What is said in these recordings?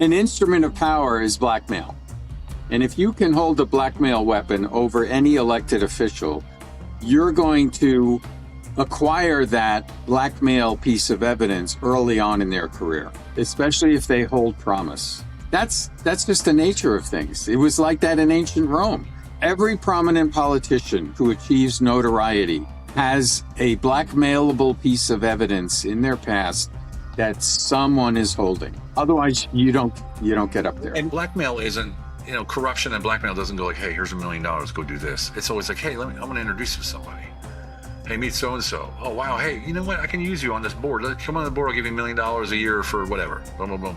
An instrument of power is blackmail. And if you can hold a blackmail weapon over any elected official, you're going to acquire that blackmail piece of evidence early on in their career, especially if they hold promise. That's just the nature of things. It was like that in ancient Rome. Every prominent politician who achieves notoriety has a blackmailable piece of evidence in their past that someone is holding. Otherwise, you don't get up there. And blackmail isn't, corruption and blackmail doesn't go like, hey, here's $1 million, go do this. It's always like, hey, I'm going to introduce you to somebody. Hey, meet so-and-so. Oh, wow. Hey, you know what? I can use you on this board. Come on the board. I'll give you $1 million a year for whatever. Boom, boom, boom.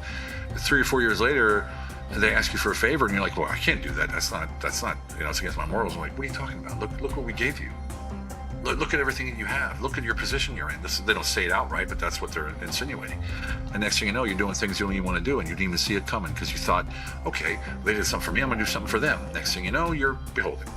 3 or 4 years later, they ask you for a favor and you're like, well, I can't do that. That's not, it's against my morals. I'm like, what are you talking about? Look what we gave you. Look at everything that you have. Look at your position you're in. They don't say it outright, but that's what they're insinuating. And next thing you know, you're doing things you don't even want to do, and you didn't even see it coming because you thought, okay, they did something for me, I'm going to do something for them. Next thing you know, you're beholden.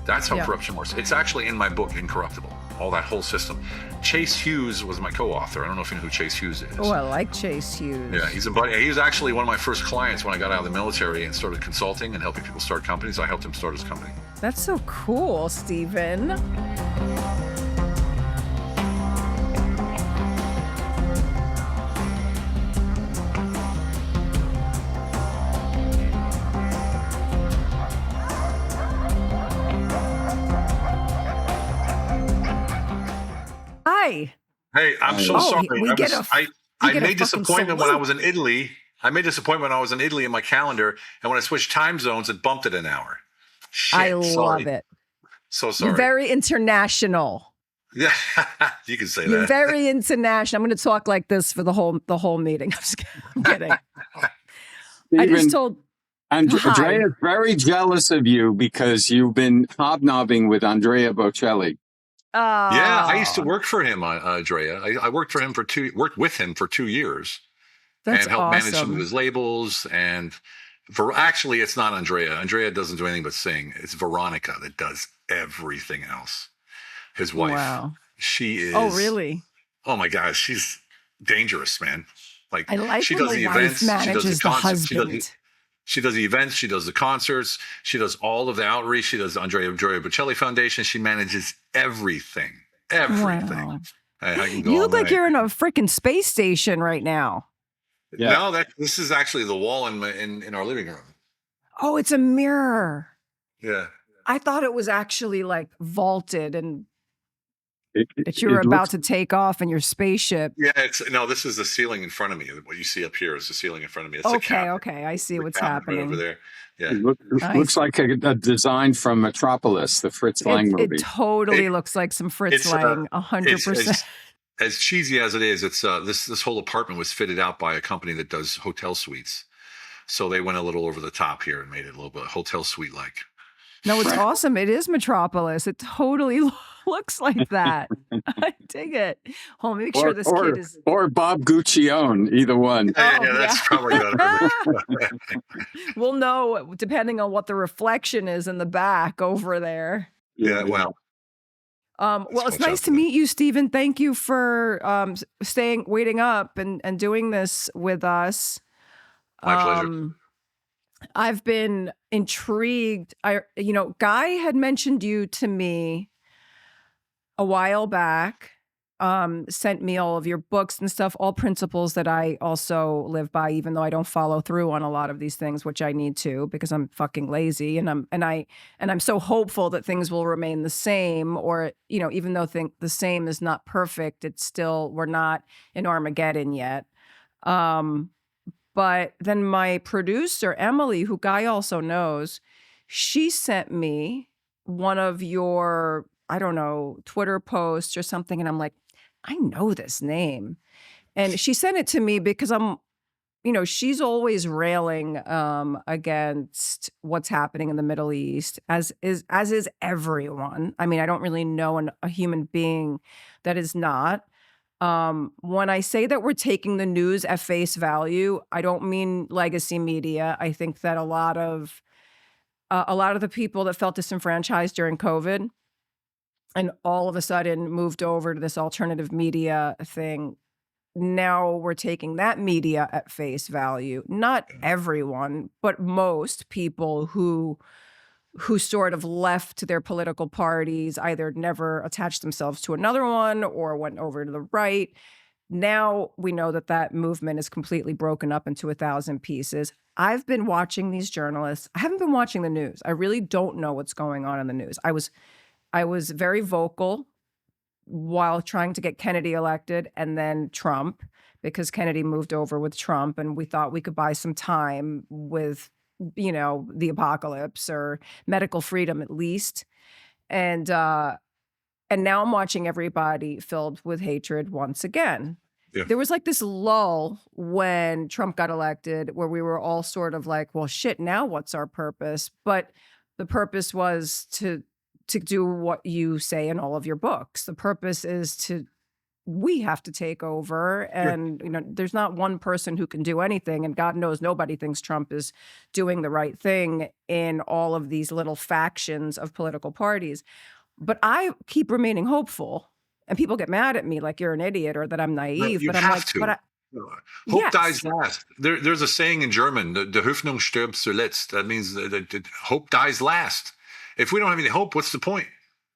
That's how corruption works. It's actually in my book, Incorruptible, all that whole system. Chase Hughes was my co-author. I don't know if you know who Chase Hughes is. Oh, I like Chase Hughes. Yeah, he's a buddy. He was actually one of my first clients when I got out of the military and started consulting and helping people start companies. I helped him start his company. That's so cool, Stephen. Hi. Hey, I'm so sorry. I made this appointment when I was in Italy. In my calendar, and when I switched time zones, it bumped it an hour. Shit, I love it. So sorry. You're very international. Yeah, you can say You're that. very international. I'm going to talk like this for the whole meeting. I'm kidding. I just told. Andrea is very jealous of you because you've been hobnobbing with Andrea Bocelli. Yeah, I used to work for him, Drea. I worked with him for 2 years. That's and helped awesome. manage some of his labels. And actually, it's not Andrea. Andrea doesn't do anything but sing. It's Veronica that does everything else. His wife. Wow. She is. Oh, really? Oh my gosh, she's dangerous, man. Like, I like she when does the the wife events, manages the husband. She does the events, she does the concerts, she does all of the outreach, she does the Andrea Bocelli Foundation. She manages everything. Everything. Wow. You look like you're in a freaking space station right now. Yeah. No, this is actually the wall in our living room. Oh, it's a mirror. Yeah. I thought it was actually like vaulted and that you were about to take off in your spaceship. Yeah, this is the ceiling in front of me. What you see up here is the ceiling in front of me. It's okay. I see what's happening right over there. Yeah, it looks like a design from Metropolis, the Fritz Lang movie. It totally looks like some Fritz Lang, 100%. As cheesy as it is, it's this whole apartment was fitted out by a company that does hotel suites. So they went a little over the top here and made it a little bit hotel suite like. No, it's awesome. It is Metropolis. It totally looks like that. I dig it. Hold on, make sure this kid is. Or Bob Guccione, either one. That's probably better. We'll know depending on what the reflection is in the back over there. Yeah, well. Well, it's nice to meet you, Stephen. Thank you for waiting up and doing this with us. My pleasure. I've been intrigued. Guy had mentioned you to me a while back, sent me all of your books and stuff, all principles that I also live by, even though I don't follow through on a lot of these things, which I need to because I'm fucking lazy and I'm so hopeful that things will remain the same, or even though the same is not perfect, it's still, we're not in Armageddon yet. But then my producer, Emily, who Guy also knows, she sent me one of your, I don't know, Twitter posts or something. And I'm like, I know this name. And she sent it to me because she's always railing against what's happening in the Middle East, as is everyone. I mean, I don't really know a human being that is not. When I say that we're taking the news at face value, I don't mean legacy media. I think that a lot of the people that felt disenfranchised during COVID and all of a sudden moved over to this alternative media thing, now we're taking that media at face value. Not everyone, but most people who sort of left their political parties, either never attached themselves to another one or went over to the right. Now we know that that movement is completely broken up into 1,000 pieces. I've been watching these journalists. I haven't been watching the news. I really don't know what's going on in the news. I was very vocal while trying to get Kennedy elected and then Trump, because Kennedy moved over with Trump and we thought we could buy some time with, the apocalypse or medical freedom at least. And now I'm watching everybody filled with hatred once again. Yeah. There was like this lull when Trump got elected where we were all sort of like, well, shit, now what's our purpose? But the purpose was to do what you say in all of your books. The purpose is we have to take over. And, there's not one person who can do anything. And God knows nobody thinks Trump is doing the right thing in all of these little factions of political parties. But I keep remaining hopeful. And people get mad at me like you're an idiot or that I'm naive. You but I'm have like, to. but Hope yes. dies last. There's a saying in German, "Der Hoffnung stirbt zuletzt." That means that hope dies last. If we don't have any hope, what's the point?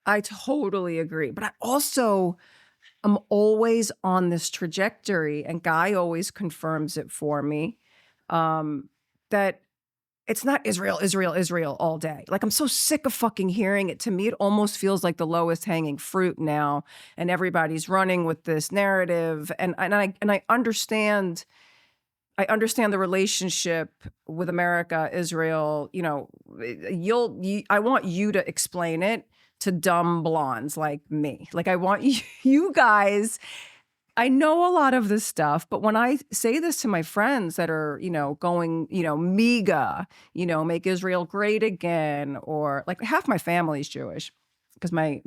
I totally agree. But I'm always on this trajectory, and Guy always confirms it for me, that it's not Israel, Israel, Israel all day. Like, I'm so sick of fucking hearing it. To me, it almost feels like the lowest hanging fruit now, and everybody's running with this narrative. And I understand. I understand the relationship with America, Israel. I want you to explain it to dumb blondes like me. Like, I want you guys. I know a lot of this stuff, but when I say this to my friends that are, going, MEGA, make Israel great again, or like half my family's Jewish because my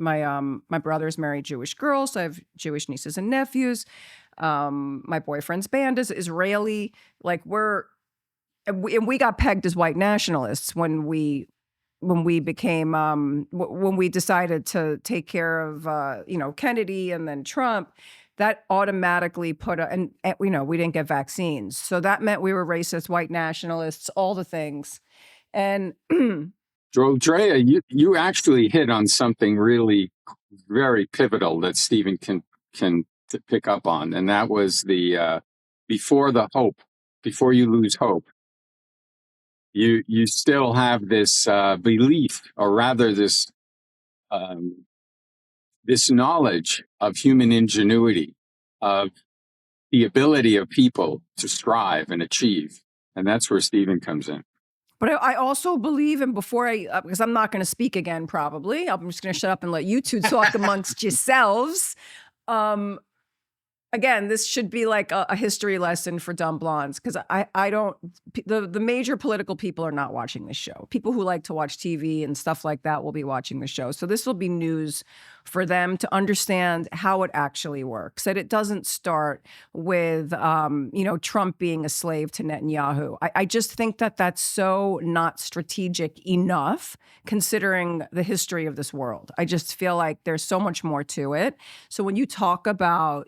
brothers married Jewish girls. So I have Jewish nieces and nephews. My boyfriend's band is Israeli. Like we got pegged as white nationalists when we became when we decided to take care of Kennedy and then Trump. That automatically put we didn't get vaccines, so that meant we were racist, white nationalists, all the things. And Drea, you actually hit on something really very pivotal that Stephen can pick up on, and that was the before you lose hope, you still have this belief, or rather this knowledge of human ingenuity, of the ability of people to strive and achieve, and that's where Stephen comes in. But I also believe, and before because I'm not going to speak again, probably, I'm just going to shut up and let you two talk amongst yourselves. Again, this should be like a history lesson for dumb blondes, because I don't, the major political people are not watching this show. People who like to watch TV and stuff like that will be watching the show. So this will be news for them to understand how it actually works, that it doesn't start with, Trump being a slave to Netanyahu. I just think that that's so not strategic enough, considering the history of this world. I just feel like there's so much more to it. So when you talk about,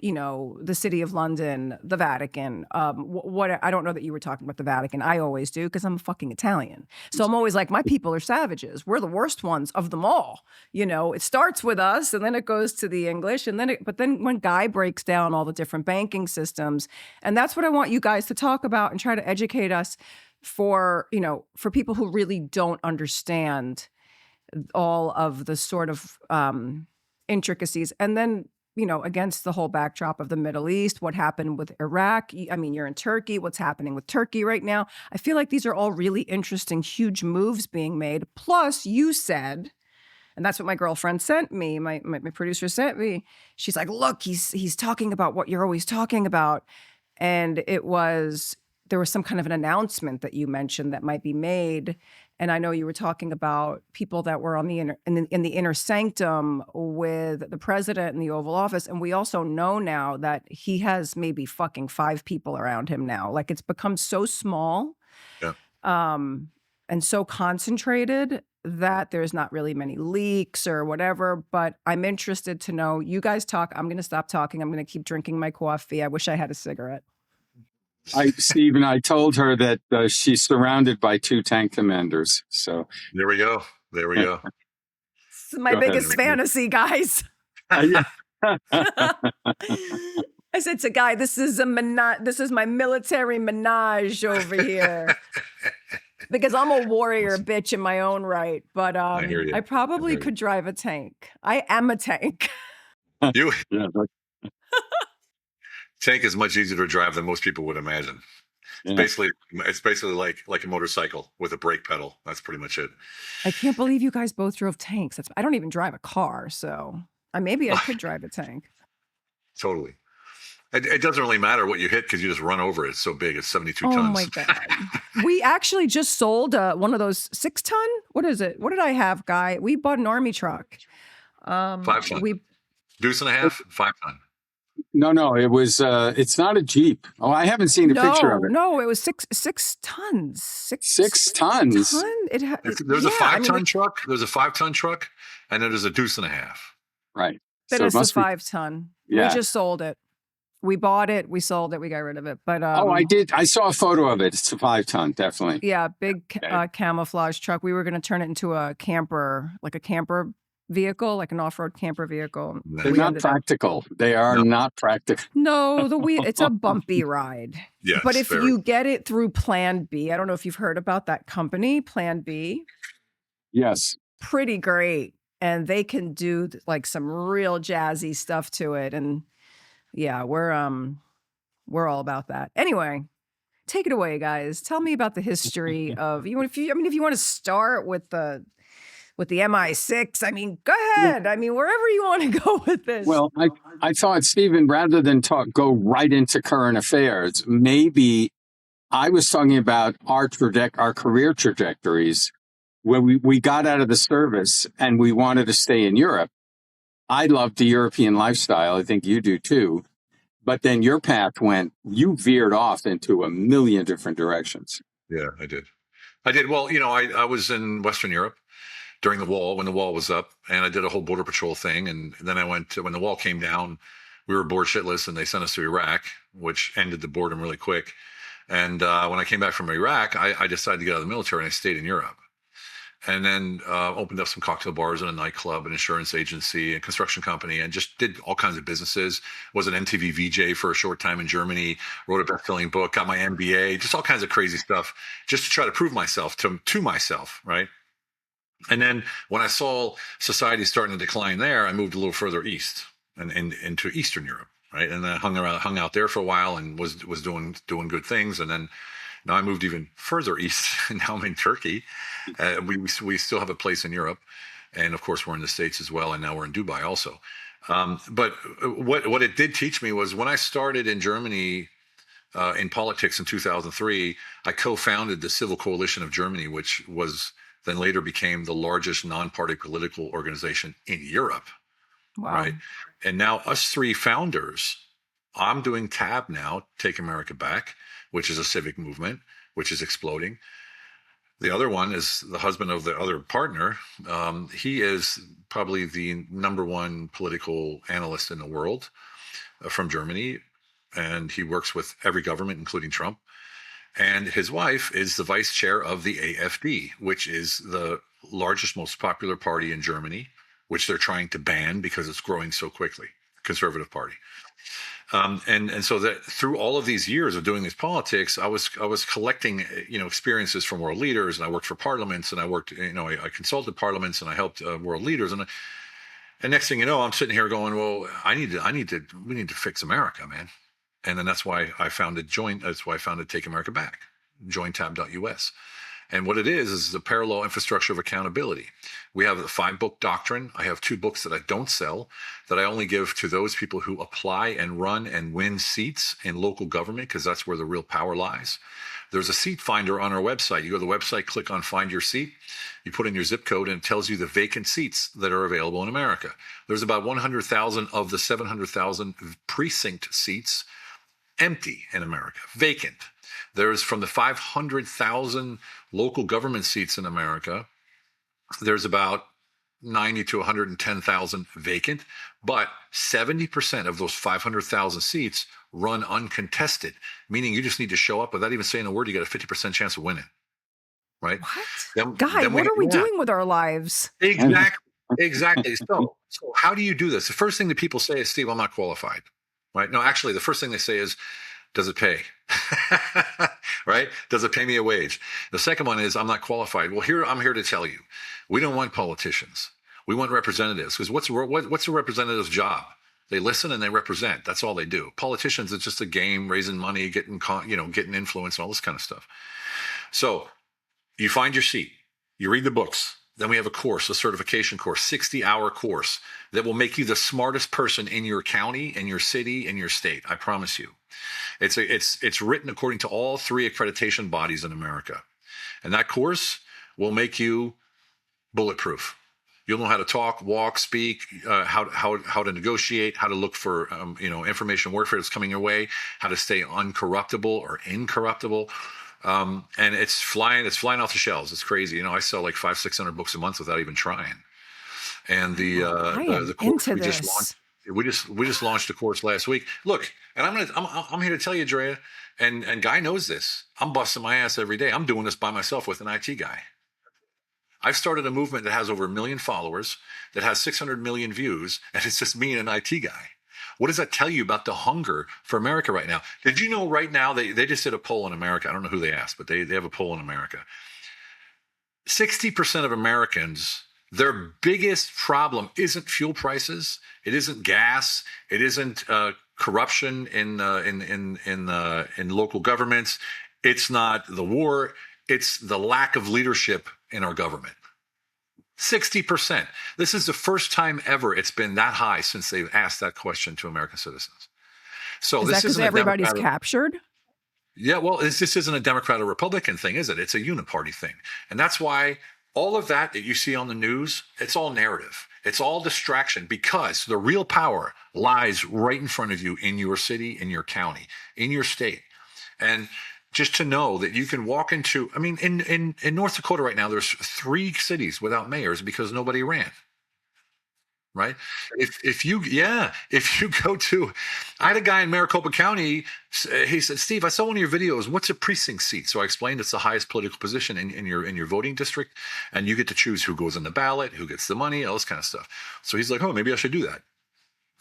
the City of London, the Vatican, what I don't know that you were talking about the Vatican. I always do, because I'm a fucking Italian. So I'm always like, my people are savages. We're the worst ones of them all. It starts with us, and then it goes to the English, and but then when Guy breaks down all the different banking systems, and that's what I want you guys to talk about and try to educate us for people who really don't understand all of the sort of intricacies. And then, against the whole backdrop of the Middle East, what happened with Iraq. I mean, you're in Turkey. What's happening with Turkey right now? I feel like these are all really interesting, huge moves being made. Plus, you said, and that's what my girlfriend sent me, my producer sent me. She's like, look, he's talking about what you're always talking about. And there was some kind of an announcement that you mentioned that might be made. And I know you were talking about people that were on in the inner sanctum with the president in the Oval Office. And we also know now that he has maybe fucking 5 people around him now. Like, it's become so small, Yeah. and so concentrated. that there's not really many leaks or whatever, but I'm interested to know. You guys talk. I'm going to stop talking. I'm going to keep drinking my coffee. I wish I had a cigarette. Stephen, I told her that she's surrounded by 2 tank commanders. So There we go. There we go. It's my Go ahead. biggest fantasy, guys. Yeah. I said to Guy, this is my military menage over here. Because I'm a warrior bitch in my own right. But I hear you. I probably I hear you. could drive a tank. I am a tank. You Yeah, tank is much easier to drive than most people would imagine. yeah. It's basically like a motorcycle with a brake pedal. That's pretty much it. I can't believe you guys both drove tanks. I don't even drive a car, so maybe I could drive a tank. Totally. It doesn't really matter what you hit because you just run over it. It's so big. It's 72 Oh tons. my God. We actually just sold one of those 6-ton. What is it? What did I have, Guy? We bought an army truck. 5 ton. Deuce and a half, 5 ton. No, it was. It's not a Jeep. Oh, I haven't seen a picture of it. No, it was 6 tons. 6 tons. There's a 5-ton truck. There's a 5-ton truck, and then there's a deuce and a half. Right. That So it is the must be- 5-ton. Yeah. We just sold it. We bought it. We sold it. We got rid of it. But I did. I saw a photo of it. It's a 5-ton, definitely. yeah, big Okay. camouflage truck. We were going to turn it into a camper, like a camper vehicle, like an off-road camper vehicle. They're We not ended up- practical. They are not practical. No, it's a bumpy ride. Yes, But if very. you get it through Plan B, I don't know if you've heard about that company, Plan B. Yes. Pretty great, and they can do like some real jazzy stuff to it. And yeah, we're all about that. Anyway, take it away, guys. Tell me about the history of if you want to start with the MI6. I mean, go ahead. I mean, wherever you want to go with this. Well, I thought, Stephen, rather than go right into current affairs, maybe I was talking about our career trajectories when we got out of the service and we wanted to stay in Europe. I loved the European lifestyle. I think you do too. But then your path you veered off into a million different directions. Yeah, I did. Well, I was in Western Europe during the wall, when the wall was up, and I did a whole border patrol thing. And then I went to, when the wall came down, we were bored shitless and they sent us to Iraq, which ended the boredom really quick. And when I came back from Iraq, I decided to get out of the military and I stayed in Europe. And then opened up some cocktail bars and a nightclub, an insurance agency, a construction company, and just did all kinds of businesses. Was an MTV VJ for a short time in Germany, wrote a best-selling book, got my MBA, just all kinds of crazy stuff, just to try to prove myself to myself, right? And then when I saw society starting to decline there, I moved a little further east and into Eastern Europe, right? And I hung out there for a while and was doing good things. And then now I moved even further east, and now I'm in Turkey. We still have a place in Europe, and of course we're in the States as well, and now we're in Dubai also. But what it did teach me was when I started in Germany in politics in 2003, I co-founded the Civic Coalition of Germany, which was then later became the largest non-party political organization in Europe. Wow. Right? And now us 3 founders, I'm doing TAB now, Take America Back, which is a civic movement, which is exploding. The other one is the husband of the other partner. He is probably the #1 political analyst in the world from Germany. And he works with every government, including Trump. And his wife is the vice chair of the AfD, which is the largest, most popular party in Germany, which they're trying to ban because it's growing so quickly, conservative party. And so that through all of these years of doing this politics, I was collecting, experiences from world leaders, and I worked for parliaments, and I worked, I consulted parliaments, and I helped world leaders. And next thing you know, I'm sitting here going, well, we need to fix America, man. And then that's why I founded Take America Back, jointab.us. And what it is the parallel infrastructure of accountability. We have a 5-book doctrine. I have 2 books that I don't sell, that I only give to those people who apply and run and win seats in local government, because that's where the real power lies. There's a seat finder on our website. You go to the website, click on Find Your Seat. You put in your zip code, and it tells you the vacant seats that are available in America. There's about 100,000 of the 700,000 precinct seats empty in America, vacant. There's from the 500,000 local government seats in America, there's about 90 to 110,000 vacant, but 70% of those 500,000 seats run uncontested, meaning you just need to show up without even saying a word. You got a 50% chance of winning, right? What? Guy, what are we doing with our lives? Exactly. So how do you do this? The first thing that people say is, Steve, I'm not qualified, right? No, actually, the first thing they say is, does it pay? Right? Does it pay me a wage? The second one is, I'm not qualified. Well, I'm here to tell you, we don't want politicians. We want representatives. Because what's a representative's job? They listen and they represent. That's all they do. Politicians, it's just a game, raising money, getting influence, and all this kind of stuff. So you find your seat. You read the books. Then we have a course, a certification course, 60-hour course that will make you the smartest person in your county, in your city, in your state. I promise you. It's written according to all 3 accreditation bodies in America. And that course will make you bulletproof. You'll know how to talk, walk, speak, how to negotiate, how to look for information warfare that's coming your way, how to stay uncorruptible or incorruptible. And it's flying off the shelves. It's crazy. I sell like 500-600 books a month without even trying. And the course we just launched a course last week. Look, and I'm here to tell you, Drea, and Guy knows this. I'm busting my ass every day. I'm doing this by myself with an IT guy. I've started a movement that has over 1 million followers, that has 600 million views, and it's just me and an IT guy. What does that tell you about the hunger for America right now? Did you know right now they just did a poll in America? I don't know who they asked, but they have a poll in America. 60% of Americans, their biggest problem isn't fuel prices. It isn't gas. It isn't corruption in local governments. It's not the war. It's the lack of leadership in our government. 60%. This is the first time ever it's been that high since they've asked that question to American citizens. So Is this that because isn't everybody's captured? Yeah, well, this isn't a Democrat or Republican thing, is it? It's a uniparty thing. And that's why all of that you see on the news, it's all narrative. It's all distraction, because the real power lies right in front of you in your city, in your county, in your state. And just to know that you can walk into, in North Dakota right now, there's 3 cities without mayors because nobody ran. Right? If you go to, I had a guy in Maricopa County, he said, Steve, I saw one of your videos. What's a precinct seat? So I explained it's the highest political position in your voting district, and you get to choose who goes on the ballot, who gets the money, all this kind of stuff. So he's like, oh, maybe I should do that.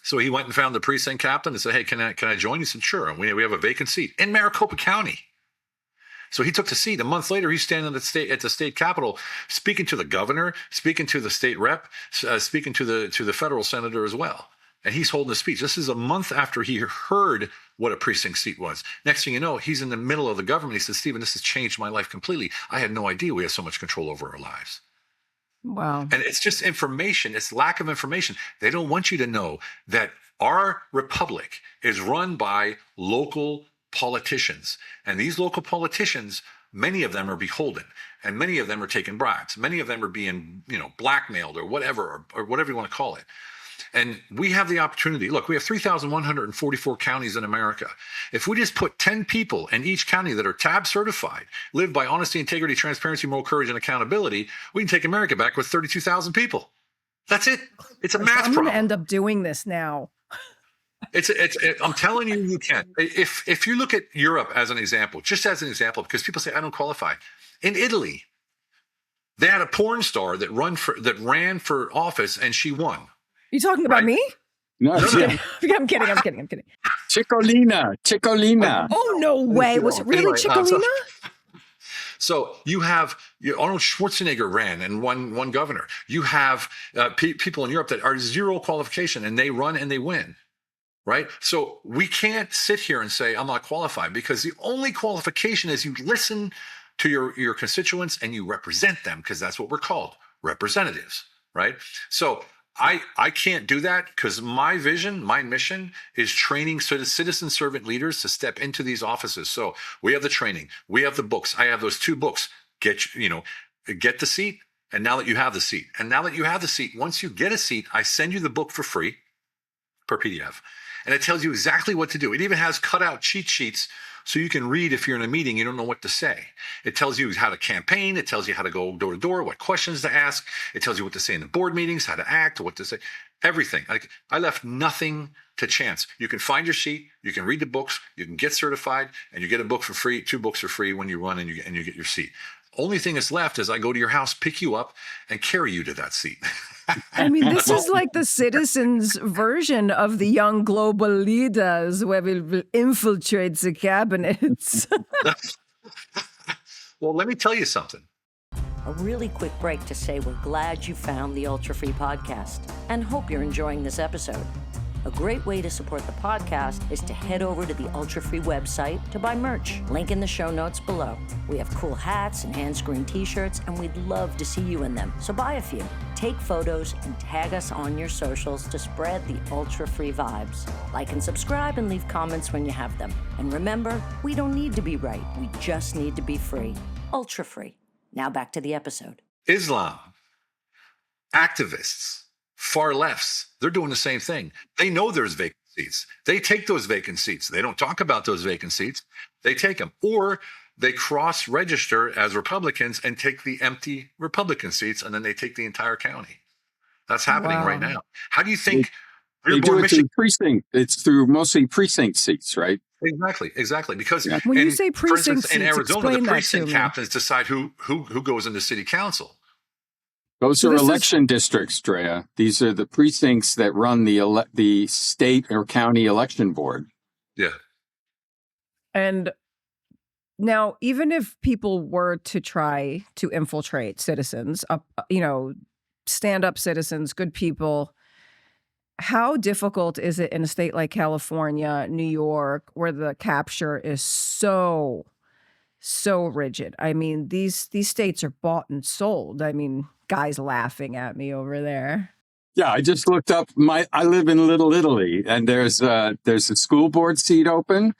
So he went and found the precinct captain and said, hey, can I join? He said, sure. And we have a vacant seat in Maricopa County. So he took the seat. A month later, he's standing at the state capitol, speaking to the governor, speaking to the state rep, speaking to the federal senator as well. And he's holding a speech. This is a month after he heard what a precinct seat was. Next thing you know, he's in the middle of the government. He says, Stephen, this has changed my life completely. I had no idea we have so much control over our lives. Wow. And it's just information. It's lack of information. They don't want you to know that our republic is run by local politicians. And these local politicians, many of them are beholden, and many of them are taking bribes. Many of them are being, blackmailed or whatever you want to call it. And we have the opportunity. Look, we have 3,144 counties in America. If we just put 10 people in each county that are TAB certified, live by honesty, integrity, transparency, moral courage, and accountability, we can take America back with 32,000 people. That's it. It's a math problem. I'm going to end up doing this now. I'm telling you, you can. If you look at Europe as an example, because people say I don't qualify. In Italy, they had a porn star that ran for office, and she won. You talking about me? No. I'm kidding. Chicolina. Oh, no way. Was it really Chicolina? So you have Arnold Schwarzenegger ran and won governor. You have people in Europe that are 0 qualification, and they run and they win. Right? So we can't sit here and say, I'm not qualified, because the only qualification is you listen to your constituents and you represent them, because that's what we're called, representatives, right? So I can't do that, because my vision, my mission is training citizen servant leaders to step into these offices. So we have the training, we have the books. I have those 2 books. Get the seat. And now that you have the seat, once you get a seat, I send you the book for free per PDF. And it tells you exactly what to do. It even has cutout cheat sheets So you can read if you're in a meeting, you don't know what to say. It tells you how to campaign. It tells you how to go door to door, what questions to ask. It tells you what to say in the board meetings, how to act, what to say, everything. I left nothing to chance. You can find your seat, you can read the books, you can get certified, and you get a book for free, 2 books for free when you run and you get your seat. Only thing that's left is I go to your house, pick you up, and carry you to that seat. I mean, this is like the citizens' version of the young global leaders where we will infiltrate the cabinets. Well, let me tell you something. A really quick break to say we're glad you found the Ultra Free podcast and hope you're enjoying this episode. A great way to support the podcast is to head over to the Ultra Free website to buy merch. Link in the show notes below. We have cool hats and hand-screened t-shirts, and we'd love to see you in them. So buy a few. Take photos and tag us on your socials to spread the Ultra Free vibes. Like and subscribe and leave comments when you have them. And remember, we don't need to be right. We just need to be free. Ultra Free. Now back to the episode. Islam, activists, far lefts, they're doing the same thing. They know there's vacant seats. They take those vacant seats. They don't talk about those vacant seats. They take them. Or they cross-register as Republicans and take the empty Republican seats, and then they take the entire county. That's happening right now. How do you think They do it through precinct. It's through mostly precinct seats, right? Exactly. Because when you say precinct seats, in Arizona, the explain precinct that to me. captains decide who goes into city council. Those are election districts, Drea. These are the precincts that run the state or county election board. Yeah. And now, even if people were to try to infiltrate citizens, stand-up citizens, good people, how difficult is it in a state like California, New York, where the capture is so rigid? I mean, these states are bought and sold. I mean, guys laughing at me over there. Yeah, I just looked up I live in Little Italy, and there's a school board seat open,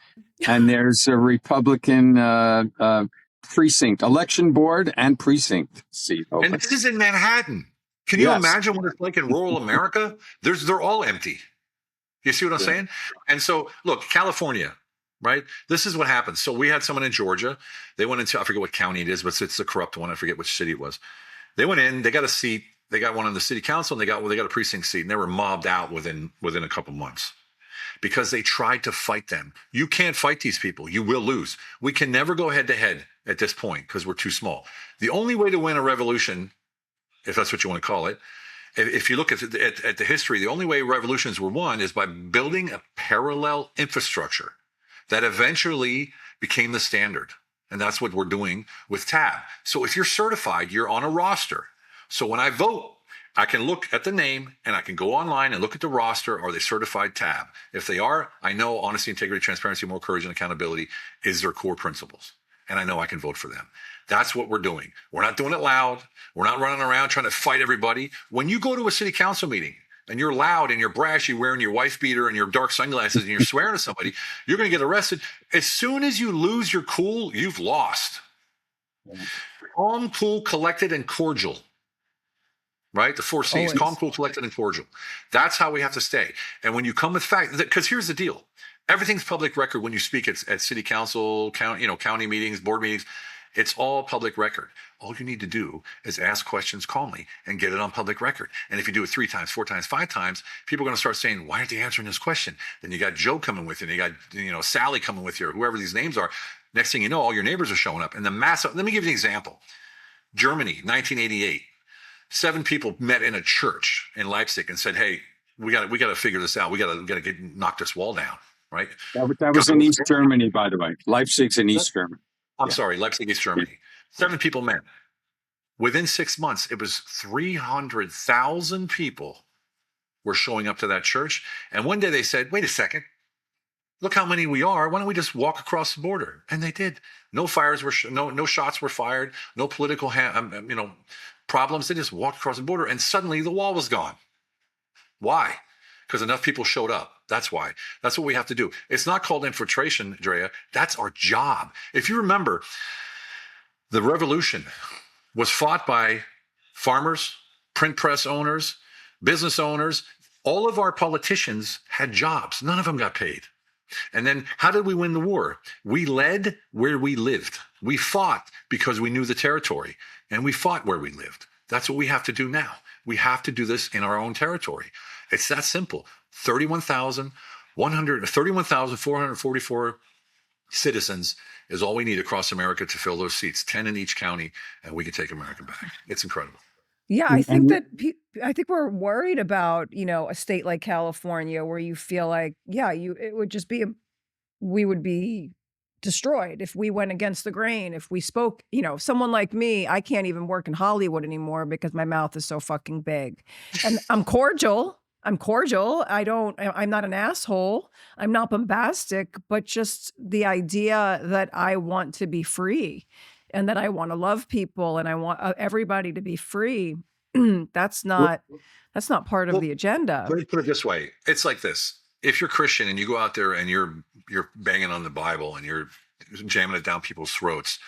and there's a Republican precinct, election board and precinct seat open. And this is in Manhattan. Can you imagine what it's like in rural America? They're all empty. You see what I'm saying? And so, look, California, right? This is what happens. So we had someone in Georgia. They went into, I forget what county it is, but it's the corrupt one. I forget which city it was. They went in, they got a seat. They got one on the city council, and they got a precinct seat, and they were mobbed out within a couple months because they tried to fight them. You can't fight these people. You will lose. We can never go head to head at this point because we're too small. The only way to win a revolution, if that's what you want to call it, if you look at the history, the only way revolutions were won is by building a parallel infrastructure that eventually became the standard. And that's what we're doing with TAB. So if you're certified, you're on a roster. So when I vote, I can look at the name and I can go online and look at the roster. Are they certified TAB? If they are, I know honesty, integrity, transparency, moral courage, and accountability is their core principles. And I know I can vote for them. That's what we're doing. We're not doing it loud. We're not running around trying to fight everybody. When you go to a city council meeting and you're loud and you're brash, you're wearing your wife beater and your dark sunglasses and you're swearing to somebody, you're going to get arrested. As soon as you lose your cool, you've lost. Calm, cool, collected, and cordial. Right? The 4 C's, Always. calm, cool, collected, and cordial. That's how we have to stay. And when you come with facts, because here's the deal. Everything's public record when you speak at city council, county meetings, board meetings. It's all public record. All you need to do is ask questions calmly and get it on public record. And if you do it 3 times, 4 times, 5 times, people are going to start saying, why aren't they answering this question? Then you got Joe coming with you, and you got Sally coming with you, or whoever these names are. Next thing you know, all your neighbors are showing up. And let me give you an example. Germany, 1988. 7 people met in a church in Leipzig and said, hey, we got to figure this out. We got to knock this wall down, right? That was in East Germany, by the way. Leipzig's in East Germany. I'm sorry, Leipzig, East Germany. 7 people met. Within 6 months, it was 300,000 people were showing up to that church. And one day they said, wait a second, look how many we are. Why don't we just walk across the border? And they did. No fires were, no shots were fired, no political problems. They just walked across the border, and suddenly the wall was gone. Why? Because enough people showed up. That's why. That's what we have to do. It's not called infiltration, Drea. That's our job. If you remember, the revolution was fought by farmers, print press owners, business owners. All of our politicians had jobs. None of them got paid. And then how did we win the war? We led where we lived. We fought because we knew the territory, and we fought where we lived. That's what we have to do now. We have to do this in our own territory. It's that simple. 31,444 citizens is all we need across America to fill those seats, 10 in each county, and we can take America back. It's incredible. Yeah, I think that I think we're worried about, a state like California where you feel like, it would just be we would be destroyed if we went against the grain, if we spoke, someone like me, I can't even work in Hollywood anymore because my mouth is so fucking big. And I'm cordial. I'm not an asshole. I'm not bombastic, but just the idea that I want to be free and that I want to love people and I want everybody to be free. That's not part of the agenda. Let me put it this way. It's like this. If you're Christian and you go out there and you're banging on the Bible and you're jamming it down people's throats,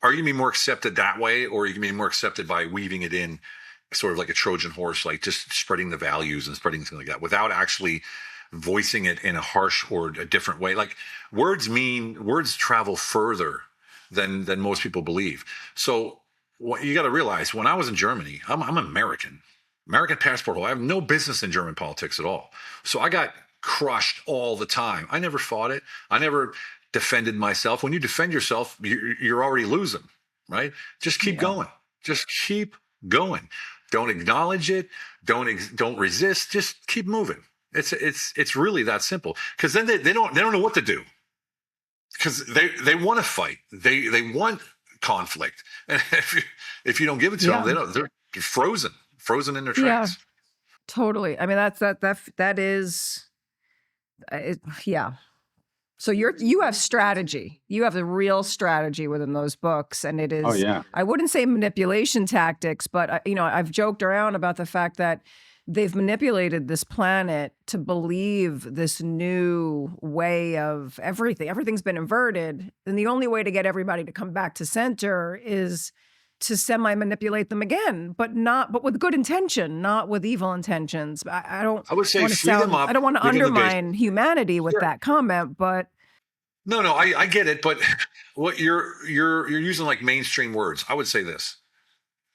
are you going to be more accepted that way, or are you going to be more accepted by weaving it in sort of like a Trojan horse, like just spreading the values and spreading things like that without actually voicing it in a harsh or a different way? Like words travel further than most people believe. So what you got to realize, when I was in Germany, I'm American passport holder. I have no business in German politics at all. So I got crushed all the time. I never fought it. I never defended myself. When you defend yourself, you're already losing, right? Just keep going. Just keep going. Don't acknowledge it. Don't resist. Just keep moving. It's really that simple. Because then they don't know what to do. Because they want to fight. They want conflict. And if you don't give it to them, they're frozen in their tracks. Yeah, totally. I mean, that is, yeah. So you have strategy. You have the real strategy within those books, and it is. Oh yeah. I wouldn't say manipulation tactics, but I've joked around about the fact that they've manipulated this planet to believe this new way of everything. Everything's been inverted, and the only way to get everybody to come back to center is to semi-manipulate them again, but with good intention, not with evil intentions. I would say I don't want to undermine humanity with that comment, but no, I get it. But what you're using like mainstream words. I would say this: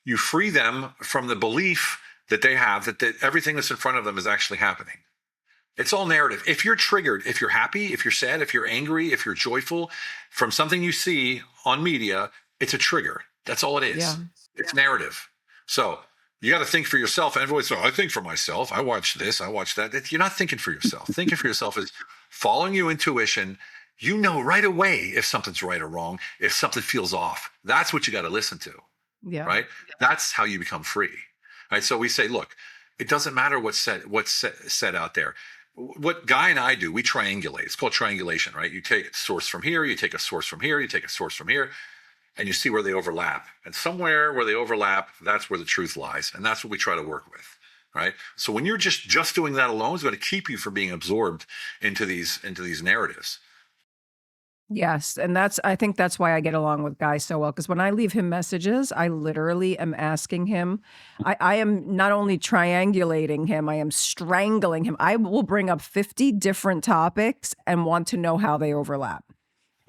you free them from the belief that they have that everything that's in front of them is actually happening. It's all narrative. If you're triggered, if you're happy, if you're sad, if you're angry, if you're joyful from something you see on media, it's a trigger. That's all it is. Yeah. It's narrative. So you got to think for yourself. And everyone's I think for myself. I watch this. I watch that. You're not thinking for yourself. Thinking for yourself is following your intuition. You know right away if something's right or wrong, if something feels off. That's what you got to listen to. Yeah. Right? That's how you become free. Right? So we say, look, it doesn't matter what's said out there. What Guy and I do, we triangulate. It's called triangulation, right? You take a source from here, you take a source from here, you take a source from here, and you see where they overlap. And somewhere where they overlap, that's where the truth lies. And that's what we try to work with, right? So when you're just doing that alone, it's going to keep you from being absorbed into these narratives. Yes. And I think that's why I get along with Guy so well. Because when I leave him messages, I literally am asking him, I am not only triangulating him, I am strangling him. I will bring up 50 different topics and want to know how they overlap.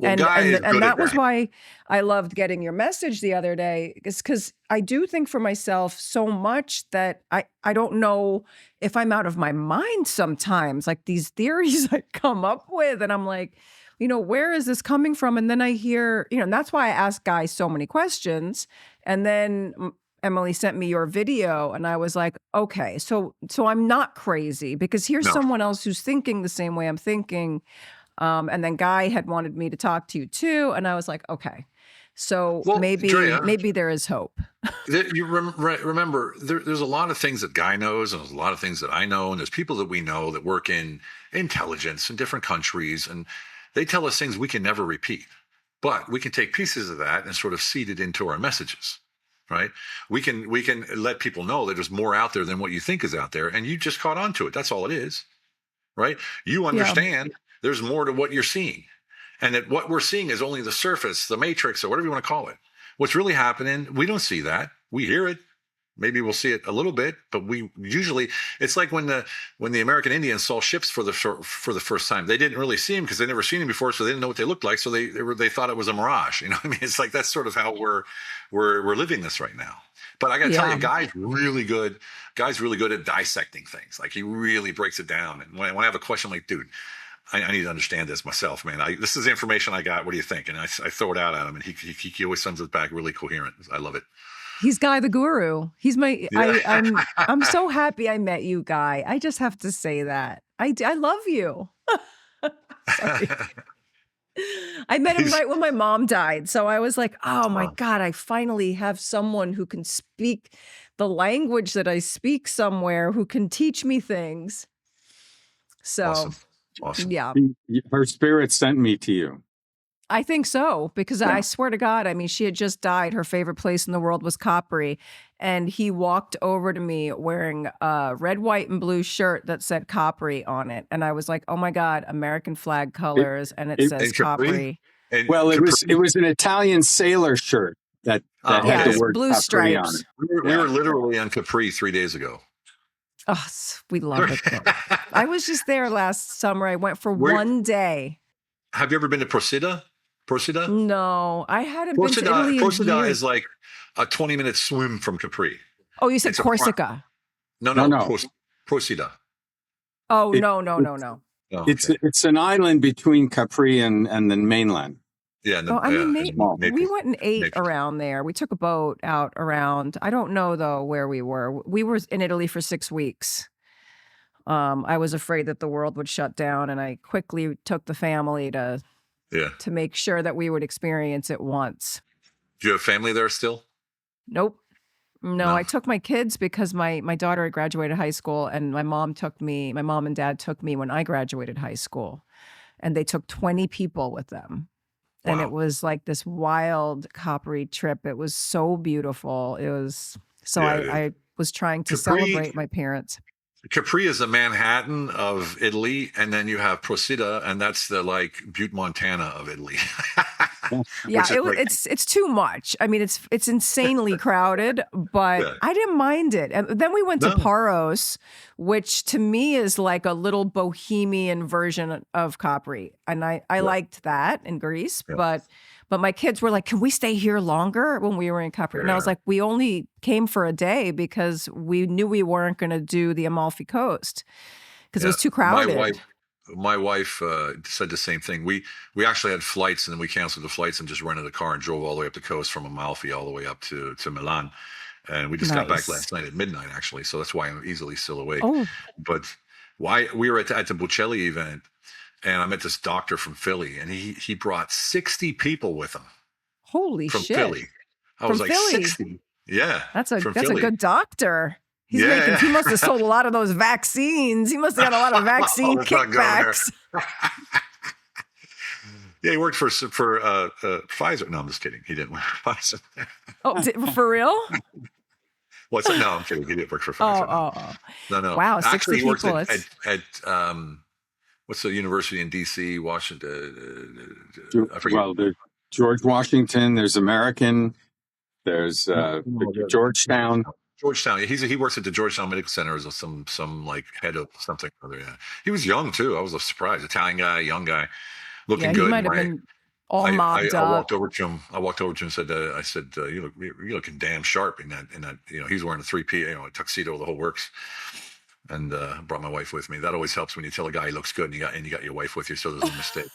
Well, and that was why I loved getting your message the other day, is because I do think for myself so much that I don't know if I'm out of my mind sometimes, like these theories I come up with. And I'm like, where is this coming from? And then I hear, and that's why I ask Guy so many questions. And then Emily sent me your video and I was like, okay, so I'm not crazy, because here's someone else who's thinking the same way I'm thinking. And then Guy had wanted me to talk to you too. And I was like, okay, so maybe there is hope. You remember, there's a lot of things that Guy knows, and there's a lot of things that I know. And there's people that we know that work in intelligence in different countries. And they tell us things we can never repeat. But we can take pieces of that and sort of seed it into our messages, right? We can let people know that there's more out there than what you think is out there. And you just caught on to it. That's all it is, right? You understand. Yeah. There's more to what you're seeing, and that what we're seeing is only the surface, the matrix, or whatever you want to call it. What's really happening, we don't see that. We hear it. Maybe we'll see it a little bit, but we usually, it's like when the American Indians saw ships for the first time, they didn't really see them because they never seen them before, so they didn't know what they looked like, so they thought it was a mirage. You know what I mean? It's like that's sort of how we're living this right now. But I got to tell you, guy's really good at dissecting things. Like he really breaks it down. And when I have a question, I'm like, dude, I need to understand this myself, man. This is the information I got. What do you think? And I throw it out at him, and he always sends it back really coherent. I love it. He's Guy the Guru. He's my. Yeah. I'm so happy I met you, Guy. I just have to say that I love you. Sorry. I met him right when my mom died, so I was like, oh my God, I finally have someone who can speak the language that I speak somewhere, who can teach me things. So, Awesome. Yeah. Her spirit sent me to you. I think so, because I swear to God, I mean, she had just died. Her favorite place in the world was Capri. And he walked over to me wearing a red, white, and blue shirt that said Capri on it. And I was like, oh my God, American flag colors. And it says Capri. Well, it was an Italian sailor shirt that had the word blue Capri stripes. on it. We were literally on Capri 3 days ago. Oh, we love it there. I was just there last summer. I went for one day. Have you ever been to Procida? No, I hadn't been to Italy in Procida years. is like a 20-minute swim from Capri. Oh, you said Corsica. No. Procida. Oh, no. Oh, It's an island between Capri and the mainland. Yeah. We went and ate around there. We took a boat out around. I don't know though where we were. We were in Italy for 6 weeks. I was afraid that the world would shut down, and I quickly took the family to make sure that we would experience it once. Do you have family there still? Nope. No, I took my kids because my daughter had graduated high school, and my mom and dad took me when I graduated high school, and they took 20 people with them. Wow. And it was like this wild Capri trip. It was so beautiful. It was I was trying to celebrate my parents. Capri is the Manhattan of Italy, and then you have Procida, and that's the like Butte, Montana of Italy. Yeah, it's too much. I mean, it's insanely crowded, but I didn't mind it. And then we went to Paros, which to me is like a little bohemian version of Capri, and I liked that in Greece, but my kids were like, can we stay here longer when we were in Capri? And I was like, we only came for a day because we knew we weren't going to do the Amalfi Coast because it was too crowded. My wife said the same thing. We actually had flights, and then we canceled the flights and just rented a car and drove all the way up the coast from Amalfi all the way up to Milan. And we just got back last night at midnight, actually. So that's why I'm easily still awake. Oh. But we were at the Bocelli event, and I met this doctor from Philly, and he brought 60 people with him. Holy shit. From Philly. I was like, Philly. 60? Yeah. That's a good doctor. He must have sold a lot of those vaccines. He must have got a lot of vaccine kickbacks. Yeah, he worked for Pfizer. No, I'm just kidding. He didn't work for Pfizer. Oh, for real? What's it? No, I'm kidding. He didn't work for Pfizer. Oh. No. Wow, 60 actually, he people. worked at what's the university in D.C., Washington? I forget. Well, there's George Washington. There's American. There's Georgetown. Georgetown. He works at the Georgetown Medical Center as some like head of something or other. Yeah. He was young too. I was surprised. Italian guy, young guy, looking good. He might have been all mobbed up. I walked over to him and said, you're looking damn sharp in that. He's wearing a 3P, a tuxedo, the whole works. And brought my wife with me. That always helps when you tell a guy he looks good and you got your wife with you, so there's no mistake.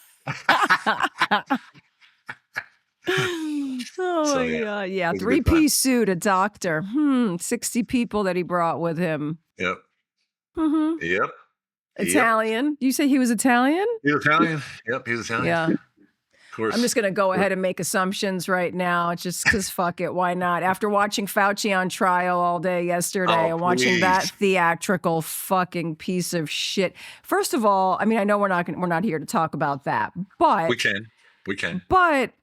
My God. Yeah. 3-piece suit, a doctor. 60 people that he brought with him. Yep. Mm-hmm. Yep. Italian. Yep. You say he was Italian? He was Italian. Yep, he was Italian. Yeah. Of course. I'm just going to go ahead and make assumptions right now, just because fuck it. Why not? After watching Fauci on trial all day yesterday and watching that theatrical fucking piece of shit. First of all, I mean, I know we're not here to talk about that, but we can. But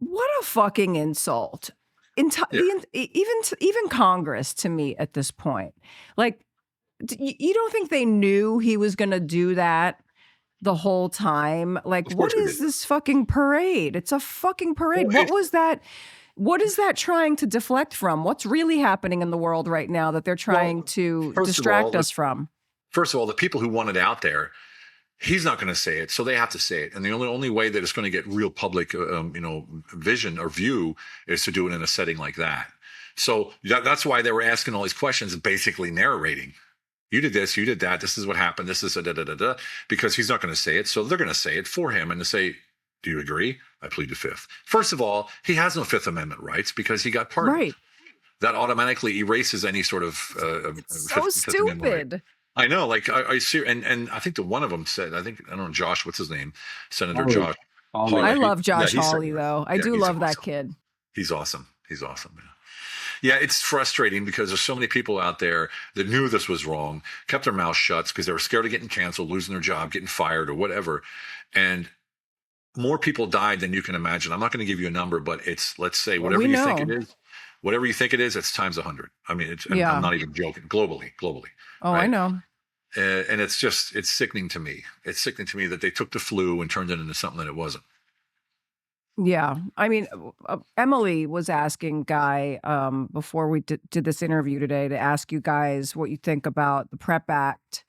what a fucking insult. Even Congress to me at this point. Like, you don't think they knew he was going to do that the whole time? Like, what is this fucking parade? It's a fucking parade. What was that? What is that trying to deflect from? What's really happening in the world right now that they're trying to distract us from? First of all, the people who want it out there, he's not going to say it, so they have to say it. And the only way that it's going to get real public, vision or view is to do it in a setting like that. So that's why they were asking all these questions, basically narrating. You did this, you did that. This is what happened. This is because he's not going to say it. So they're going to say it for him and to say, do you agree? I plead the fifth. First of all, he has no Fifth Amendment rights because he got pardoned. Right. That automatically erases any sort of so stupid. Right. I know, like I see, and I think one of them said, I don't know, Josh, what's his name? Senator Hawley. Josh. Hawley. I love Josh Hawley, though. I do love that kid. He's awesome. He's awesome. Yeah, it's frustrating because there's so many people out there that knew this was wrong, kept their mouth shut because they were scared of getting canceled, losing their job, getting fired, or whatever. And more people died than you can imagine. I'm not going to give you a number, but it's, let's say, whatever you think it is, it's times 100. I mean, I'm not even joking. Globally. Oh, right? I know. And it's sickening to me. It's sickening to me that they took the flu and turned it into something that it wasn't. Yeah. I mean, Emily was asking Guy before we did this interview today to ask you guys what you think about the PrEP Act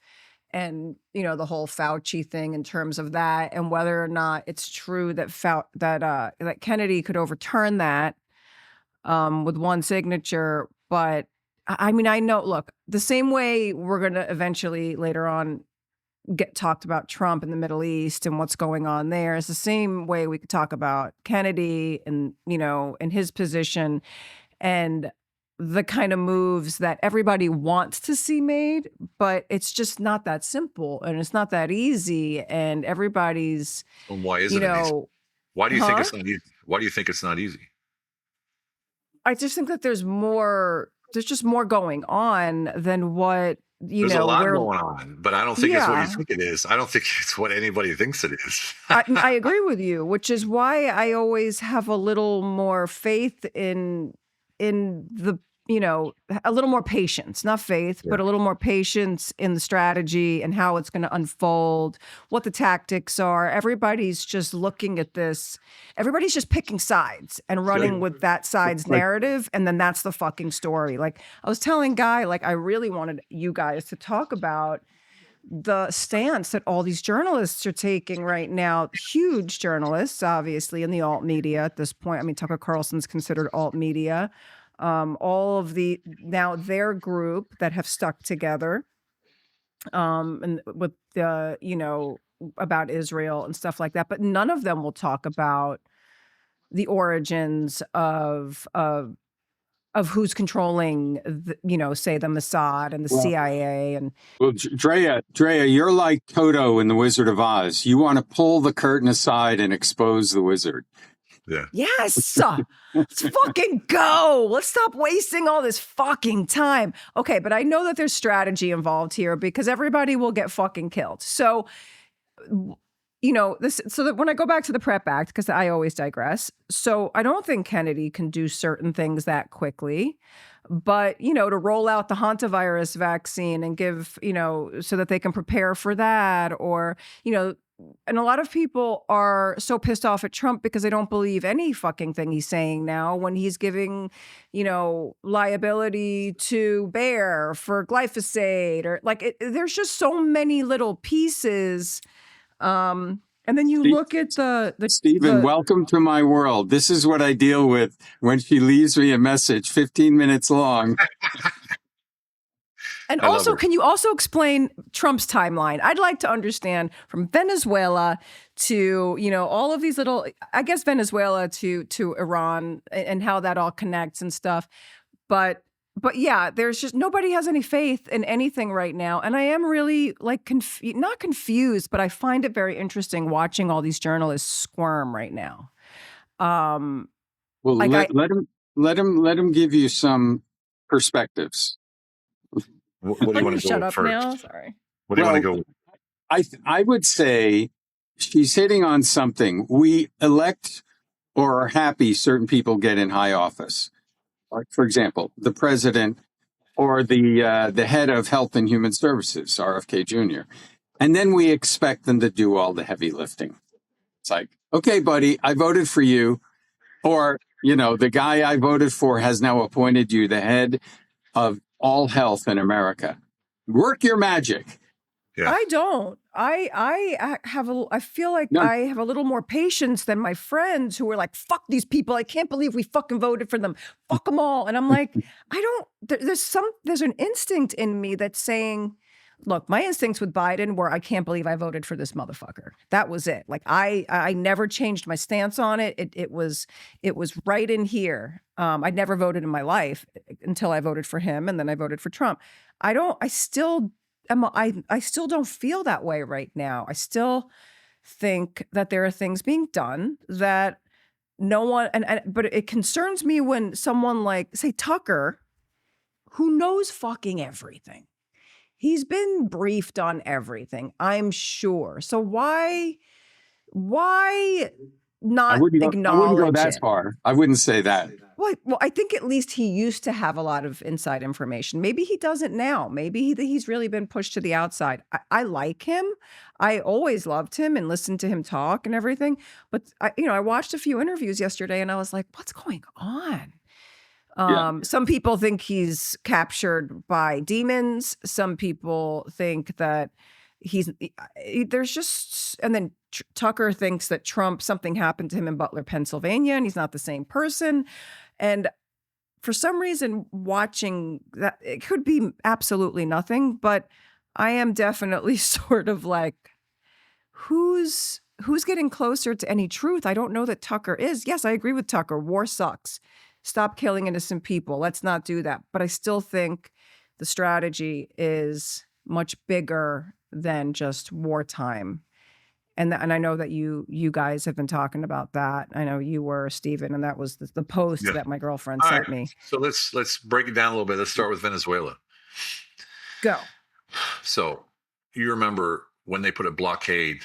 and, the whole Fauci thing in terms of that, and whether or not it's true that that Kennedy could overturn that with one signature. But I mean, I know, look, the same way we're going to eventually later on get talked about Trump in the Middle East and what's going on there, is the same way we could talk about Kennedy and, and his position and the kind of moves that everybody wants to see made, but it's just not that simple and it's not that easy. And everybody's, and why isn't it easy? Why do you think it's not easy? Why do you think it's not easy? I just think that there's just more going on than what, there's a lot going on, but I don't think it's what you think it is. I don't think it's what anybody thinks it is. I agree with you, which is why I always have a little more faith in the, a little more patience, not faith, but a little more patience in the strategy and how it's going to unfold, what the tactics are. Everybody's just looking at this. Everybody's just picking sides and running with that side's narrative. And then that's the fucking story. Like I was telling Guy, I really wanted you guys to talk about the stance that all these journalists are taking right now. Huge journalists, obviously, in the alt media at this point. I mean, Tucker Carlson's considered alt media. All of their group that have stuck together, and with the, about Israel and stuff like that, but none of them will talk about the origins of who's controlling, say the Mossad and the CIA. And Drea, you're like Toto in The Wizard of Oz. You want to pull the curtain aside and expose the wizard. Yeah. Yes. Let's fucking go. Let's stop wasting all this fucking time. Okay, but I know that there's strategy involved here because everybody will get fucking killed. So, so that when I go back to the PrEP Act, because I always digress. So I don't think Kennedy can do certain things that quickly. But, to roll out the hantavirus vaccine and give, so that they can prepare for that, or, and a lot of people are so pissed off at Trump because they don't believe any fucking thing he's saying now when he's giving, liability to Bayer for glyphosate, or there's just so many little pieces. And then you look at the Stephen, welcome to my world. This is what I deal with when she leaves me a message 15 minutes long. And also, can you also explain Trump's timeline? I'd like to understand from Venezuela to, all of these little, I guess Venezuela to Iran and how that all connects and stuff. But yeah, there's just nobody has any faith in anything right now. And I am really not confused, but I find it very interesting watching all these journalists squirm right now. Well, let him give you some perspectives. What do you want to go up first? Now? Sorry. What do you want to go with? I would say she's hitting on something. We elect or are happy certain people get in high office. Like, for example, the president or the head of Health and Human Services, RFK Jr. And then we expect them to do all the heavy lifting. It's like, okay, buddy, I voted for you. Or You know, the guy I voted for has now appointed you the head of all health in America. Work your magic. Yeah. I don't. I feel like No, I have a little more patience than my friends who are like, fuck these people. I can't believe we fucking voted for them. Fuck them all. And I'm like, there's an instinct in me that's saying, look, my instincts with Biden were, I can't believe I voted for this motherfucker. That was it. Like I never changed my stance on it. It was right in here. I'd never voted in my life until I voted for him, and then I voted for Trump. I still don't feel that way right now. I still think that there are things being done that no one, but it concerns me when someone like, say, Tucker, who knows fucking everything. He's been briefed on everything, I'm sure. So why not I wouldn't go that it? far. I wouldn't say that. Well, I think at least he used to have a lot of inside information. Maybe he doesn't now. Maybe he's really been pushed to the outside. I like him. I always loved him and listened to him talk and everything. But I watched a few interviews yesterday and I was like, what's going on? Some people think he's captured by demons. Some people think that there's just, and then Tucker thinks that something happened to him in Butler, Pennsylvania, and he's not the same person. And for some reason, watching that, it could be absolutely nothing, but I am definitely sort of like, who's getting closer to any truth? I don't know that Tucker is. Yes, I agree with Tucker. War sucks. Stop killing innocent people. Let's not do that. But I still think the strategy is much bigger than just wartime. And I know that you guys have been talking about that. I know you were, Stephen, and that was the post that my girlfriend sent me. So let's break it down a little bit. Let's start with Venezuela. Go. So you remember when they put a blockade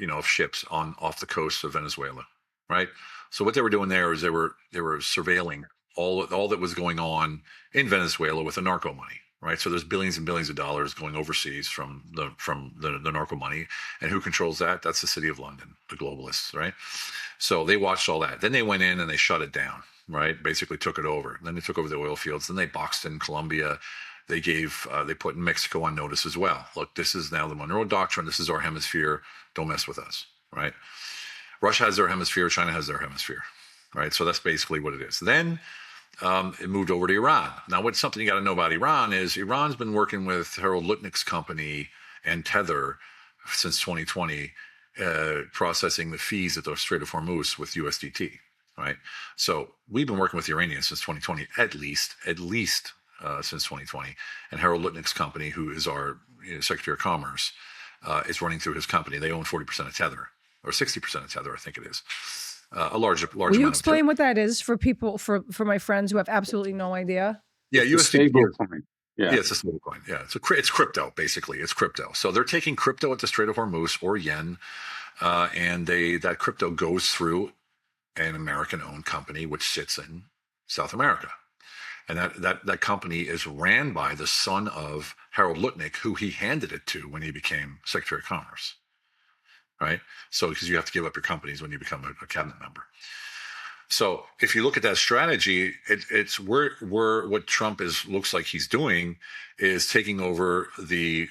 of ships off the coast of Venezuela, right? So what they were doing there is they were surveilling all that was going on in Venezuela with the narco money, right? So there's billions and billions of dollars going overseas from the narco money, and who controls that? That's the City of London, the globalists, right? So they watched all that. Then they went in and they shut it down, right? Basically took it over. Then they took over the oil fields. Then they boxed in Colombia. They put Mexico on notice as well. Look, this is now the Monroe Doctrine. This is our hemisphere. Don't mess with us, right? Russia has their hemisphere. China has their hemisphere, right? So that's basically what it is. Then it moved over to Iran. Now, what's something you got to know about Iran is Iran's been working with Harold Lutnick's company and Tether since 2020, processing the fees at the Strait of Hormuz with USDT, right? So we've been working with the Iranians since 2020, at least since 2020. And Harold Lutnick's company, who is our Secretary of Commerce, is running through his company. They own 40% of Tether, or 60% of Tether, I think it is. A large Will amount. You explain what that is for people, for my friends who have absolutely no idea? Yeah, USDT. Yeah, it's a stable coin. Yeah, it's crypto, basically. It's crypto. So they're taking crypto at the Strait of Hormuz, or yen, and that crypto goes through an American-owned company which sits in South America. And that company is ran by the son of Harold Lutnick, who he handed it to when he became Secretary of Commerce, right? So because you have to give up your companies when you become a cabinet member. So if you look at that strategy, it's what Trump looks like he's doing is taking over the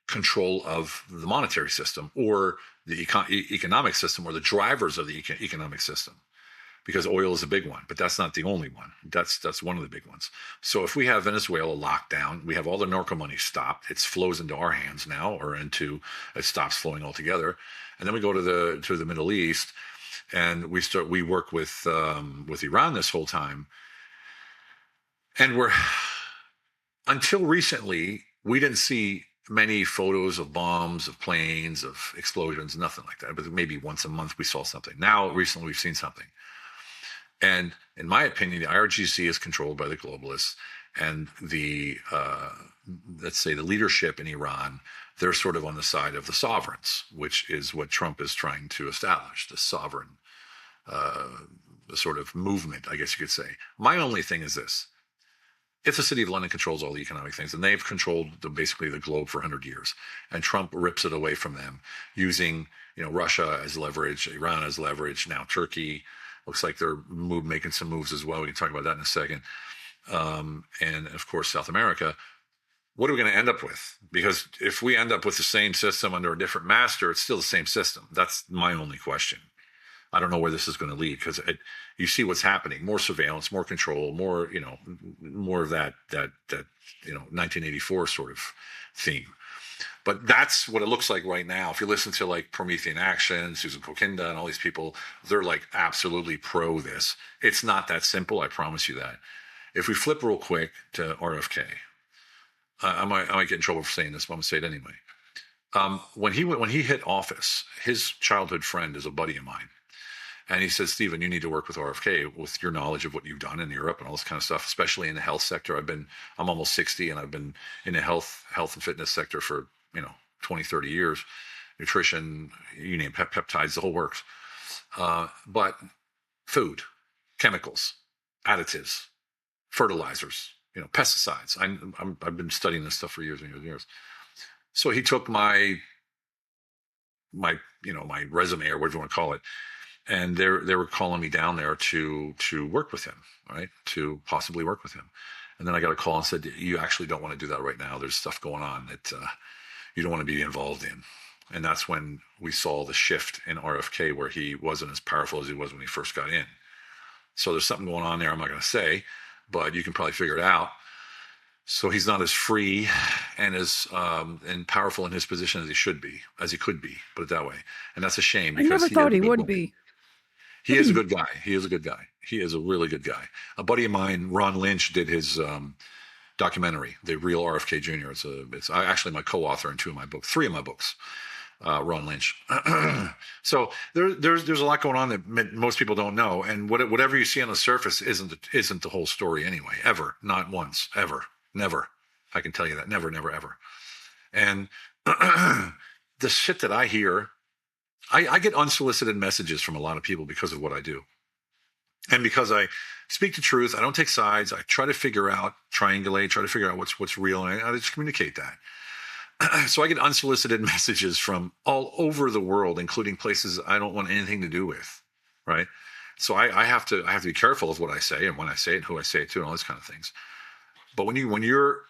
control of the monetary system, or the economic system, or the drivers of the economic system. Because oil is a big one, but that's not the only one. That's one of the big ones. So if we have Venezuela locked down, we have all the narco money stopped. It flows into our hands now, or it stops flowing altogether. And then we go to the Middle East, and we work with Iran this whole time. And until recently, we didn't see many photos of bombs, of planes, of explosions, nothing like that. But maybe once a month we saw something. Now, recently, we've seen something. And in my opinion, the IRGC is controlled by the globalists, and let's say the leadership in Iran, they're sort of on the side of the sovereigns, which is what Trump is trying to establish, the sovereign sort of movement, I guess you could say. My only thing is this. If the City of London controls all the economic things, and they've controlled basically the globe for 100 years, and Trump rips it away from them using Russia as leverage, Iran as leverage, now Turkey, Looks like they're making some moves as well. We can talk about that in a second. And of course, South America. What are we going to end up with? Because if we end up with the same system under a different master, it's still the same system. That's my only question. I don't know where this is going to lead, because you see what's happening: more surveillance, more control, more of that 1984 sort of theme. But that's what it looks like right now. If you listen to like Promethean Action, Susan Kokinda, and all these people, they're like absolutely pro this. It's not that simple, I promise you that. If we flip real quick to RFK, I might get in trouble for saying this, but I'm gonna say it anyway. When he hit office, his childhood friend is a buddy of mine. And he says, Stephen, you need to work with RFK with your knowledge of what you've done in Europe and all this kind of stuff, especially in the health sector. I'm almost 60, and I've been in the health and fitness sector for, 20, 30 years, nutrition, you name it, peptides, the whole works. But food, chemicals, additives, fertilizers, pesticides. I've been studying this stuff for years and years and years. So he took my resume, or whatever you want to call it, and they were calling me down there to work with him, right? To possibly work with him. And then I got a call and said, you actually don't want to do that right now. There's stuff going on that you don't want to be involved in. And that's when we saw the shift in RFK, where he wasn't as powerful as he was when he first got in. So there's something going on there I'm not going to say, but you can probably figure it out. So he's not as free and as and powerful in his position as he should be, as he could be, put it that way. And that's a shame. I never thought he would be. He is a good guy. He is a good guy. He is a really good guy. A buddy of mine, Ron Lynch, did his documentary, The Real RFK Jr. It's actually my co-author in three of my books, Ron Lynch. So there's a lot going on that most people don't know. And whatever you see on the surface isn't the whole story anyway, ever. Not once, ever, never. I can tell you that. Never, never, ever. And the shit that I hear, I get unsolicited messages from a lot of people because of what I do. And because I speak the truth, I don't take sides. I try to triangulate, try to figure out what's real, and I just communicate that. So I get unsolicited messages from all over the world, including places I don't want anything to do with, right? So I have to be careful of what I say, and when I say it, who I say it to, and all those kind of things. But when you're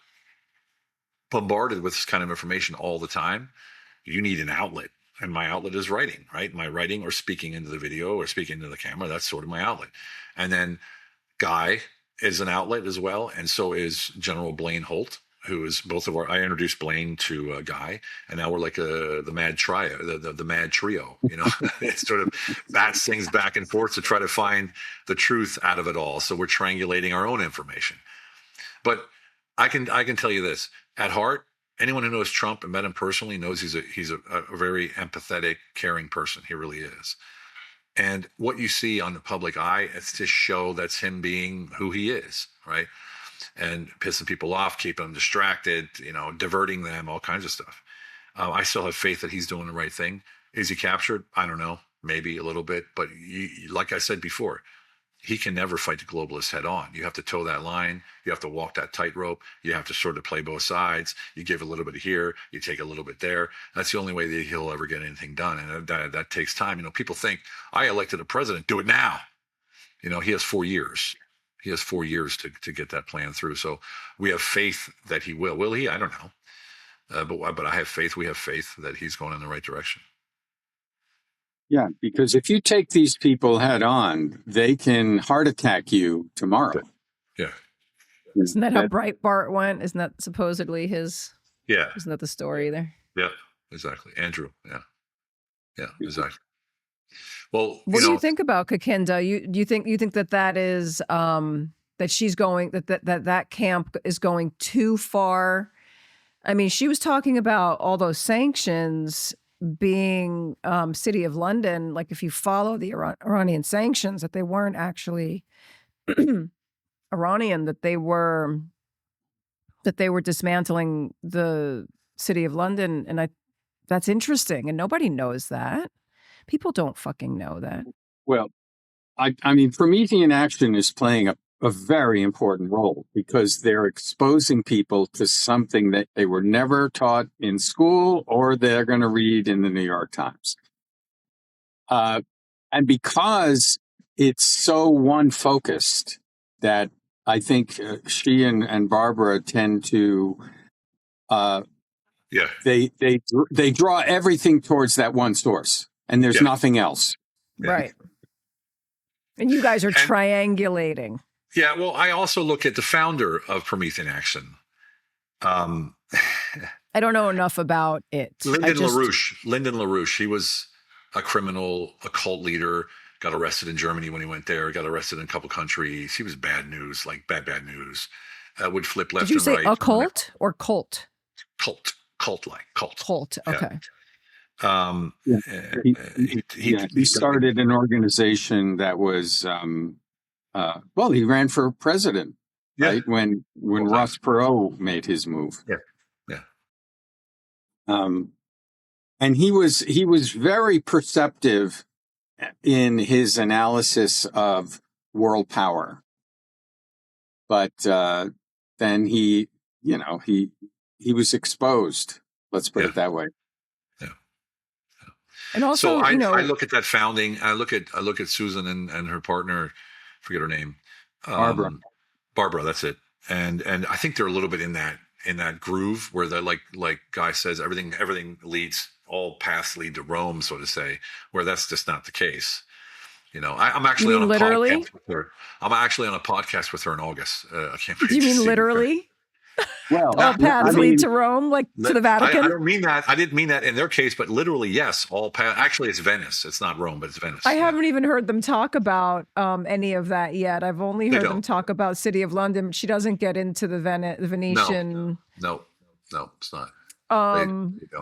bombarded with this kind of information all the time, you need an outlet. And my outlet is writing, right? My writing, or speaking into the video, or speaking into the camera. That's sort of my outlet. And then Guy is an outlet as well. And so is General Blaine Holt, who is I introduced Blaine to Guy. And now we're like the mad trio, the mad trio, it sort of bats things back and forth to try to find the truth out of it all. So we're triangulating our own information. But I can tell you this, at heart, anyone who knows Trump and met him personally knows he's a very empathetic, caring person. He really is. And what you see on the public eye, it's to show that's him being who he is, right? And pissing people off, keeping them distracted, diverting them, all kinds of stuff. I still have faith that he's doing the right thing. Is he captured? I don't know, maybe a little bit. But like I said before, he can never fight the globalists head on. You have to toe that line. You have to walk that tightrope. You have to sort of play both sides. You give a little bit here, you take a little bit there. That's the only way that he'll ever get anything done. And that takes time. People think, I elected a president, do it now. He has 4 years. He has 4 years to get that plan through. So we have faith that he will. Will he? I don't know. But I have faith. We have faith that he's going in the right direction. Yeah, because if you take these people head on, they can heart attack you tomorrow. Yeah. Isn't that how Breitbart went? Isn't that supposedly his? Yeah. Isn't that the story there? Yeah, exactly. Andrew. Yeah, exactly. Well, what do you think about Kokinda? You think that is that she's going that camp is going too far? I mean, she was talking about all those sanctions being City of London, like if you follow the Iranian sanctions, that they weren't actually Iranian, that they were dismantling the City of London. And that's interesting. And nobody knows that. People don't fucking know that. Well, I mean, Promethean Action is playing a very important role, because they're exposing people to something that they were never taught in school, or they're going to read in the New York Times. And because it's so one focused that I think she and Barbara tend to Yeah. they draw everything towards that one source, and there's Yeah. nothing else. Yeah. Right. And you guys are And- triangulating. Yeah. Well, I also look at the founder of Promethean Action. I don't know enough about it. Lyndon LaRouche. He was a criminal, a cult leader, got arrested in Germany when he went there, got arrested in a couple countries. He was bad news, like bad news. Would flip left Did you and say right. occult or cult? Cult. Cult. Okay. He started an organization that was he ran for president, right? When Ross Perot made his move. Yeah. And he was very perceptive in his analysis of world power, but then he was exposed. Let's put it that way. Yeah. And also, so I look at that founding. I look at Susan and her partner. Forget her name. Barbara. That's it. And I think they're a little bit in that groove where they're like Guy says, everything leads, all paths lead to Rome, so to say, where that's just not the case. I'm actually on a podcast with her. I'm actually on a podcast with her in August. I can't believe. Do you mean literally? Well, all paths lead to Rome, like to the Vatican? I don't mean that. I didn't mean that in their case, but literally, yes. All paths. Actually, it's Venice. It's not Rome, but it's Venice. I haven't even heard them talk about any of that yet. I've only heard them talk about City of London. She doesn't get into the Venetian. No, it's not.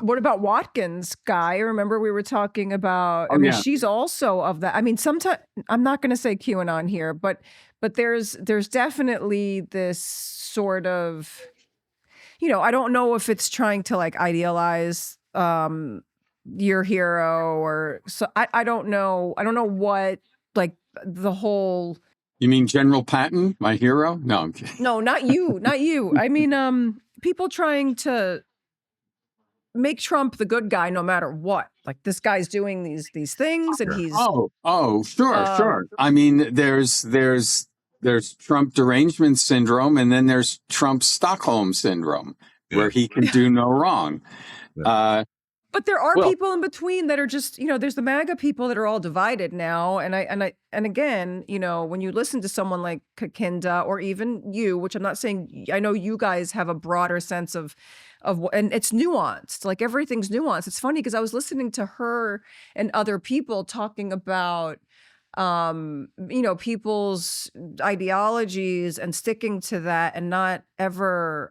What about Watkins, Guy? Remember we were talking about, she's also of that. I mean, sometimes I'm not going to say QAnon here, but there's definitely this sort of, I don't know if it's trying to like idealize your hero or so. I don't know. I don't know what like the whole. You mean General Patton, my hero? No, I'm kidding. No, not you. I mean, people trying to make Trump the good guy no matter what. Like this guy's doing these things and he's sure. I mean, there's Trump derangement syndrome and then there's Trump Stockholm syndrome where he can do no wrong. But there are people in between that are just, there's the MAGA people that are all divided now. And again, when you listen to someone like Kakinda or even you, which I'm not saying, I know you guys have a broader sense of and it's nuanced, like everything's nuanced. It's funny because I was listening to her and other people talking about, people's ideologies and sticking to that and not ever,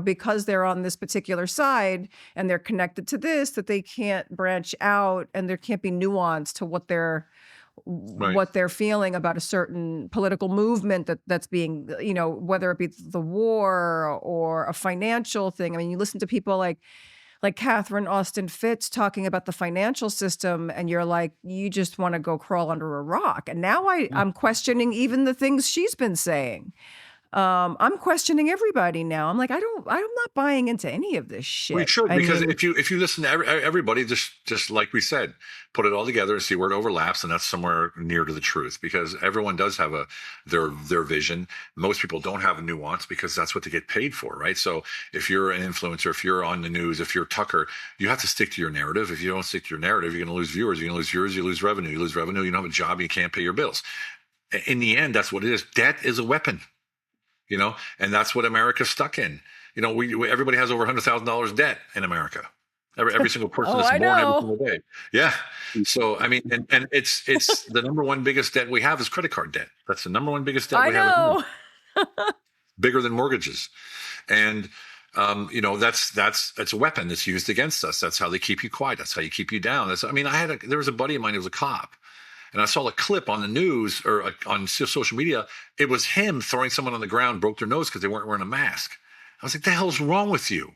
because they're on this particular side and they're connected to this, that they can't branch out and there can't be nuance to what they're feeling about a certain political movement that's being, whether it be the war or a financial thing. I mean, you listen to people like Catherine Austin Fitz talking about the financial system and you're like, you just want to go crawl under a rock. And now I'm questioning even the things she's been saying. I'm questioning everybody now. I'm like, I'm not buying into any of this shit. We should, because if you listen to everybody, just like we said, put it all together and see where it overlaps, and that's somewhere near to the truth. Because everyone does have their vision. Most people don't have a nuance because that's what they get paid for, right? So if you're an influencer, if you're on the news, if you're Tucker, you have to stick to your narrative. If you don't stick to your narrative, you're going to lose viewers. You're going to lose viewers. You lose revenue. You lose revenue. You don't have a job. You can't pay your bills. In the end, that's what it is. Debt is a weapon. And that's what America's stuck in. Everybody has over $100,000 debt in America. Every single person that's born every single day. Yeah. So, I mean, and it's the number one biggest debt we have is credit card debt. That's the number one biggest debt we have. Bigger than mortgages. And, that's a weapon that's used against us. That's how they keep you quiet. That's how you keep you down. There was a buddy of mine who was a cop. And I saw a clip on the news or on social media. It was him throwing someone on the ground, broke their nose because they weren't wearing a mask. I was like, the hell's wrong with you?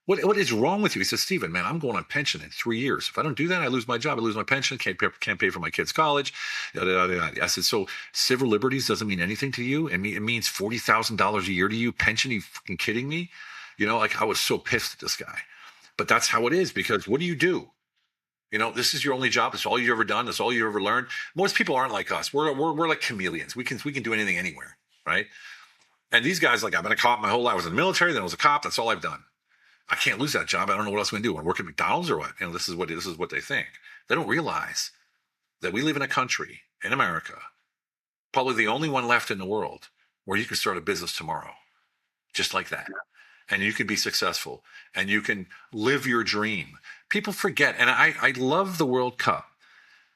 What is wrong with you? He said, Stephen, man, I'm going on pension in 3 years. If I don't do that, I lose my job. I lose my pension. Can't pay for my kids' college. I said, so civil liberties doesn't mean anything to you? It means $40,000 a year to you? Pension? Are you fucking kidding me? I was so pissed at this guy. But that's how it is, because what do? This is your only job. It's all you've ever done. That's all you ever learned. Most people aren't like us. We're like chameleons. We can do anything anywhere, right? And these guys, like, I've been a cop my whole life. I was in the military, then I was a cop. That's all I've done. I can't lose that job. I don't know what else I'm gonna do. I work at McDonald's or what? This is what they think. They don't realize that we live in a country in America, probably the only one left in the world, where you can start a business tomorrow, just like that. And you can be successful and you can live your dream. People forget. And I love the World Cup.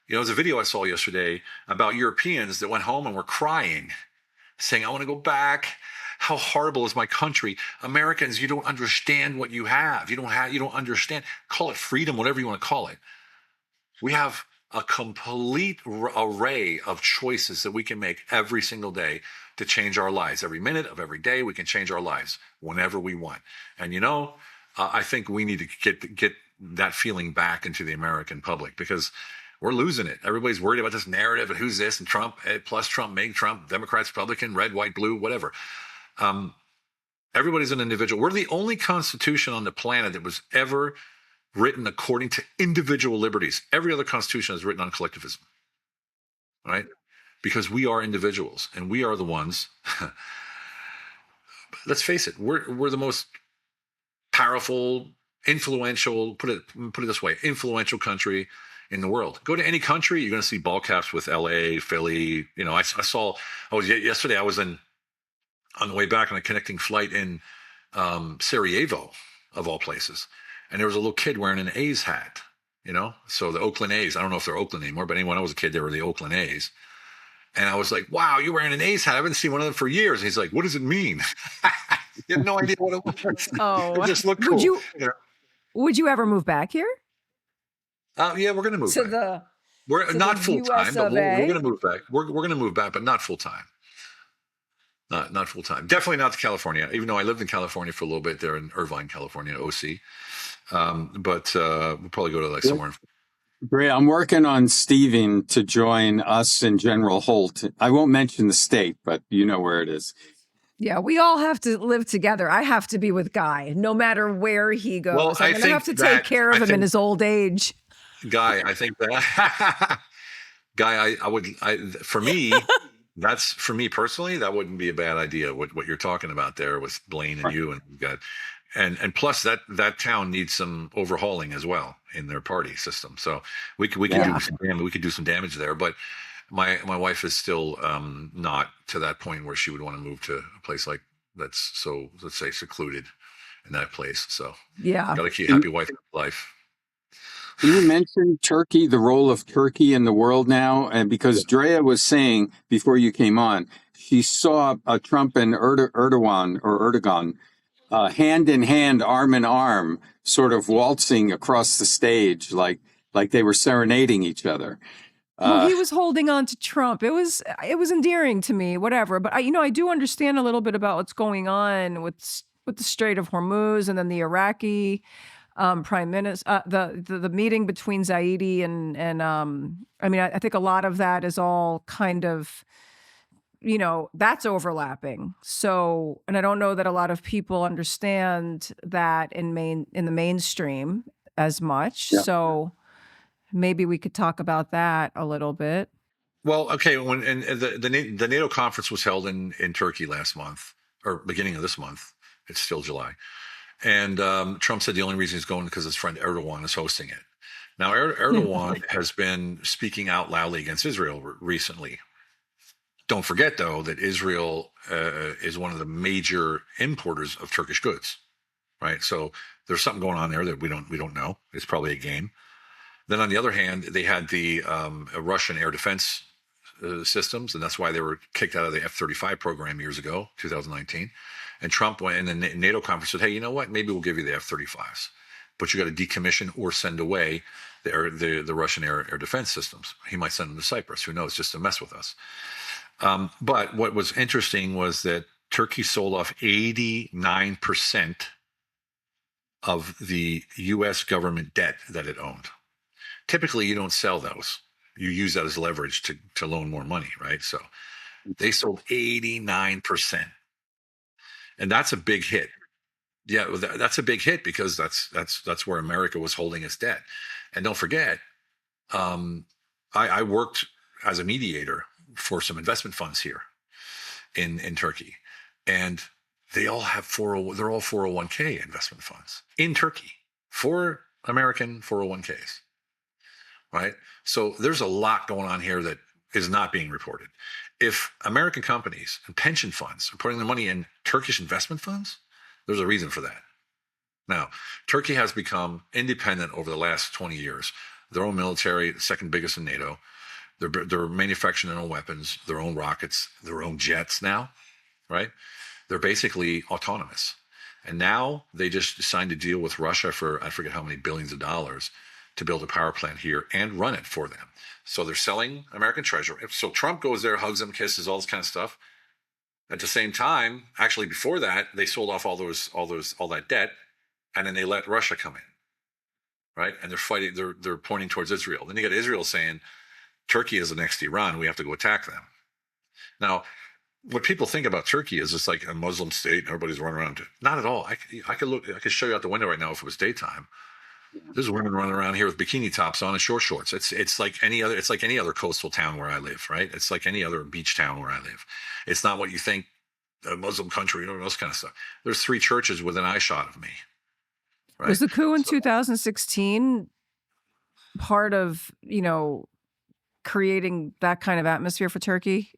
There's a video I saw yesterday about Europeans that went home and were crying, saying, I want to go back. How horrible is my country? Americans, you don't understand what you have. You don't understand. Call it freedom, whatever you want to call it. We have a complete array of choices that we can make every single day to change our lives. Every minute of every day, we can change our lives whenever we want. And I think we need to get that feeling back into the American public, because we're losing it. Everybody's worried about this narrative and who's this and Trump, plus Trump, make Trump, Democrats, Republican, red, white, blue, whatever. Everybody's an individual. We're the only constitution on the planet that was ever written according to individual liberties. Every other constitution is written on collectivism, right? Because we are individuals and we are the ones. Let's face it, we're the most powerful, influential, put it this way, influential country in the world. Go to any country, you're going to see ball caps with LA, Philly. Yesterday I was on the way back on a connecting flight in Sarajevo, of all places. And there was a little kid wearing an A's hat, So the Oakland A's, I don't know if they're Oakland anymore, but when I was a kid, they were the Oakland A's. And I was like, wow, you're wearing an A's hat. I haven't seen one of them for years. And he's like, what does it mean? He had no idea what it was. Oh, it just looked cool. Would you ever move back here? Yeah, we're going to move back. We're not full time, but we're going to move back. We're going to move back, but not full time. Not full time. Definitely not to California. Even though I lived in California for a little bit there in Irvine, California, OC. But we'll probably go to like somewhere. Drea, I'm working on Steven to join us and General Holt. I won't mention the state, but you know where it is. Yeah, we all have to live together. I have to be with Guy, no matter where he goes. Well, I'm going to have to take care of him in his old age. Guy, I think that Guy, for me, that's for me personally, that wouldn't be a bad idea. What you're talking about there with Blaine and you, and you've got, and plus that town needs some overhauling as well in their party system. So we could do some damage there. But my wife is still not to that point where she would want to move to a place like that's so, let's say, secluded in that place. So yeah, got to keep happy wife life. You mentioned Turkey, the role of Turkey in the world now, and because Drea was saying before you came on, she saw Trump and Erdogan hand in hand, arm in arm, sort of waltzing across the stage like they were serenading each other. Well, he was holding on to Trump. It was endearing to me, whatever. But I do understand a little bit about what's going on with the Strait of Hormuz, and then the Iraqi prime minister, the meeting between Zaidi and I think a lot of that is all kind of, that's overlapping. So, and I don't know that a lot of people understand that in the mainstream as much. Yeah. So maybe we could talk about that a little bit. Well, okay. When the NATO conference was held in Turkey last month, or beginning of this month, it's still July. And Trump said the only reason he's going is because his friend Erdogan is hosting it. Now, Erdogan has been speaking out loudly against Israel recently. Don't forget, though, that Israel is one of the major importers of Turkish goods, right? So there's something going on there that we don't know. It's probably a game. Then, on the other hand, they had the Russian air defense systems, and that's why they were kicked out of the F-35 program years ago, 2019. And Trump went in the NATO conference and said, hey, you know what? Maybe we'll give you the F-35s, but you got to decommission or send away the Russian air defense systems. He might send them to Cyprus. Who knows? Just to mess with us. But what was interesting was that Turkey sold off 89% of the U.S. government debt that it owned. Typically, you don't sell those. You use that as leverage to loan more money, right? So they sold 89%. And that's a big hit. Yeah, that's a big hit because that's where America was holding its debt. And don't forget, I worked as a mediator for some investment funds here in Turkey, and they're all 401k investment funds in Turkey for American 401ks, right? So there's a lot going on here that is not being reported. If American companies and pension funds are putting their money in Turkish investment funds, there's a reason for that. Now, Turkey has become independent over the last 20 years. Their own military, the second biggest in NATO. They're manufacturing their own weapons, their own rockets, their own jets now, right? They're basically autonomous. And now they just signed a deal with Russia for, I forget how many billions of dollars, to build a power plant here and run it for them. So they're selling American treasure. So Trump goes there, hugs them, kisses, all this kind of stuff. At the same time, actually before that, they sold off all that debt, and then they let Russia come in, right? And they're fighting. They're pointing towards Israel. Then you got Israel saying, Turkey is the next Iran. We have to go attack them. Now, what people think about Turkey is it's like a Muslim state and everybody's running around. Not at all. I could show you out the window right now if it was daytime. There's women running around here with bikini tops on and short shorts. It's like any other coastal town where I live, right? It's like any other beach town where I live. It's not what you think, a Muslim country, and all this kind of stuff. There's 3 churches within eye shot of me. Right? Was the coup in 2016 part of, creating that kind of atmosphere for Turkey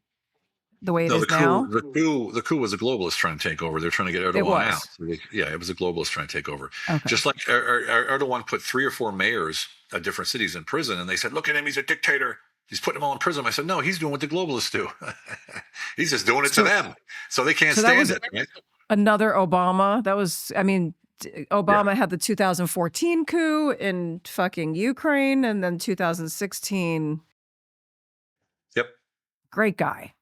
the way it is now? The coup was a globalist trying to take over. They're trying to get Erdogan out. So it was a globalist trying to take over. Okay. Just like Erdogan put 3 or 4 mayors of different cities in prison, and they said, look at him, he's a dictator. He's putting them all in prison. I said, no, he's doing what the globalists do. He's just doing it to them. So they can't stand it. Right? Another Obama. Obama had the 2014 coup in fucking Ukraine, and then 2016. Yep. Great guy.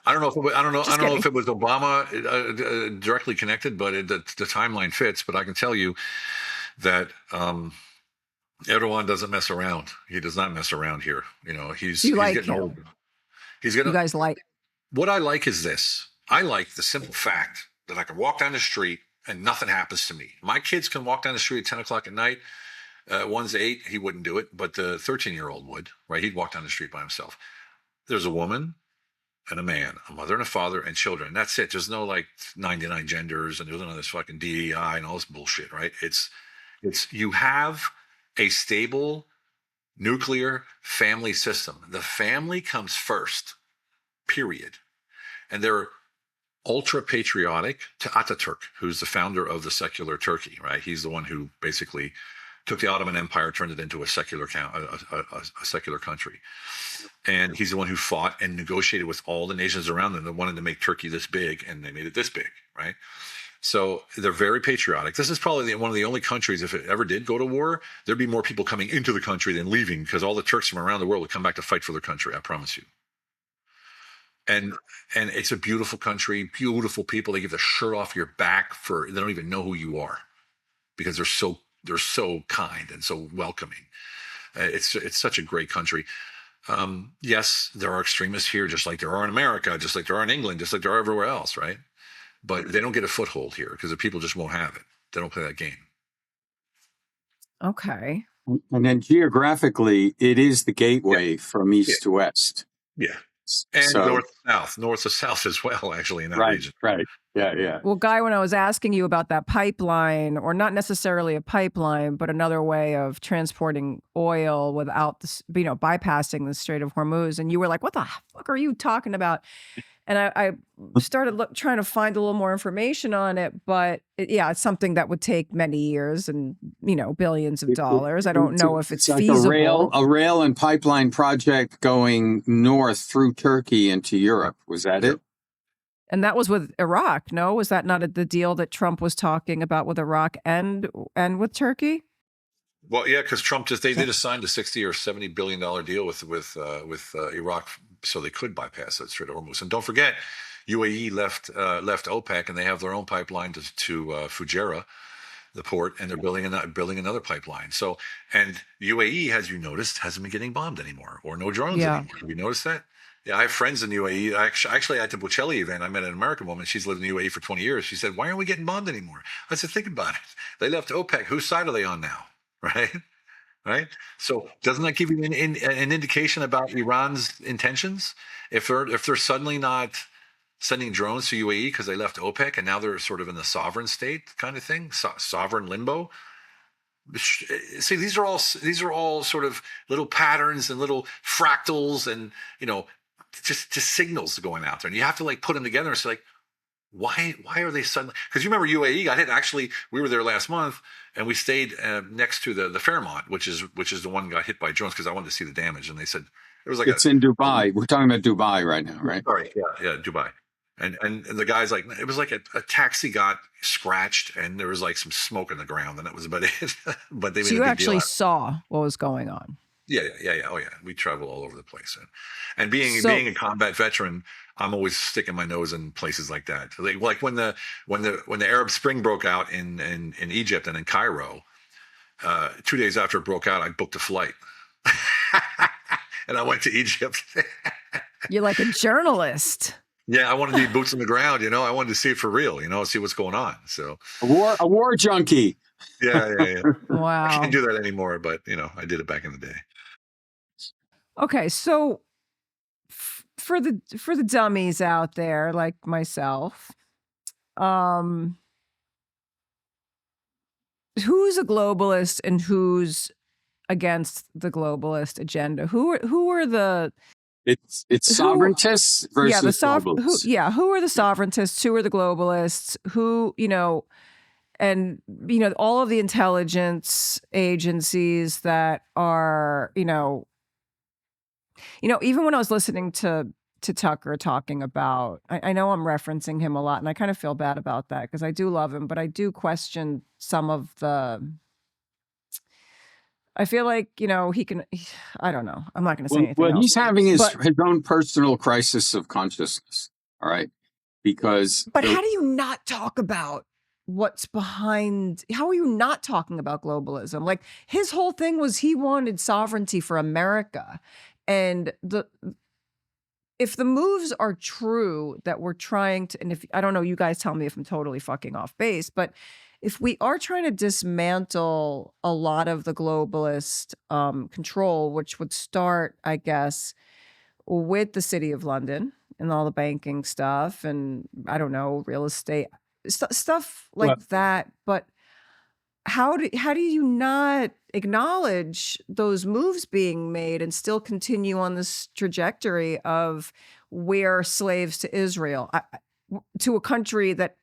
I don't know if it was Obama directly connected, but the timeline fits. But I can tell you that Erdogan doesn't mess around. He does not mess around here. He's getting old. You guys like. What I like is this. I like the simple fact that I can walk down the street and nothing happens to me. My kids can walk down the street at 10 o'clock at night. One's 8. He wouldn't do it, but the 13-year-old would, right? He'd walk down the street by himself. There's a woman and a man, a mother and a father and children. That's it. There's no 99 genders and there's none of this fucking DEI and all this bullshit, right? It's you have a stable nuclear family system. The family comes first, period. And they're ultra patriotic to Ataturk, who's the founder of the secular Turkey, right? He's the one who basically took the Ottoman Empire, turned it into a secular country. And he's the one who fought and negotiated with all the nations around them that wanted to make Turkey this big, and they made it this big, right? So they're very patriotic. This is probably one of the only countries, if it ever did go to war, there'd be more people coming into the country than leaving, because all the Turks from around the world would come back to fight for their country, I promise you. And it's a beautiful country, beautiful people. They give the shirt off your back they don't even know who you are, because they're so kind and so welcoming. It's such a great country. Yes, there are extremists here, just like there are in America, just like there are in England, just like there are everywhere else, right? But they don't get a foothold here because the people just won't have it. They don't play that game. Okay. And then geographically, it is the gateway from east to west. Yeah. And north to south as well, actually, in that region. Right. Yeah. Well, Guy, when I was asking you about that pipeline, or not necessarily a pipeline, but another way of transporting oil without, bypassing the Strait of Hormuz, and you were like, what the fuck are you talking about? And I started trying to find a little more information on it, but it's something that would take many years and, billions of dollars. I don't know if it's feasible. A rail and pipeline project going north through Turkey into Europe. Was that it? And that was with Iraq, no? Was that not the deal that Trump was talking about with Iraq and with Turkey? Well, yeah, because Trump they just signed a $60 or $70 billion deal with Iraq, so they could bypass that Strait of Hormuz. And don't forget, UAE left OPEC, and they have their own pipeline to Fujairah, the port, and they're building another pipeline. So, and UAE, as you noticed, hasn't been getting bombed anymore, or no drones anymore. Have you noticed that? Yeah, I have friends in UAE. Actually, at the Bocelli event, I met an American woman. She's lived in UAE for 20 years. She said, "Why aren't we getting bombed anymore?" I said, "Think about it. They left OPEC. Whose side are they on now?" Right? right? So doesn't that give you an indication about Iran's intentions? If they're suddenly not sending drones to UAE because they left OPEC and now they're sort of in the sovereign state kind of thing, sovereign limbo. See, these are all sort of little patterns and little fractals and just signals going out there, and you have to like put them together and say like, why are they suddenly? Because you remember UAE got hit. Actually, we were there last month, and we stayed next to the Fairmont, which is the one that got hit by drones because I wanted to see the damage, and they said it was like It's in Dubai. We're talking about Dubai right now, right? sorry, yeah, Dubai. And the guy's like, it was like a taxi got scratched and there was like some smoke in the ground and that was about it. But they made So you a big deal actually out of it. saw what was going on. Yeah. Oh yeah. We travel all over the place. And being So- a combat veteran, I'm always sticking my nose in places like that. Like when the Arab Spring broke out in Egypt and in Cairo, 2 days after it broke out, I booked a flight. And I went to Egypt. You're like a journalist. Yeah, I wanted to be boots on the ground, I wanted to see it for real, see what's going on. So A war junkie. yeah. Wow. I can't do that anymore, but I did it back in the day. Okay, so for the dummies out there like myself, who's a globalist and who's against the globalist agenda? Who are the It's sovereigntists versus globalists. who are the sovereigntists? Who are the globalists? Who, and all of the intelligence agencies that are, even when I was listening to Tucker talking about, I know I'm referencing him a lot, and I kind of feel bad about that because I do love him, but I do question some of the. I feel like, he can, I don't know. I'm not going to say anything Well, else. he's having his own personal crisis of consciousness. All right. But how do you not talk about what's behind? How are you not talking about globalism? Like his whole thing was he wanted sovereignty for America. And if the moves are true that we're trying to, and if, I don't know, you guys tell me if I'm totally fucking off base, but if we are trying to dismantle a lot of the globalist control, which would start, I guess, with the City of London and all the banking stuff and, I don't know, real estate, stuff like that. But how do you not acknowledge those moves being made and still continue on this trajectory of we're slaves to Israel, to a country that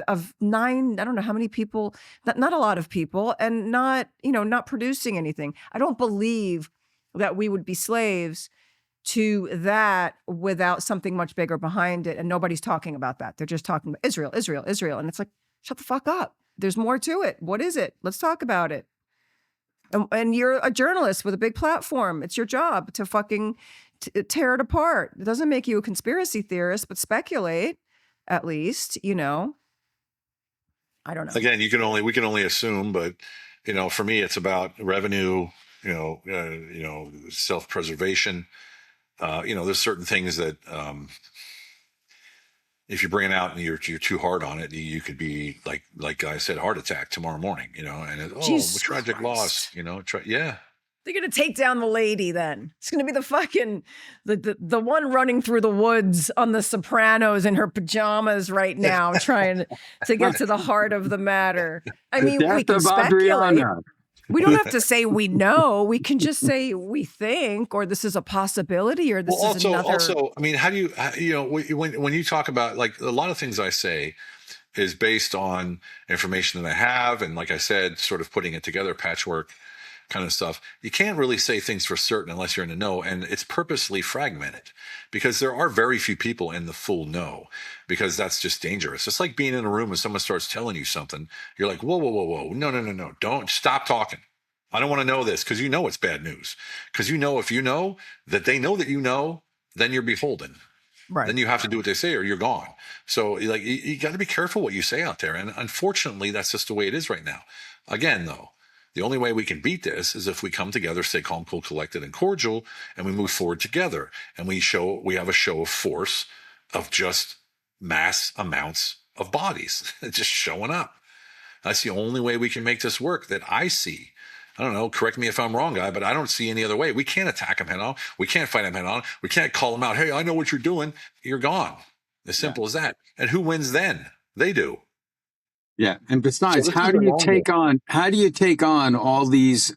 of 9, I don't know how many people, not a lot of people, and not producing anything. I don't believe that we would be slaves to that without something much bigger behind it. And nobody's talking about that. They're just talking about Israel. And it's like, shut the fuck up. There's more to it. What is it? Let's talk about it. And you're a journalist with a big platform. It's your job to fucking tear it apart. It doesn't make you a conspiracy theorist, but speculate. At least, I don't know. Again, we can only assume, but for me, it's about revenue, self-preservation. There's certain things that if you bring it out and you're too hard on it, you could be like I said, heart attack tomorrow morning, and tragic loss, yeah. They're going to take down the lady then. It's going to be the fucking, the one running through the woods on The Sopranos in her pajamas right now, trying to get to the heart of the matter. I mean, we can speculate. We don't have to say we know. We can just say we think, or this is a possibility, or this is another. Also, I mean, how do when you talk about, like, a lot of things I say is based on information that I have. And like I said, sort of putting it together, patchwork kind of stuff. You can't really say things for certain unless you're in the know, and it's purposely fragmented because there are very few people in the full know, because that's just dangerous. It's like being in a room and someone starts telling you something. You're like, whoa, no, don't stop talking. I don't want to know this, because it's bad news. Because if you know that they know that then you're beholden. Right. Then you have to do what they say or you're gone. So you got to be careful what you say out there. And unfortunately, that's just the way it is right now. Again, though, the only way we can beat this is if we come together, stay calm, cool, collected, and cordial, and we move forward together. And we have a show of force of just mass amounts of bodies just showing up. That's the only way we can make this work that I see. I don't know, correct me if I'm wrong, guy, but I don't see any other way. We can't attack him head on. We can't fight him head on. We can't call him out. Hey, I know what you're doing. You're gone. As simple as that. And who wins then? They do. Yeah. And So besides, this is the long game. how do you take on all these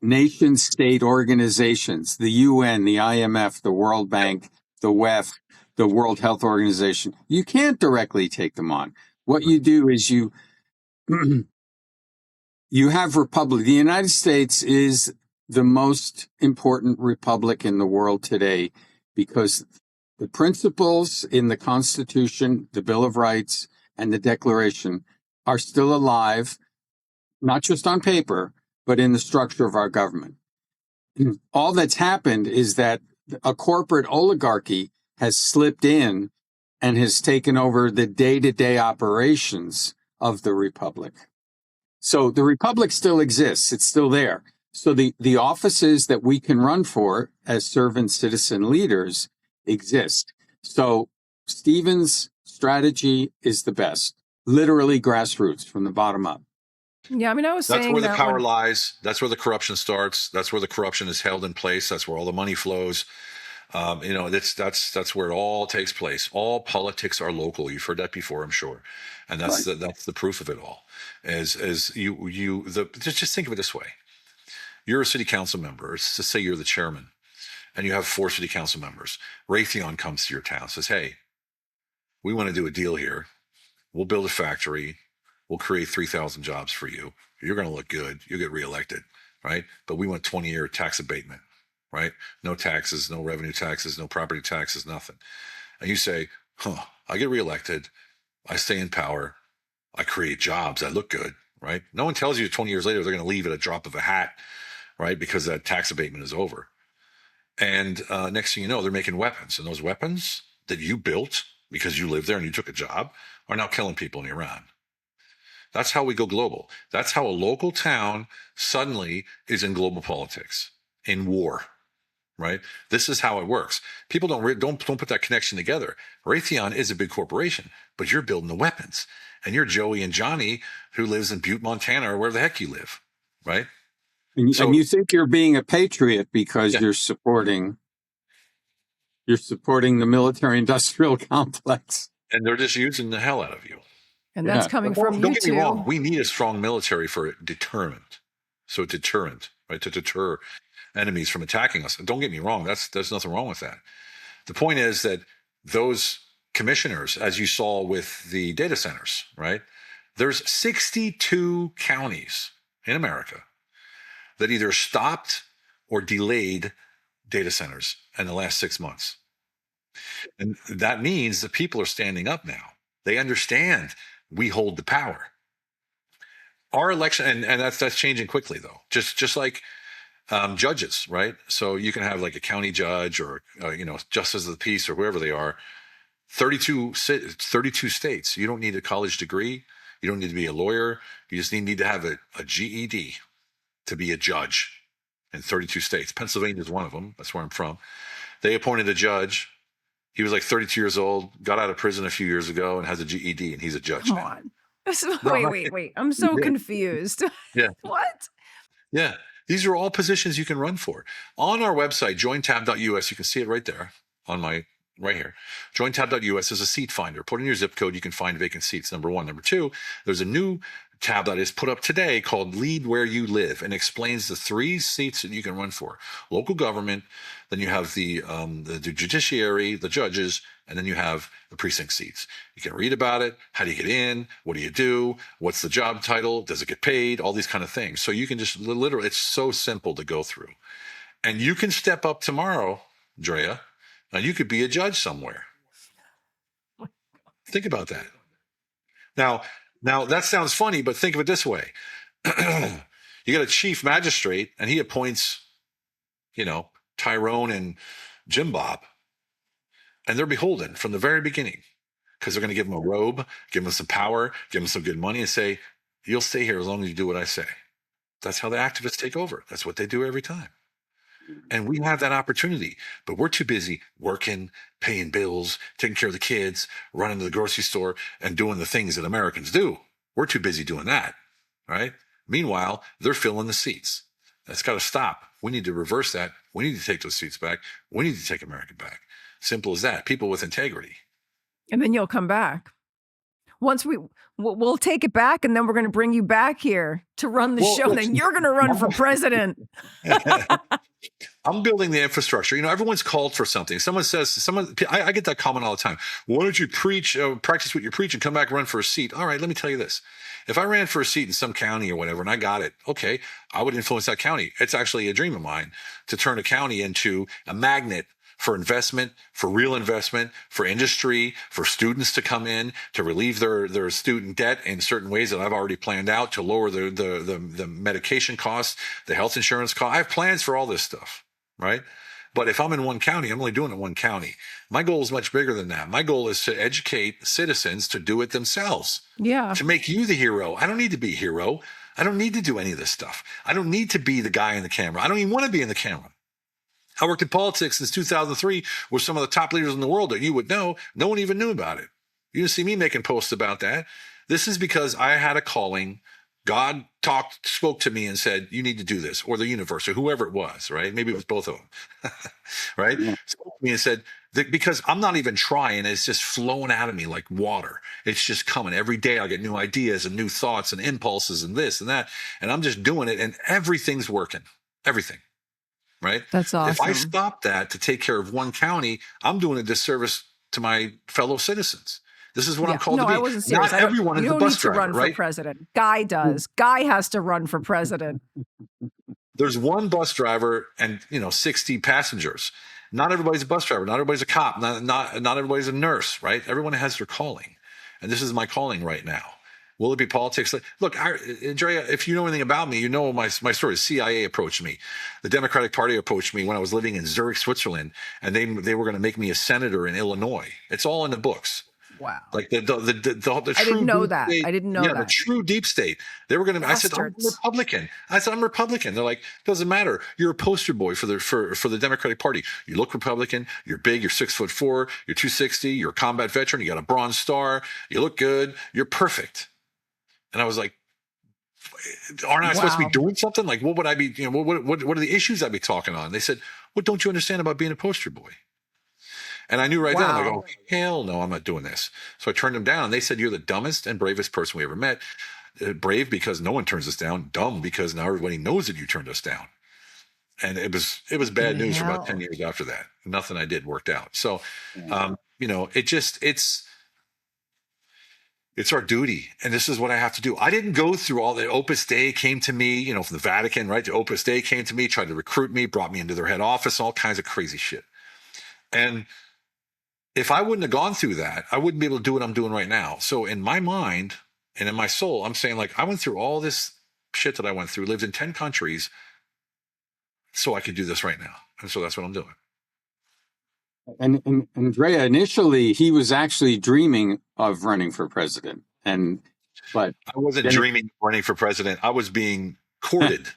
nation state organizations, the UN, the IMF, the World Bank, the WEF, the World Health Organization? You can't directly take them on. What you do is you have republic. The United States is the most important republic in the world today because the principles in the Constitution, the Bill of Rights, and the Declaration are still alive, not just on paper, but in the structure of our government. All that's happened is that a corporate oligarchy has slipped in and has taken over the day-to-day operations of the republic. So the republic still exists. It's still there. So the offices that we can run for as servant citizen leaders exist. So Stephen's strategy is the best, literally grassroots from the bottom up. Yeah, I mean, I was That's saying where the that power when, lies. That's where the corruption starts. That's where the corruption is held in place. That's where all the money flows. That's where it all takes place. All politics are local. You've heard that before, I'm sure, and that's Right. that's the proof of it all. Just think of it this way: you're a city council member. Let's just say you're the chairman, and you have 4 city council members. Raytheon comes to your town, says, "Hey, we want to do a deal here. We'll build a factory. We'll create 3,000 jobs for you. You're going to look good. You'll get reelected, right? But we want 20-year tax abatement." Right? No taxes, no revenue taxes, no property taxes, nothing. And you say, I get reelected. I stay in power. I create jobs. I look good, right? No one tells you 20 years later they're going to leave at a drop of a hat, right? Because that tax abatement is over. And next thing you know, they're making weapons. And those weapons that you built because you lived there and you took a job are now killing people in Iran. That's how we go global. That's how a local town suddenly is in global politics, in war. Right? This is how it works. People don't put that connection together. Raytheon is a big corporation, but you're building the weapons, and you're Joey and Johnny who lives in Butte, Montana, or where the heck you live, right? And you think you're being a patriot because Yeah, you're supporting the military-industrial complex. and they're just using the hell out of you. and Yeah. that's coming from Don't you get me wrong. two. We need a strong military for deterrent. So deterrent, right? To deter enemies from attacking us. Don't get me wrong. There's nothing wrong with that. The point is that those commissioners, as you saw with the data centers, right? There's 62 counties in America that either stopped or delayed data centers in the last 6 months. And that means that people are standing up now. They understand we hold the power. Our election, and that's changing quickly though. Just like judges, right? So you can have like a county judge or justice of the peace or whoever they are. 32 states. You don't need a college degree. You don't need to be a lawyer. You just need to have a GED to be a judge in 32 states. Pennsylvania is one of them. That's where I'm from. They appointed a judge. He was like 32 years old, got out of prison a few years ago, and has a GED, and he's a judge Come now. on. No, Wait. I'm so did. confused. Yeah. What? Yeah. These are all positions you can run for. On our website, jointab.us, you can see it right there on my right here. Jointab.us is a seat finder. Put in your zip code, you can find vacant seats, number 1. Number 2, there's a new tab that is put up today called Lead Where You Live and explains the 3 seats that you can run for. Local government, then you have the judiciary, the judges, and then you have the precinct seats. You can read about it. How do you get in? What do you do? What's the job title? Does it get paid? All these kind of things. So you can just literally, it's so simple to go through. And you can step up tomorrow, Drea, and you could be a judge somewhere. Think about that. Now that sounds funny, but think of it this way. You got a chief magistrate and he appoints, Tyrone and Jim Bob, and they're beholden from the very beginning because they're going to give him a robe, give him some power, give him some good money and say, you'll stay here as long as you do what I say. That's how the activists take over. That's what they do every time. And we have that opportunity, but we're too busy working, paying bills, taking care of the kids, running to the grocery store, and doing the things that Americans do. We're too busy doing that, right? Meanwhile, they're filling the seats. That's got to stop. We need to reverse that. We need to take those seats back. We need to take America back. Simple as that. People with integrity. And then you'll come back. Once we'll take it back, and then we're going to bring you back here to run the show. And then you're going to run for president. I'm building the infrastructure. Everyone's called for something. I get that comment all the time. Why don't you practice what you preach and come back and run for a seat? All right, let me tell you this. If I ran for a seat in some county or whatever, and I got it, okay, I would influence that county. It's actually a dream of mine to turn a county into a magnet for investment, for real investment, for industry, for students to come in, to relieve their student debt in certain ways that I've already planned out, to lower the medication costs, the health insurance costs. I have plans for all this stuff, right? But if I'm in one county, I'm only doing it in one county. My goal is much bigger than that. My goal is to educate citizens to do it themselves. Yeah. To make you the hero. I don't need to be a hero. I don't need to do any of this stuff. I don't need to be the guy in the camera. I don't even want to be in the camera. I worked in politics since 2003 with some of the top leaders in the world that you would know. No one even knew about it. You didn't see me making posts about that. This is because I had a calling. God spoke to me and said, you need to do this, or the universe, or whoever it was, right? Maybe it was both of them, right? Yeah. Spoke to me and said, because I'm not even trying, it's just flowing out of me like water. It's just coming. Every day I get new ideas and new thoughts and impulses and this and that, and I'm just doing it, and everything's working. Everything. Right? That's awesome. If I stop that to take care of one county, I'm doing a disservice to my fellow citizens. This is what I'm called to be. I wasn't serious. Not everyone is a bus driver, right? You don't need to run for president. Guy does. Guy has to run for president. There's one bus driver and 60 passengers. Not everybody's a bus driver. Not everybody's a cop. Not everybody's a nurse, right? Everyone has their calling, and this is my calling right now. Will it be politics? Look, Drea, if you know anything about me, you know my story. The CIA approached me. The Democratic Party approached me when I was living in Zurich, Switzerland, and they were going to make me a senator in Illinois. It's all in the books. Wow. Like the true I didn't know that. I didn't know that. The true deep state. They were going to. Bastards. I said, I'm Republican. They're like, doesn't matter. You're a poster boy for the Democratic Party. You look Republican. You're big. You're 6'4". You're 260. You're a combat veteran. You got a Bronze Star. You look good. You're perfect. And I was like, aren't I supposed to be doing something? Like, what would I be, what are the issues I'd be talking on? They said, what don't you understand about being a poster boy? And I knew right then, I go, hell no, I'm not doing this. So I turned them down. And they said, you're the dumbest and bravest person we ever met. Brave because no one turns us down. Dumb because now everybody knows that you turned us down. And it was bad news for about 10 years after that. Nothing I did worked out. So, it's our duty, and this is what I have to do. I didn't go through all the Opus Dei came to me, from the Vatican, right? The Opus Dei came to me, tried to recruit me, brought me into their head office, all kinds of crazy shit. And if I wouldn't have gone through that, I wouldn't be able to do what I'm doing right now. So in my mind and in my soul, I'm saying, like, I went through all this shit that I went through, lived in 10 countries, so I could do this right now. And so that's what I'm doing. And Drea, initially, he was actually dreaming of running for president. But I wasn't dreaming of running for president. I was being courted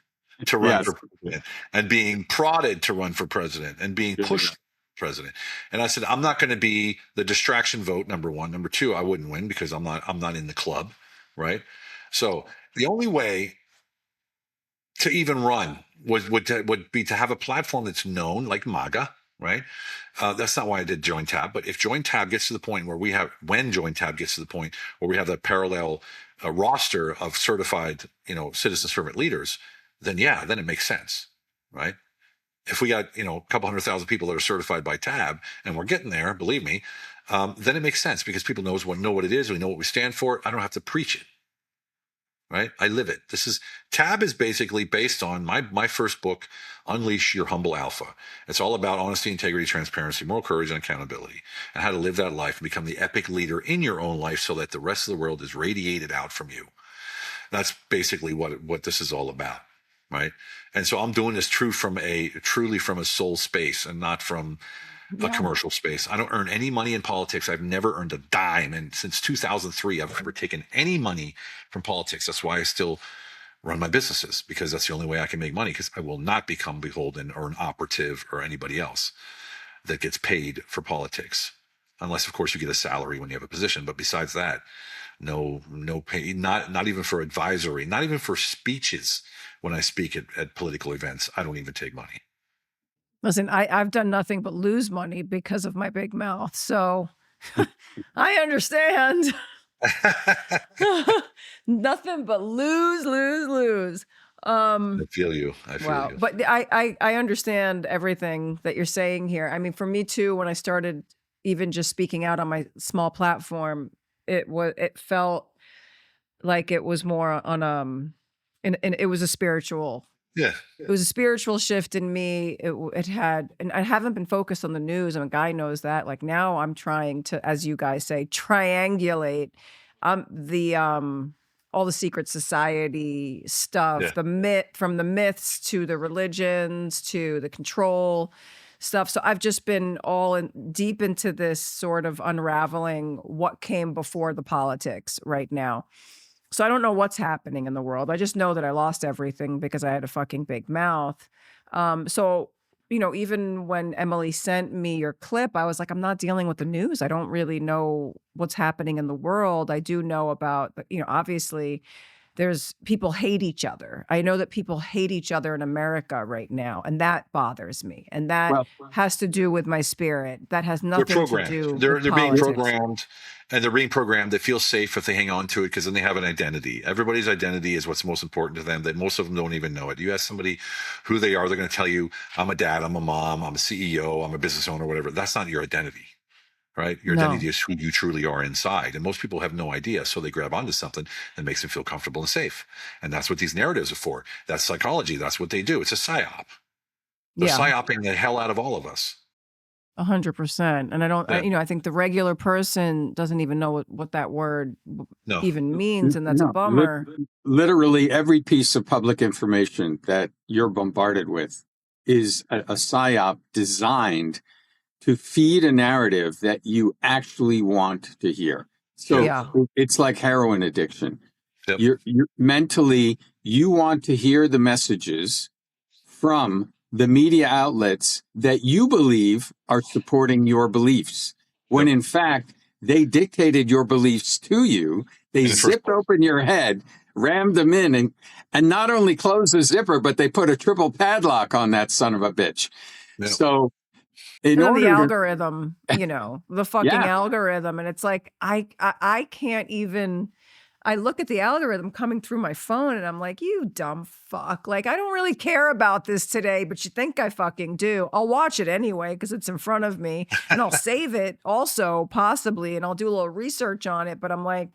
to run for president, and being prodded to run for president, and being pushed for president. And I said, I'm not going to be the distraction vote, number one. Number two, I wouldn't win because I'm not in the club, right? So the only way to even run would be to have a platform that's known, like MAGA, right? That's not why I did Join Tab. But if Join Tab gets to the point where when Join Tab gets to the point where we have that parallel roster of certified, citizen servant leaders, then it makes sense, right? If we got, a couple 100,000 people that are certified by Tab, and we're getting there, believe me, then it makes sense because people know what it is. We know what we stand for. I don't have to preach it. Right? I live it. Tab is basically based on my first book, Unleash Your Humble Alpha. It's all about honesty, integrity, transparency, moral courage, and accountability, and how to live that life and become the epic leader in your own life so that the rest of the world is radiated out from you. That's basically what this is all about. Right? And so I'm doing this truly from a soul space and not from a commercial space. I don't earn any money in politics. I've never earned a dime. And since 2003, I've never taken any money from politics. That's why I still run my businesses, because that's the only way I can make money, because I will not become beholden or an operative or anybody else that gets paid for politics. Unless, of course, you get a salary when you have a position. But besides that, no pay, not even for advisory, not even for speeches. When I speak at political events, I don't even take money. Listen, I've done nothing but lose money because of my big mouth. So I understand. Nothing but lose, lose, lose. I feel you. Wow. You. But I understand everything that you're saying here. I mean, for me too, when I started even just speaking out on my small platform, it felt like it was more on and it was a spiritual. Yeah. It was a spiritual shift in me. It had, and I haven't been focused on the news. And a guy knows that. Like now I'm trying to, as you guys say, triangulate all the secret society stuff, Yeah. from the myths to the religions to the control stuff. So I've just been deep into this sort of unraveling what came before the politics right now. So I don't know what's happening in the world. I just know that I lost everything because I had a fucking big mouth. So, even when Emily sent me your clip, I was like, I'm not dealing with the news. I don't really know what's happening in the world. I do know about, obviously there's people hate each other. I know that people hate each other in America right now, and that bothers me. And that Well, has to do with my spirit. That has They're nothing to programmed. do They're with being politics. programmed, and they're being programmed. They feel safe if they hang on to it because then they have an identity. Everybody's identity is what's most important to them. That most of them don't even know it. You ask somebody who they are, they're going to tell you, "I'm a dad, I'm a mom, I'm a CEO, I'm a business owner, whatever." That's not your identity, right? Your No. identity is who you truly are inside, and most people have no idea. So they grab onto something that makes them feel comfortable and safe, and that's what these narratives are for. That's psychology. That's what they do. It's a psyop. They're Yeah. psyoping the hell out of all of us. 100%. And I don't, Yeah. I think the regular person doesn't even know what that word No. even means. And that's a no, bummer. Literally every piece of public information that you're bombarded with is a psyop designed to feed a narrative that you actually want to hear. So Yeah. it's like heroin addiction. Yep. You're mentally, you want to hear the messages from the media outlets that you believe are supporting your beliefs, when Yep. in fact, they dictated your beliefs to you. They In the first zipped place. open your head, rammed them in, and not only closed the zipper, but they put a triple padlock on that son of a bitch. Yep. So in And then the order to, algorithm, the fucking algorithm. And it's like, I can't even, I look at the algorithm coming through my phone and I'm like, you dumb fuck. Like, I don't really care about this today, but you think I fucking do. I'll watch it anyway because it's in front of me, and I'll save it also possibly, and I'll do a little research on it. But I'm like,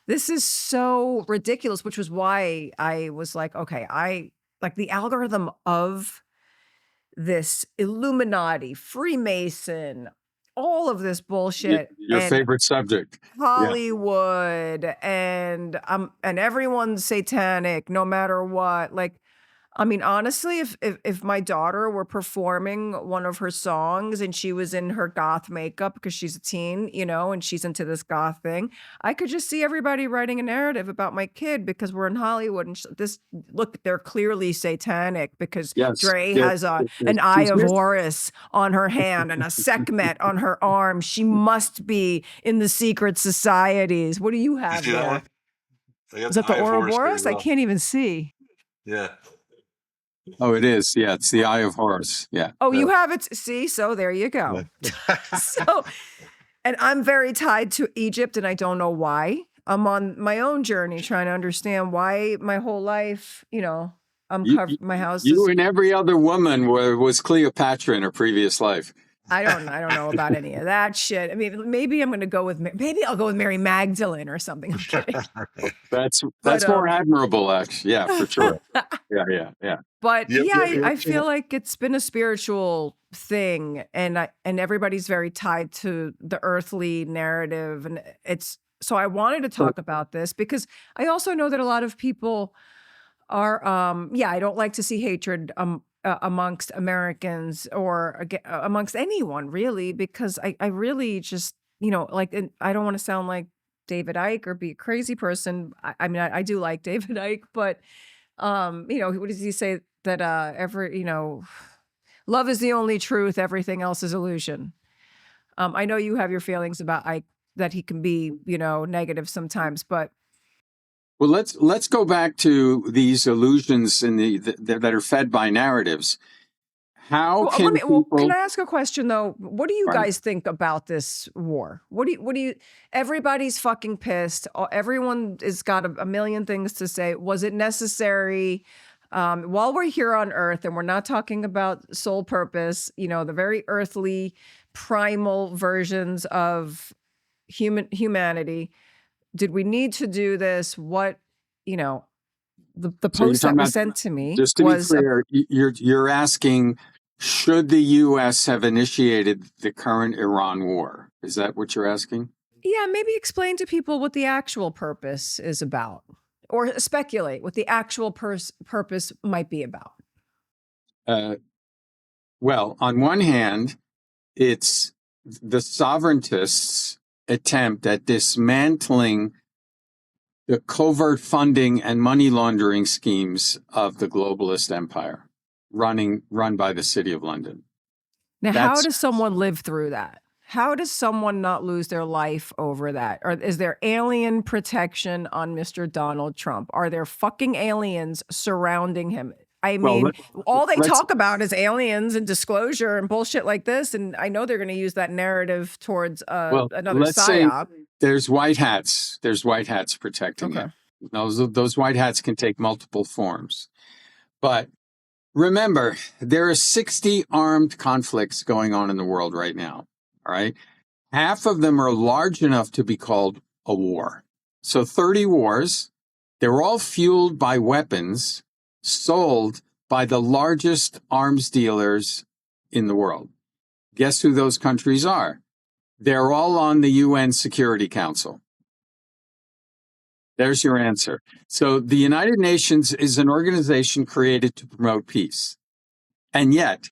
this is so ridiculous, which was why I was like, okay, I like the algorithm of this Illuminati, Freemason, all of this bullshit. your and favorite subject. Hollywood and everyone's satanic no matter what. Like, I mean, honestly, if my daughter were performing one of her songs and she was in her goth makeup because she's a teen, and she's into this goth thing, I could just see everybody writing a narrative about my kid because we're in Hollywood. And look, they're clearly satanic because Yes. Drea Yes. has an eye of Horus on her hand and a Sekhmet on her arm. She must be in the secret societies. What do you have see that there? one? I got Is that the Eye of Horus Ouroboros? pretty I well. can't even see. Yeah. Oh, it is. Yeah, it's the Eye of Horus. Yeah. Oh, you have it. See, so there you go. So, and I'm very tied to Egypt, and I don't know why. I'm on my own journey trying to understand why my whole life, I'm covered. My house You is. and every other woman was Cleopatra in her previous life. I don't know about any of that shit. I mean, maybe I'm going to go with. Maybe I'll go with Mary Magdalene or something. I'm kidding. That's But, more admirable, actually. Yeah, for sure. Yeah. But Yep, yeah, yep, I yep. feel like it's been a spiritual thing, and everybody's very tied to the earthly narrative, and it's so I wanted to talk about this because I also know that a lot of people are I don't like to see hatred amongst Americans or amongst anyone really, because I really just like, and I don't want to sound like David Icke or be a crazy person. I mean, I do like David Icke, but what does he say that love is the only truth, everything else is illusion. I know you have your feelings about Ike that he can be, negative sometimes. But Well, let's go back to these illusions that are fed by narratives. How can can people? I ask a question though? What do you Right. guys think about this war? What do you, everybody's fucking pissed. Everyone has got a million things to say. Was it necessary? While we're here on Earth, and we're not talking about sole purpose, the very earthly, primal versions of humanity, did we need to do this? What, the So you're post that talking was about, sent to me just to be was clear, you're asking, should the U.S. have initiated the current Iran war? Is that what you're asking? yeah, maybe explain to people what the actual purpose is about, or speculate what the actual purpose might be about. Well, on one hand, it's the sovereigntists' attempt at dismantling the covert funding and money laundering schemes of the globalist empire run by the City of London. Now, how That's does someone live through that? How does someone not lose their life over that? Or is there alien protection on Mr. Donald Trump? Are there fucking aliens surrounding him? I well. mean, all they Let's talk about is aliens and disclosure and bullshit like this. And I know they're going to use that narrative towards another let's say psyop. there's white hats. There's white hats protecting Okay. it. Those white hats can take multiple forms. But remember, there are 60 armed conflicts going on in the world right now. All right. Half of them are large enough to be called a war. So 30 wars, they're all fueled by weapons sold by the largest arms dealers in the world. Guess who those countries are? They're all on the UN Security Council. There's your answer. So the United Nations is an organization created to promote peace. And yet,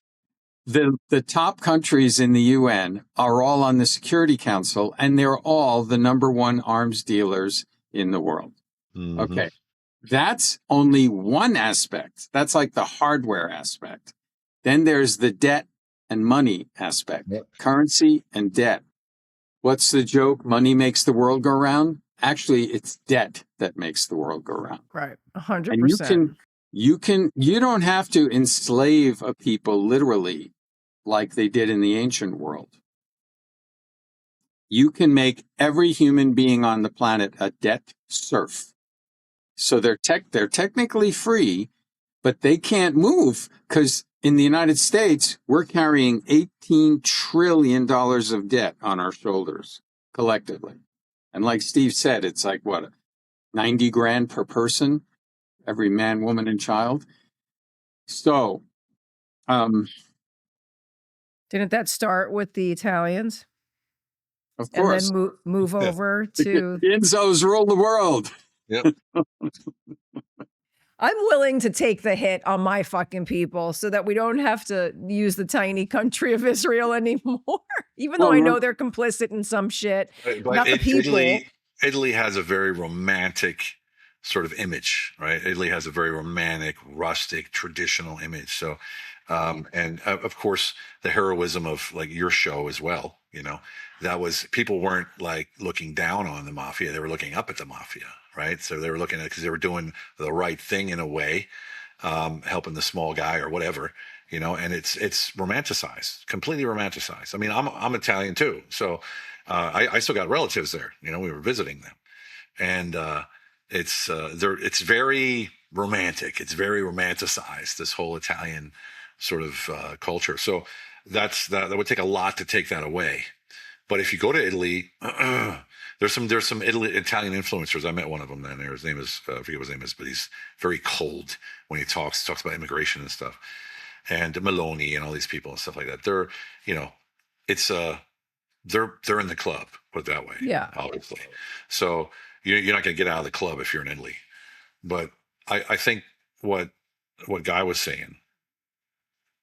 the top countries in the UN are all on the Security Council, and they're all the number one arms dealers in the world. Mhm. Okay. That's only one aspect. That's like the hardware aspect. Then there's the debt and money aspect, Yep. currency and debt. What's the joke? Money makes the world go round. Actually, it's debt that makes the world go round. Right. And 100%. you don't have to enslave a people literally like they did in the ancient world. You can make every human being on the planet a debt serf. So they're technically free, but they can't move because in the United States, we're carrying $18 trillion of debt on our shoulders collectively. And like Steve said, it's like what, 90 grand per person, every man, woman, and child. So, Didn't that start with the Italians of and course, then move Yeah. over the to? Ginzos rule the world. Yep. I'm willing to take the hit on my fucking people so that we don't have to use the tiny country of Israel anymore. Even though Well, I know they're complicit in some shit. But Not the people. Italy has a very romantic sort of image, right? Italy has a very romantic, rustic, traditional image. So, and of course, the heroism of like your show as well. That was, people weren't like looking down on the mafia; they were looking up at the mafia, right? So they were looking at, because they were doing the right thing in a way, helping the small guy or whatever. And it's romanticized, completely romanticized. I mean, I'm Italian too, so I still got relatives there. We were visiting them, and it's very romantic. It's very romanticized, this whole Italian sort of culture. So that would take a lot to take that away. But if you go to Italy, there's some Italian influencers. I met one of them then. His name is, I forget what his name is, but he's very cold when he talks about immigration and stuff. And Meloni and all these people and stuff like that. They're, it's they're in the club, put it that way. Yeah. Obviously. So you're not going to get out of the club if you're in Italy. But I think what Guy was saying,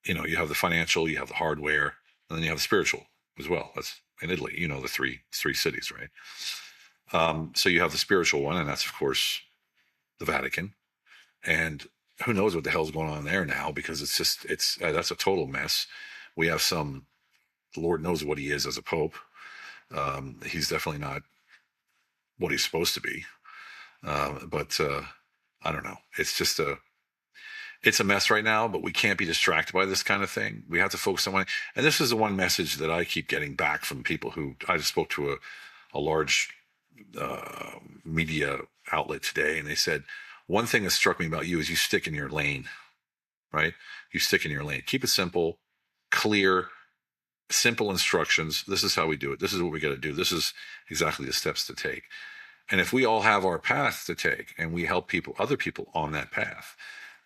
you have the financial, you have the hardware, and then you have the spiritual as well. That's in Italy, the three cities, right? So you have the spiritual one, and that's of course the Vatican. And who knows what the hell's going on there now, because that's a total mess. We have the Lord knows what he is as a pope. He's definitely not what he's supposed to be. But I don't know. It's a mess right now, but we can't be distracted by this kind of thing. We have to focus on one. And this is the one message that I keep getting back from people who I just spoke to a large media outlet today. And they said, one thing that struck me about you is you stick in your lane, right? You stick in your lane. Keep it simple, clear, simple instructions. This is how we do it. This is what we got to do. This is exactly the steps to take. And if we all have our path to take and we help other people on that path,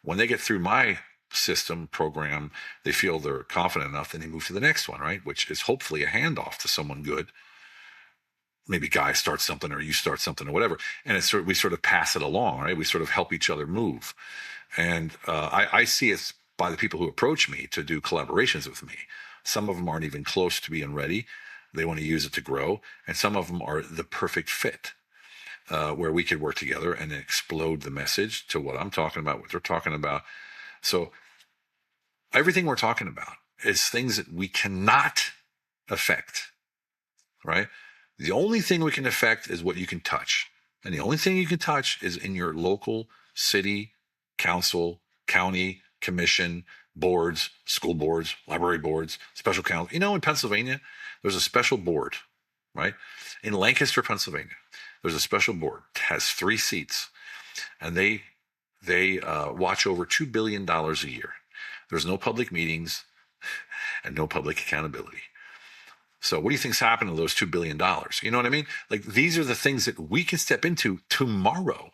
when they get through my system program, they feel they're confident enough, then they move to the next one, right? Which is hopefully a handoff to someone good. Maybe Guy starts something or you start something or whatever. And we sort of pass it along, right? We sort of help each other move. And I see it by the people who approach me to do collaborations with me. Some of them aren't even close to being ready. They want to use it to grow. And some of them are the perfect fit. Where we could work together and explode the message to what I'm talking about, what they're talking about. So everything we're talking about is things that we cannot affect, right? The only thing we can affect is what you can touch. And the only thing you can touch is in your local city, council, county, commission, boards, school boards, library boards, special council. In Pennsylvania, there's a special board, right? In Lancaster, Pennsylvania, there's a special board. It has 3 seats, and they watch over $2 billion a year. There's no public meetings and no public accountability. So what do you think's happened to those $2 billion? You know what I mean? Like, these are the things that we can step into tomorrow.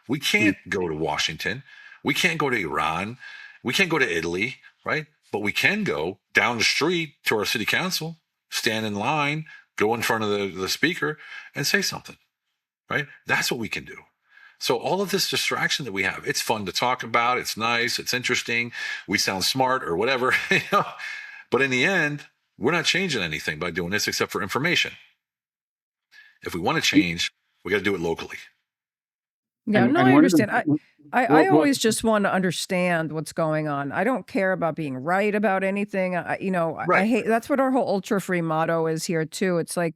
We can't go to Washington. We can't go to Iran. We can't go to Italy, right? But we can go down the street to our city council, stand in line, go in front of the speaker and say something. Right? That's what we can do. So all of this distraction that we have, it's fun to talk about. It's nice. It's interesting. We sound smart or whatever. But in the end, we're not changing anything by doing this except for information. If we want to change, we got to do it locally. Yeah, And- no, and I one of the- understand. I always just want to understand what's going on. I don't care about being right about anything. I Right. hate, that's what our whole ultra free motto is here too. It's like,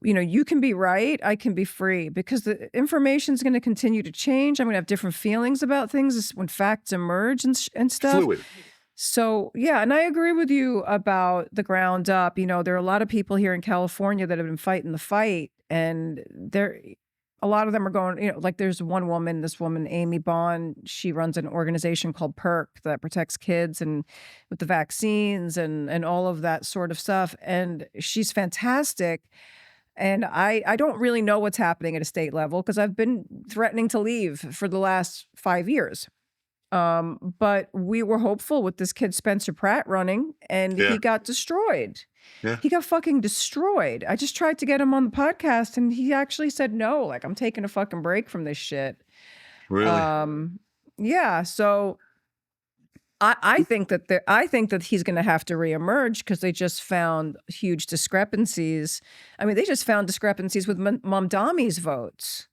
you can be right, I can be free, because the information is going to continue to change. I'm going to have different feelings about things when facts emerge and stuff. Fluid. So, yeah, and I agree with you about the ground up. There are a lot of people here in California that have been fighting the fight, and a lot of them are going, like there's one woman, this woman, Amy Bond, she runs an organization called PERC that protects kids and with the vaccines and all of that sort of stuff. And she's fantastic. And I don't really know what's happening at a state level because I've been threatening to leave for the last 5 years. But we were hopeful with this kid Spencer Pratt running, and Yeah. he got destroyed. Yeah. He got fucking destroyed. I just tried to get him on the podcast, and he actually said no. Like, I'm taking a fucking break from this shit. Really? Yeah. So I think that he's going to have to reemerge because they just found huge discrepancies. I mean, they just found discrepancies with Mamdami's votes.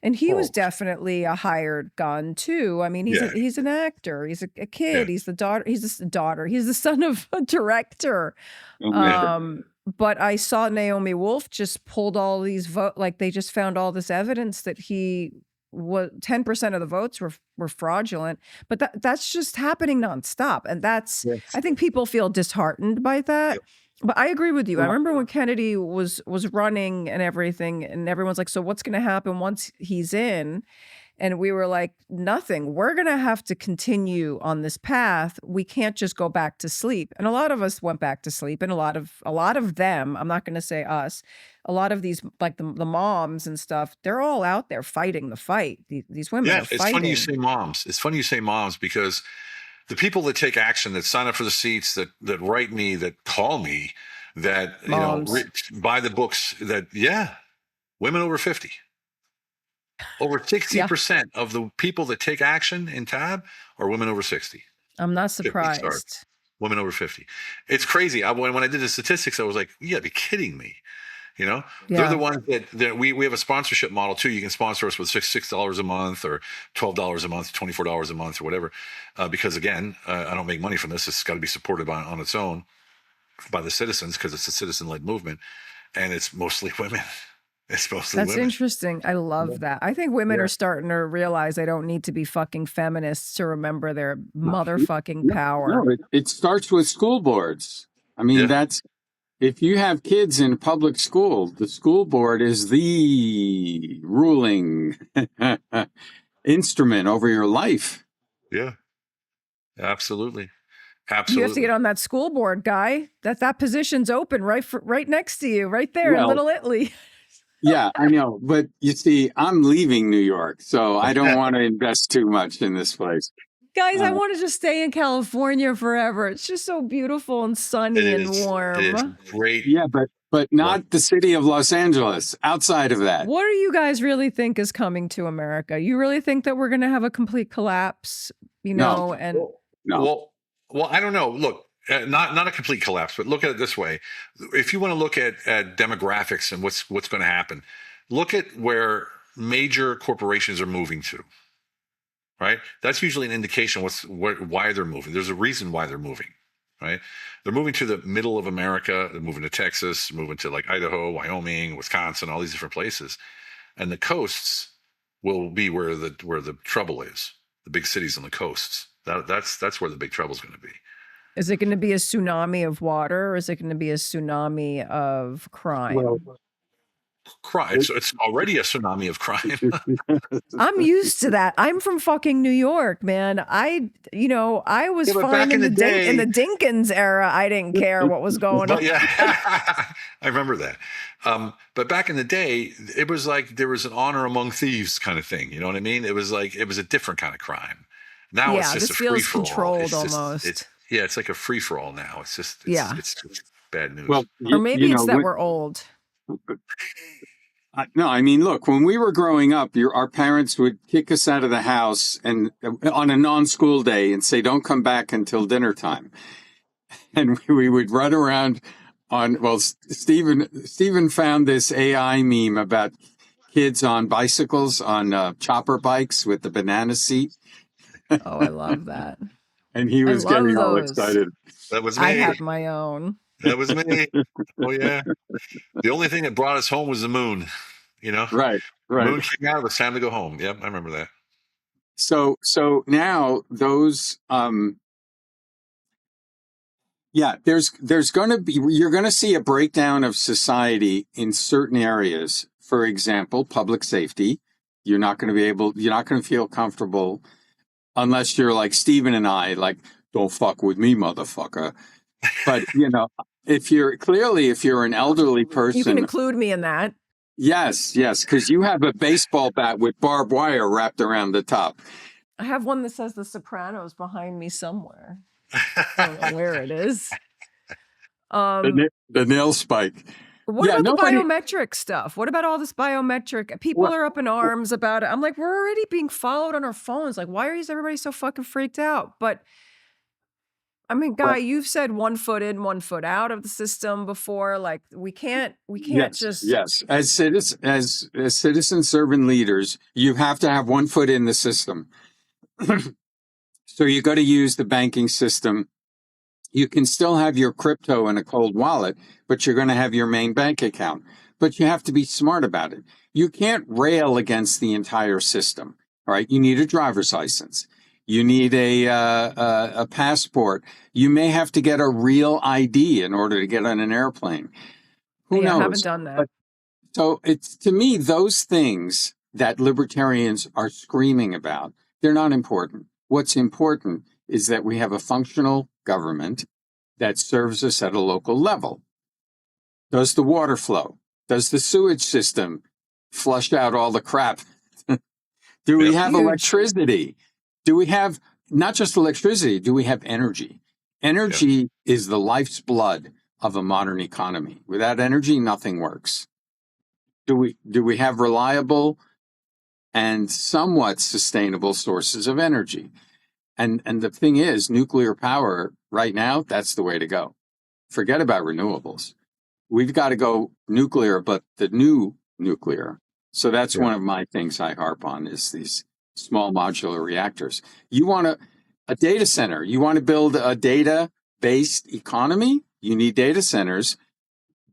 And he was Oh. definitely a hired gun too. I mean, he's an actor. He's a kid. Yeah. He's the daughter. He's the son of a director. But I saw Naomi Wolf just pulled all these votes. Like, they just found all this evidence that he was 10% of the votes were fraudulent. But that's just happening nonstop, and that's Yes. I think people feel disheartened by that. Yep. But I agree with you. I remember when Kennedy was running and everything, and everyone's like, so what's going to happen once he's in? And we were like, nothing. We're going to have to continue on this path. We can't just go back to sleep. And a lot of us went back to sleep, and a lot of them, I'm not going to say us, a lot of these, like the moms and stuff, they're all out there fighting the fight. These women are It's fighting. funny you say moms. It's funny you say moms because the people that take action, that sign up for the seats, that write me, that call me, that Moms. buy the books, women over 50. Over 60% of the people that take action in TAB are women over 60. I'm not 50, surprised. Women over 50. It's crazy. When I did the statistics, I was like, you gotta be kidding me. They're Yeah. the ones that we have a sponsorship model too. You can sponsor us with $6 a month or $12 a month, $24 a month or whatever. Because again, I don't make money from this. It's got to be supported on its own by the citizens because it's a citizen-led movement. and it's mostly women. It's mostly That's women. interesting. I love that. I think women are starting to realize they don't need to be fucking feminists to remember their motherfucking power. No, it starts with school boards. I mean, Yeah. if you have kids in public school, the school board is the ruling instrument over your life. Yeah. Absolutely. You have to Absolutely. get on that school board, guy. That position's open right next to you, right there in Well, Little Italy. Yeah, I know. But you see, I'm leaving New York, so I don't want to invest too much in this place. Guys, I want to just stay in California forever. It's just so beautiful and sunny It and is. warm. It is great. Yeah, but not the city of Los Angeles. Outside of that, What do you guys really think is coming to America? You really think that we're going to have a complete collapse, you know? No. And no. Well, I don't know. Look, not a complete collapse, but look at it this way: if you want to look at demographics and what's going to happen, look at where major corporations are moving to. Right, that's usually an indication why they're moving. There's a reason why they're moving. Right, they're moving to the middle of America. They're moving to Texas, moving to like Idaho, Wyoming, Wisconsin, all these different places, and the coasts will be where the trouble is. The big cities on the coasts. That's where the big trouble is going to be. is it going to be a tsunami of water, or is it going to be a tsunami of crime? Well, Crime. It's already a tsunami of crime. I'm used to that. I'm from fucking New York, man. I was Yeah, but fine back in in the the day- Dinkins era. I didn't care what was going on. But yeah, I remember that. But back in the day, it was like there was an honor among thieves kind of thing. You know what I mean? It was like it was a different kind of crime. Now it's Yeah, just this a feels free for all. controlled almost. It's like a free for all now. It's just bad news. well, Or maybe it's that we're old. No, I mean, look, when we were growing up, our parents would kick us out of the house and on a non-school day and say, "Don't come back until dinner time." And we would run around Stephen found this AI meme about kids on bicycles, on chopper bikes with the banana seat. Oh, I love that. And he was love getting all those. excited. That was me. I have my own. That was me. Oh yeah. The only thing that brought us home was the moon. You know, Right. Moon came out. It was time to go home. Yep, I remember that. So now those, there's going to be, you're going to see a breakdown of society in certain areas. For example, public safety. You're not going to feel comfortable unless you're like Stephen and I, like, don't fuck with me, motherfucker. But, if you're an elderly person. You can include me in that. Yes, because you have a baseball bat with barbed wire wrapped around the top. I have one that says The Sopranos behind me somewhere. I don't know where it is. The nail spike. What about the biometric stuff? What about all this biometric? People are up in arms about it. I'm like, we're already being followed on our phones. Like, why is everybody so fucking freaked out? But I mean, Guy, you've said 1 foot in, 1 foot out of the system before. Like, we can't just. Yes. As citizen servant leaders, you have to have 1 foot in the system. So you got to use the banking system. You can still have your crypto in a cold wallet, but you're going to have your main bank account. But you have to be smart about it. You can't rail against the entire system. All right. You need a driver's license. You need a passport. You may have to get a real ID in order to get on an airplane. Who knows? I haven't done that. So it's, to me, those things that libertarians are screaming about, they're not important. What's important is that we have a functional government that serves us at a local level. Does the water flow? Does the sewage system flush out all the crap? Do we have electricity? Do we have not just electricity? Do we have energy? Energy is the life's blood of a modern economy. Without energy, nothing works. Do we have reliable and somewhat sustainable sources of energy? And the thing is, nuclear power right now, that's the way to go. Forget about renewables. We've got to go nuclear, but the new nuclear. So that's one of my things I harp on is these small modular reactors. You want a data center. You want to build a data-based economy? You need data centers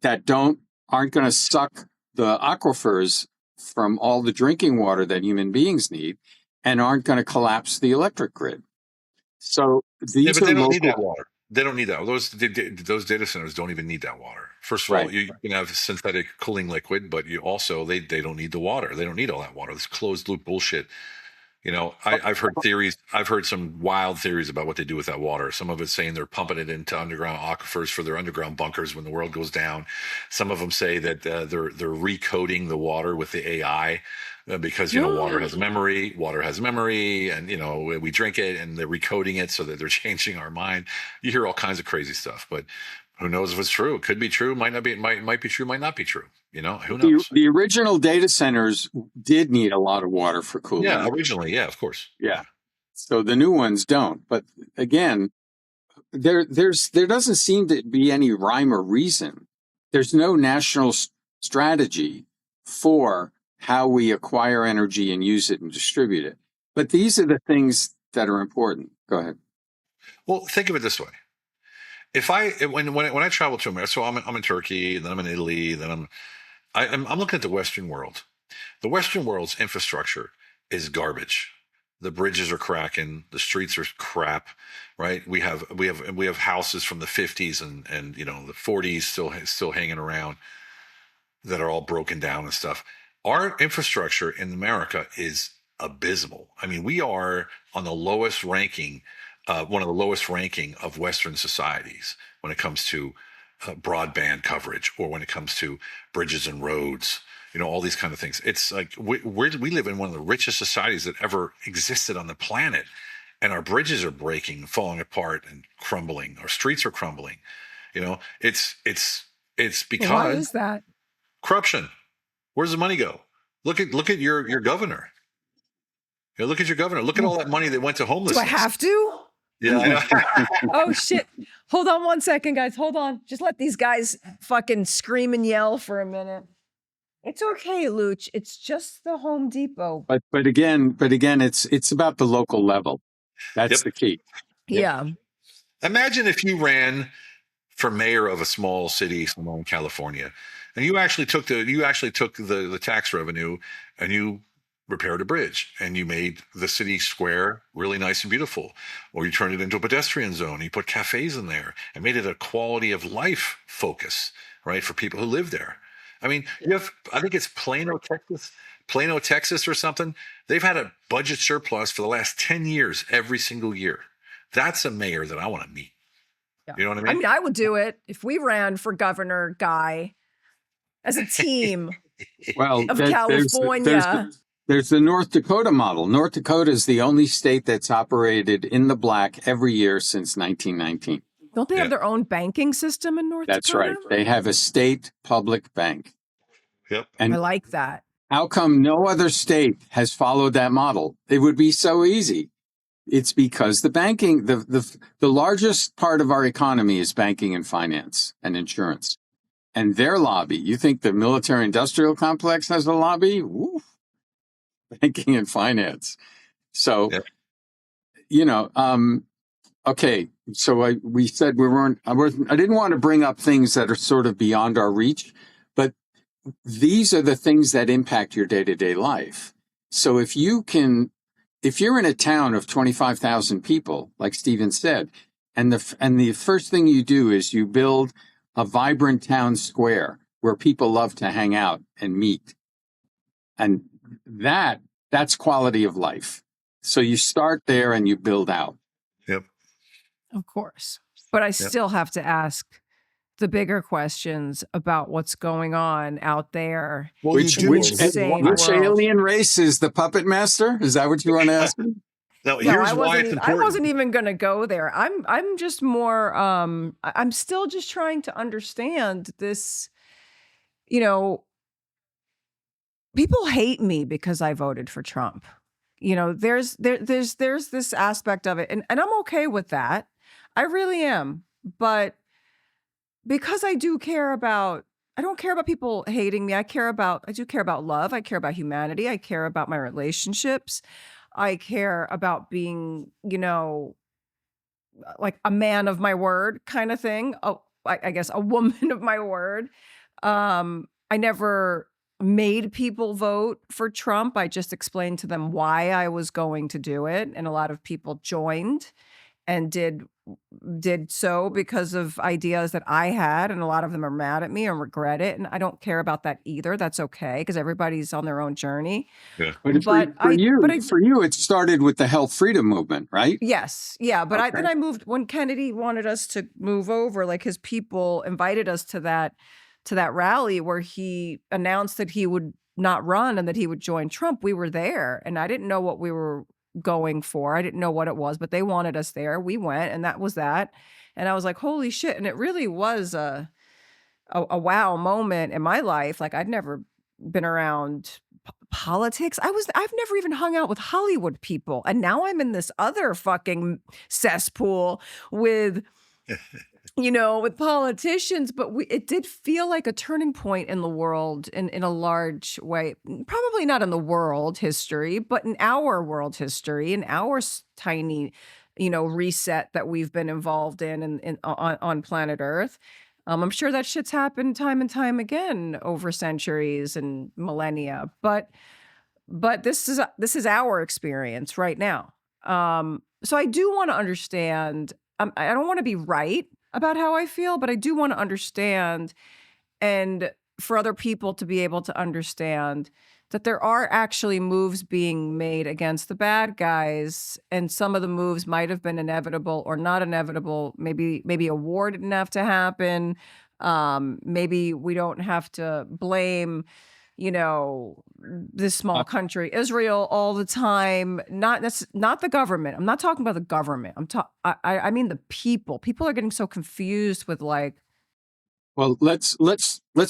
that don't aren't going to suck the aquifers from all the drinking water that human beings need and aren't going to collapse the electric grid. So Yeah, these but are they don't need that local, water. They don't need that. Those data centers don't even need that water. First of all, right? you can have synthetic cooling liquid, but you also they don't need the water. They don't need all that water. This closed loop bullshit. I've heard theories. I've heard some wild theories about what they do with that water. Some of it saying they're pumping it into underground aquifers for their underground bunkers when the world goes down. Some of them say that they're recoding the water with the AI because water has memory, and we drink it and they're recoding it so that they're changing our mind. You hear all kinds of crazy stuff, but who knows if it's true? It could be true. Might not be. Might be true. Might not be true. Who knows? The original data centers did need a lot of water for cooling. Yeah, originally, yeah, of course. Yeah. So the new ones don't. But again, there doesn't seem to be any rhyme or reason. There's no national strategy for how we acquire energy and use it and distribute it. But these are the things that are important. Go ahead. Well, think of it this way. If when I travel to America, so I'm in Turkey, then I'm in Italy, then I'm looking at the Western world. The Western world's infrastructure is garbage. The bridges are cracking. The streets are crap, right? We have houses from the 50s and the 40s still hanging around that are all broken down and stuff. Our infrastructure in America is abysmal. I mean, we are on the lowest ranking, one of the lowest ranking of Western societies when it comes to broadband coverage or when it comes to bridges and roads. All these kind of things. It's like we live in one of the richest societies that ever existed on the planet, and our bridges are breaking, falling apart, and crumbling. Our streets are crumbling. It's because Why is that? corruption. Where's the money go? Look at your governor. Look at your governor. Look at all that money that went to Do homelessness. I have to? Yeah, I know. Oh shit. Hold on 1 second, guys. Hold on. Just let these guys fucking scream and yell for a minute. It's okay, Luch. It's just the Home Depot. But again, it's about the local level. That's Yep. the key. Yeah. Imagine if you ran for mayor of a small city somewhere in California, and you actually took the tax revenue and you repaired a bridge and you made the city square really nice and beautiful, or you turned it into a pedestrian zone. You put cafes in there and made it a quality of life focus, right, for people who live there. I mean, I think it's Plano, Texas or something. They've had a budget surplus for the last 10 years, every single year. That's a mayor that I want to meet. Yeah. You know what I mean? I mean, I would do it if we ran for governor, Guy, as a team Well, of there's California. there's the North Dakota model. North Dakota is the only state that's operated in the black every year since 1919. Don't they have their own banking system in North That's Dakota? right. They have a state public bank. Yep. And I like that. how come no other state has followed that model? It would be so easy. It's because the banking, the largest part of our economy is banking and finance and insurance. And their lobby, you think the military industrial complex has a lobby? Woo. Banking and finance. So, okay. So we said I didn't want to bring up things that are sort of beyond our reach, but these are the things that impact your day-to-day life. So if you're in a town of 25,000 people, like Stephen said, and the first thing you do is you build a vibrant town square where people love to hang out and meet. And that's quality of life. So you start there and you build out. Yep. Of course. But I still have to ask the bigger questions about what's going on out there. Well, Which alien race is the puppet master? Is that what you want to ask me? No, here's why it's important. I wasn't even going to go there. I'm just more. I'm still just trying to understand this. People hate me because I voted for Trump. There's this aspect of it, and I'm okay with that. I really am, but because I don't care about people hating me. I do care about love. I care about humanity. I care about my relationships. I care about being, like a man of my word kind of thing. Oh, I guess a woman of my word. I never made people vote for Trump. I just explained to them why I was going to do it. And a lot of people joined and did so because of ideas that I had, and a lot of them are mad at me and regret it, and I don't care about that either. That's okay, because everybody's on their own journey. Yeah. But But I for you, it started with the health freedom movement, right? yes, yeah, but Okay. then I moved when Kennedy wanted us to move over, like his people invited us to that rally where he announced that he would not run and that he would join Trump. We were there, and I didn't know what we were going for. I didn't know what it was, but they wanted us there. We went, and that was that. And I was like, holy shit. And it really was a wow moment in my life. Like, I'd never been around politics. I've never even hung out with Hollywood people. And now I'm in this other fucking cesspool with with politicians, but it did feel like a turning point in the world in a large way. Probably not in the world history, but in our world history, in our tiny, reset that we've been involved on planet Earth. I'm sure that shit's happened time and time again over centuries and millennia, but this is our experience right now. So I do want to understand. I don't want to be right about how I feel, but I do want to understand, and for other people to be able to understand that there are actually moves being made against the bad guys, and some of the moves might have been inevitable or not inevitable. Maybe a war didn't have to happen. Maybe we don't have to blame this small country, Israel, all the time. Not the government. I'm not talking about the government. I mean the people. People are getting so confused with Well, let's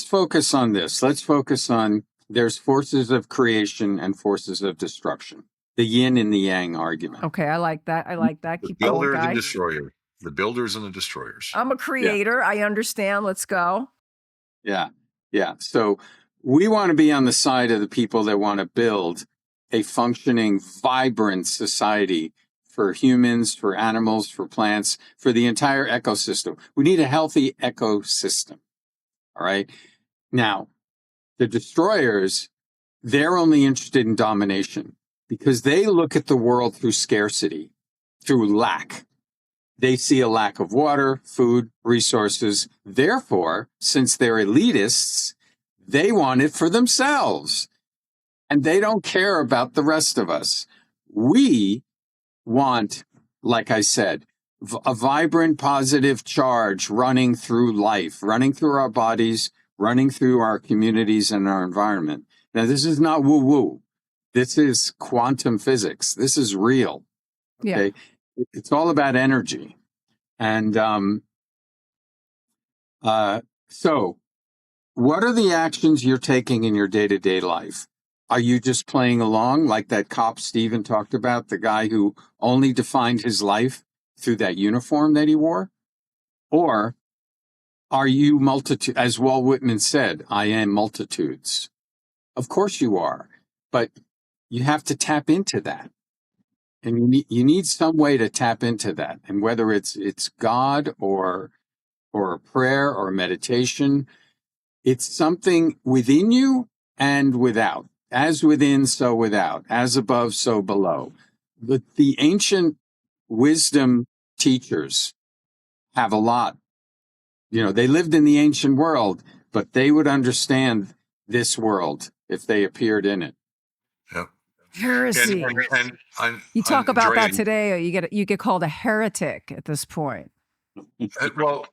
focus on this. Let's focus on there's forces of creation and forces of destruction. The yin and the yang argument. Okay, I like that. The Keep going, builder and guy. the destroyer. The builders and the destroyers. I'm a creator. I understand. Let's go. Yeah. So we want to be on the side of the people that want to build a functioning, vibrant society for humans, for animals, for plants, for the entire ecosystem. We need a healthy ecosystem. All right. Now, the destroyers, they're only interested in domination because they look at the world through scarcity, through lack. They see a lack of water, food, resources. Therefore, since they're elitists, they want it for themselves. And they don't care about the rest of us. We want, like I said, a vibrant, positive charge running through life, running through our bodies, running through our communities and our environment. Now, this is not woo-woo. This is quantum physics. This is real. Okay? Yeah. It's all about energy. And so what are the actions you're taking in your day-to-day life? Are you just playing along like that cop Steven talked about, the guy who only defined his life through that uniform that he wore? Or are you multitude, as Walt Whitman said, I am multitudes? Of course you are, but you have to tap into that. And you need some way to tap into that. And whether it's God or a prayer or meditation, it's something within you and without. As within, so without. As above, so below. The ancient wisdom teachers have a lot. They lived in the ancient world, but they would understand this world if they appeared in it. Yep. Heresy. And you talk about Drea, that today, or you get called a heretic at this point. Well,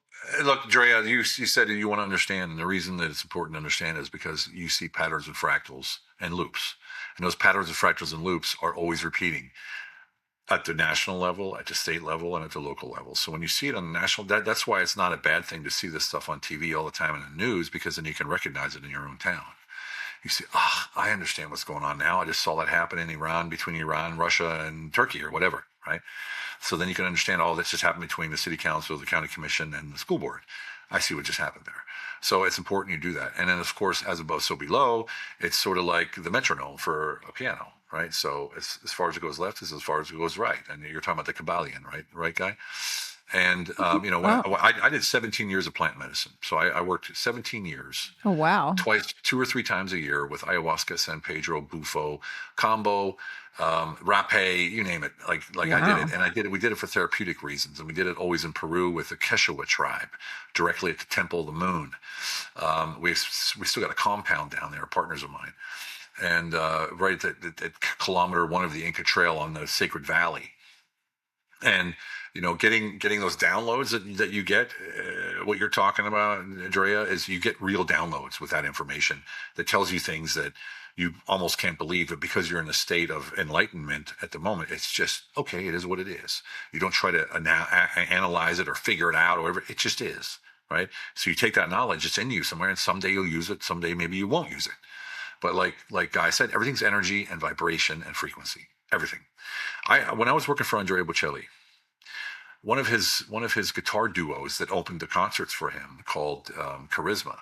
look, Drea, you said that you want to understand, and the reason that it's important to understand is because you see patterns and fractals and loops. And those patterns and fractals and loops are always repeating at the national level, at the state level, and at the local level. So when you see it on the national, that's why it's not a bad thing to see this stuff on TV all the time in the news, because then you can recognize it in your own town. You see, I understand what's going on now. I just saw that happen in Iran, between Iran, Russia, and Turkey, or whatever, right? So then you can understand all this just happened between the city council, the county commission, and the school board. I see what just happened there. So it's important you do that. And then, of course, as above, so below, it's sort of like the metronome for a piano, right? So as far as it goes left is as far as it goes right. And you're talking about the Kabbalion, right, guy? And, you know, Wow. I did 17 years of plant medicine. So I worked 17 years, Oh, wow. twice, 2 or 3 times a year with ayahuasca, San Pedro, bufo, combo, rapé, you name it. Like I did Wow. it. And we did it for therapeutic reasons. And we did it always in Peru with the Quechua tribe, directly at the Temple of the Moon. We still got a compound down there, partners of mine. And right at kilometer 1 of the Inca Trail on the Sacred Valley. And you know, getting those downloads that you get, what you're talking about, Drea, is you get real downloads with that information that tells you things that you almost can't believe. But because you're in a state of enlightenment at the moment, it's just okay. It is what it is. You don't try to analyze it or figure it out or whatever. It just is, right? So you take that knowledge, it's in you somewhere, and someday you'll use it. Someday maybe you won't use it. But like Guy said, everything's energy and vibration and frequency. Everything. When I was working for Andrea Bocelli, one of his guitar duos that opened the concerts for him, called Charisma,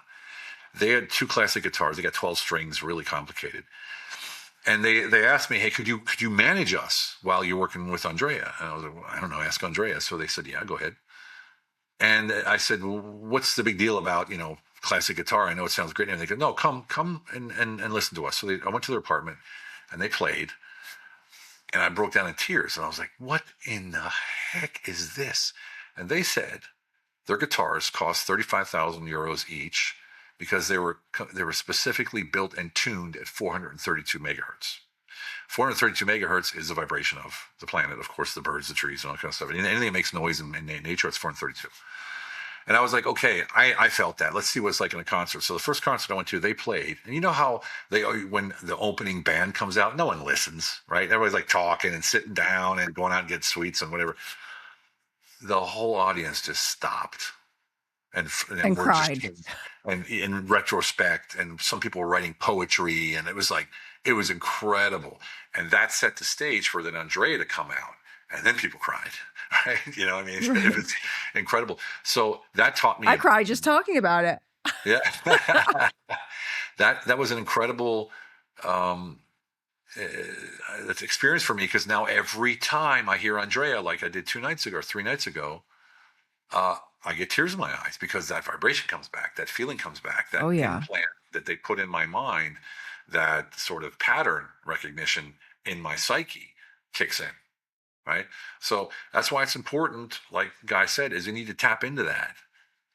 they had 2 classic guitars. They got 12 strings, really complicated. And they asked me, hey, could you manage us while you're working with Andrea? And I was like, well, I don't know, ask Andrea. So they said, yeah, go ahead. And I said, well, what's the big deal about, you know, classic guitar? I know it sounds great. And they go, no, come and listen to us. So I went to their apartment and they played. And I broke down in tears. And I was like, what in the heck is this? And they said their guitars cost 35,000 euros each because they were specifically built and tuned at 432 megahertz. 432 megahertz is the vibration of the planet, of course, the birds, the trees, and all that kind of stuff. And anything that makes noise in nature, it's 432. And I was like, okay, I felt that. Let's see what it's like in a concert. So the first concert I went to, they played. And you know how when the opening band comes out, no one listens, right? Everybody's like talking and sitting down and going out and get sweets and whatever. The whole audience just stopped and we're cried. just and in retrospect. And some people were writing poetry, and it was incredible. And that set the stage for then Andrea to come out. And then people cried, right? You know, I mean, it was incredible. So that taught me. I cried just talking about it. Yeah, that was an incredible experience for me, because now every time I hear Andrea, like I did 2 nights ago or 3 nights ago, I get tears in my eyes because that vibration comes back, that feeling comes back, that implant that they put in my mind, that sort of pattern recognition in my psyche kicks in. Right. So that's why it's important, like Guy said, is you need to tap into that.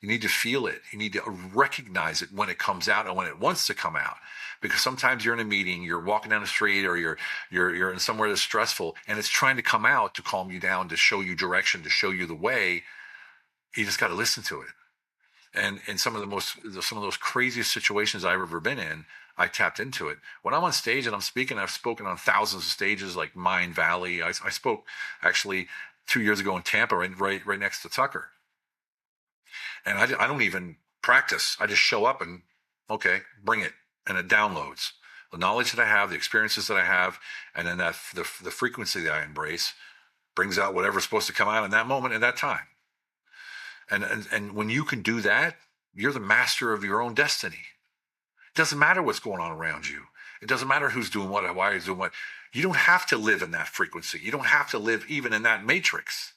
You need to feel it. You need to recognize it when it comes out and when it wants to come out. Because sometimes you're in a meeting, you're walking down the street, or you're in somewhere that's stressful, and it's trying to come out to calm you down, to show you direction, to show you the way. You just got to listen to it. And in some of those craziest situations I've ever been in, I tapped into it. When I'm on stage and I'm speaking, I've spoken on thousands of stages, like Mind Valley. I spoke actually 2 years ago in Tampa, right next to Tucker. And I don't even practice. I just show up and, okay, bring it. And it downloads the knowledge that I have, the experiences that I have, and then the frequency that I embrace brings out whatever's supposed to come out in that moment, at that time. And when you can do that, you're the master of your own destiny. It doesn't matter what's going on around you. It doesn't matter who's doing what, why he's doing what. You don't have to live in that frequency. You don't have to live even in that matrix,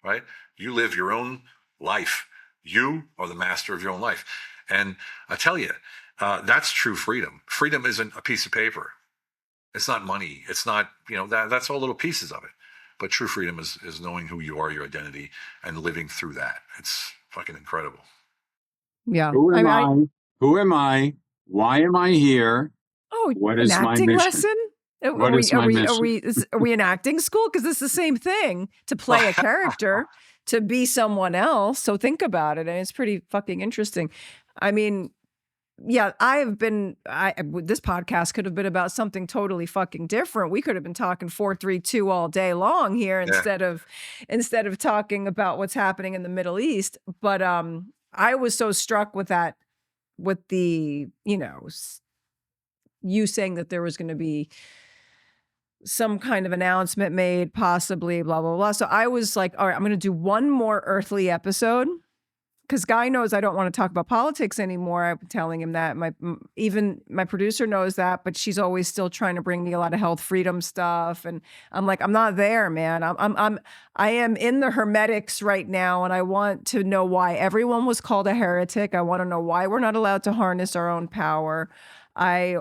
right? You live your own life. You are the master of your own life. And I tell you, that's true freedom. Freedom isn't a piece of paper. It's not money. It's not, that's all little pieces of it. But true freedom is knowing who you are, your identity, and living through that. It's fucking incredible. Yeah. Who am I? Who am I? Why am I here? Oh, What an is my acting mission? lesson? What is my mission? Are we in acting school? Because it's the same thing, to play a character, to be someone else. So think about it. And it's pretty fucking interesting. I mean, yeah, this podcast could have been about something totally fucking different. We could have been talking 432 all day long here instead of talking about what's happening in the Middle East. But I was so struck with that, with the, you saying that there was going to be some kind of announcement made, possibly, blah, blah, blah. So I was like, all right, I'm going to do one more earthly episode. because Guy knows I don't want to talk about politics anymore. I'm telling him that. Even my producer knows that, but she's always still trying to bring me a lot of health freedom stuff, and I'm like, I'm not there, man. I am in the hermetics right now, and I want to know why everyone was called a heretic. I want to know why we're not allowed to harness our own power. I,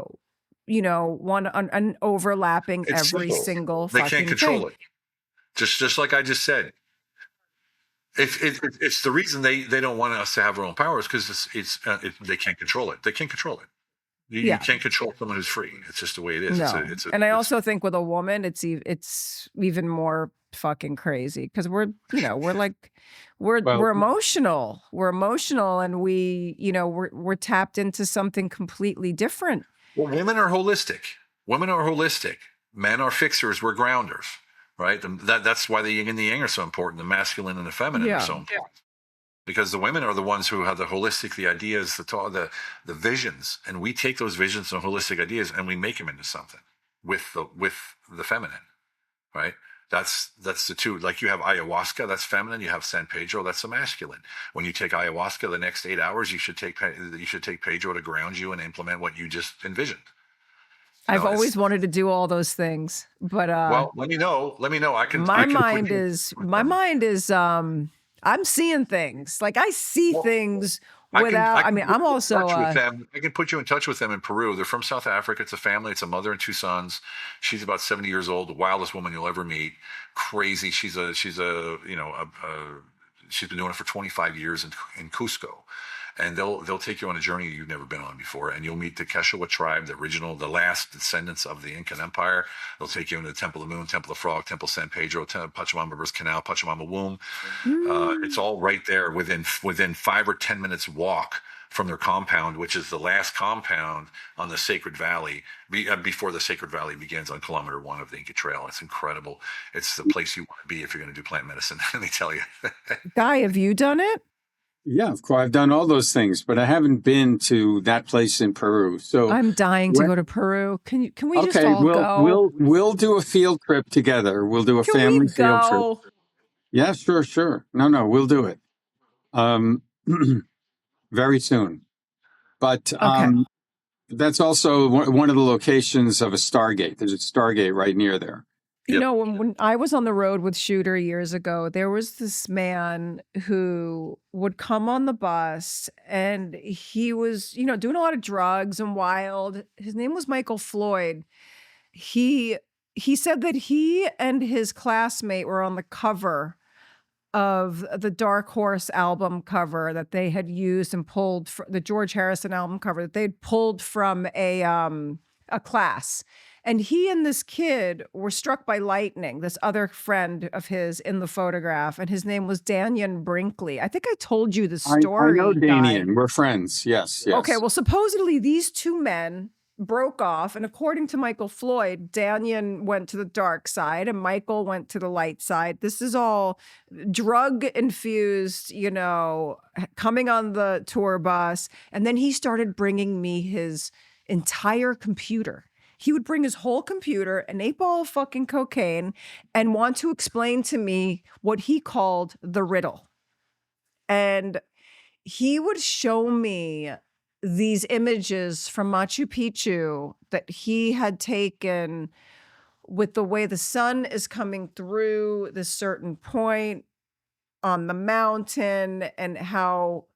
want an overlapping It's every simple. single They fucking can't control thing. it. Just like I just said. It's the reason they don't want us to have our own powers, because they can't control it. They can't control it. You can't control someone who's free. It's just the way it is. No. And I also think with a woman, it's even more fucking crazy, because we're emotional. We're emotional, and we're tapped into something completely different. Well, women are holistic. Men are fixers. We're grounders. Right. That's why the yin and the yang are so important. The masculine and the feminine are so important, because the women are the ones who have the holistic, the ideas, the visions, and we take those visions and holistic ideas and we make them into something with the feminine. Right. That's the two. Like, you have ayahuasca, that's feminine. You have San Pedro, that's the masculine. When you take ayahuasca, the next 8 hours, you should take Pedro to ground you and implement what you just envisioned. I've always wanted to do all those things, but well, let me know. I can. My mind is I'm seeing things. Like, I see things without. I'm also. I can put you in touch with them in Peru. They're from South Africa. It's a family. It's a mother and two sons. She's about 70 years old. The wildest woman you'll ever meet. Crazy. She's been doing it for 25 years in Cusco. And they'll take you on a journey you've never been on before, and you'll meet the Quechua tribe, the last descendants of the Incan Empire. They'll take you into the Temple of the Moon, Temple of Frog, Temple San Pedro, Pachamama River's Canal, Pachamama Womb. It's all right there within 5 or 10 minutes walk from their compound, which is the last compound on the Sacred Valley before the Sacred Valley begins on kilometer 1 of the Inca Trail. It's incredible. It's the place you want to be if you're going to do plant medicine. Let me tell you. Guy, have you done it? Yeah, of course. I've done all those things, but I haven't been to that place in Peru. So I'm dying to go to Peru. Can we just all go? We'll do a field trip together. We'll do a family field trip. Yeah, sure. No, we'll do it. Very soon. But that's also one of the locations of a Stargate. There's a Stargate right near there. You know, when I was on the road with Shooter years ago, there was this man who would come on the bus, and he was, doing a lot of drugs and wild. His name was Michael Floyd. He said that he and his classmate were on the cover of the Dark Horse album cover that they had used and pulled the George Harrison album cover that they'd pulled from a class. And he and this kid were struck by lightning, this other friend of his in the photograph, and his name was Daniel Brinkley. I think I told you the story. I know Daniel. We're friends. Yes. Okay, well, supposedly these two men broke off, and according to Michael Floyd, Daniel went to the dark side and Michael went to the light side. This is all drug-infused, coming on the tour bus. And then he started bringing me his entire computer. He would bring his whole computer, an 8-ball of fucking cocaine, and want to explain to me what he called the riddle. And he would show me these images from Machu Picchu that he had taken with the way the sun is coming through this certain point on the mountain, and how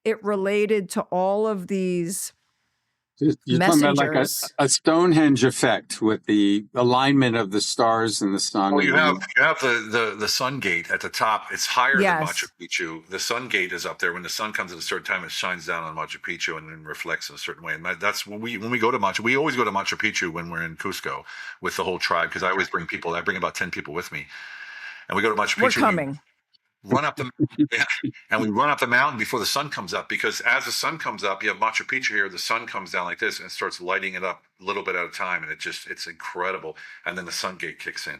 it related to all of these You're talking about like a Stonehenge effect with the alignment of the stars and the sun. Well, you have the sun gate at the top. It's higher than Machu Picchu. The sun gate is up there. When the sun comes at a certain time, it shines down on Machu Picchu and then reflects in a certain way. And that's when we go to Machu. We always go to Machu Picchu when we're in Cusco with the whole tribe, because I always bring people. I bring about 10 people with me, and we go to Machu Picchu. We're coming. Run up the and we run up the mountain before the sun comes up, because as the sun comes up, you have Machu Picchu here. The sun comes down like this and starts lighting it up a little bit at a time, and it's incredible. And then the sun gate kicks in.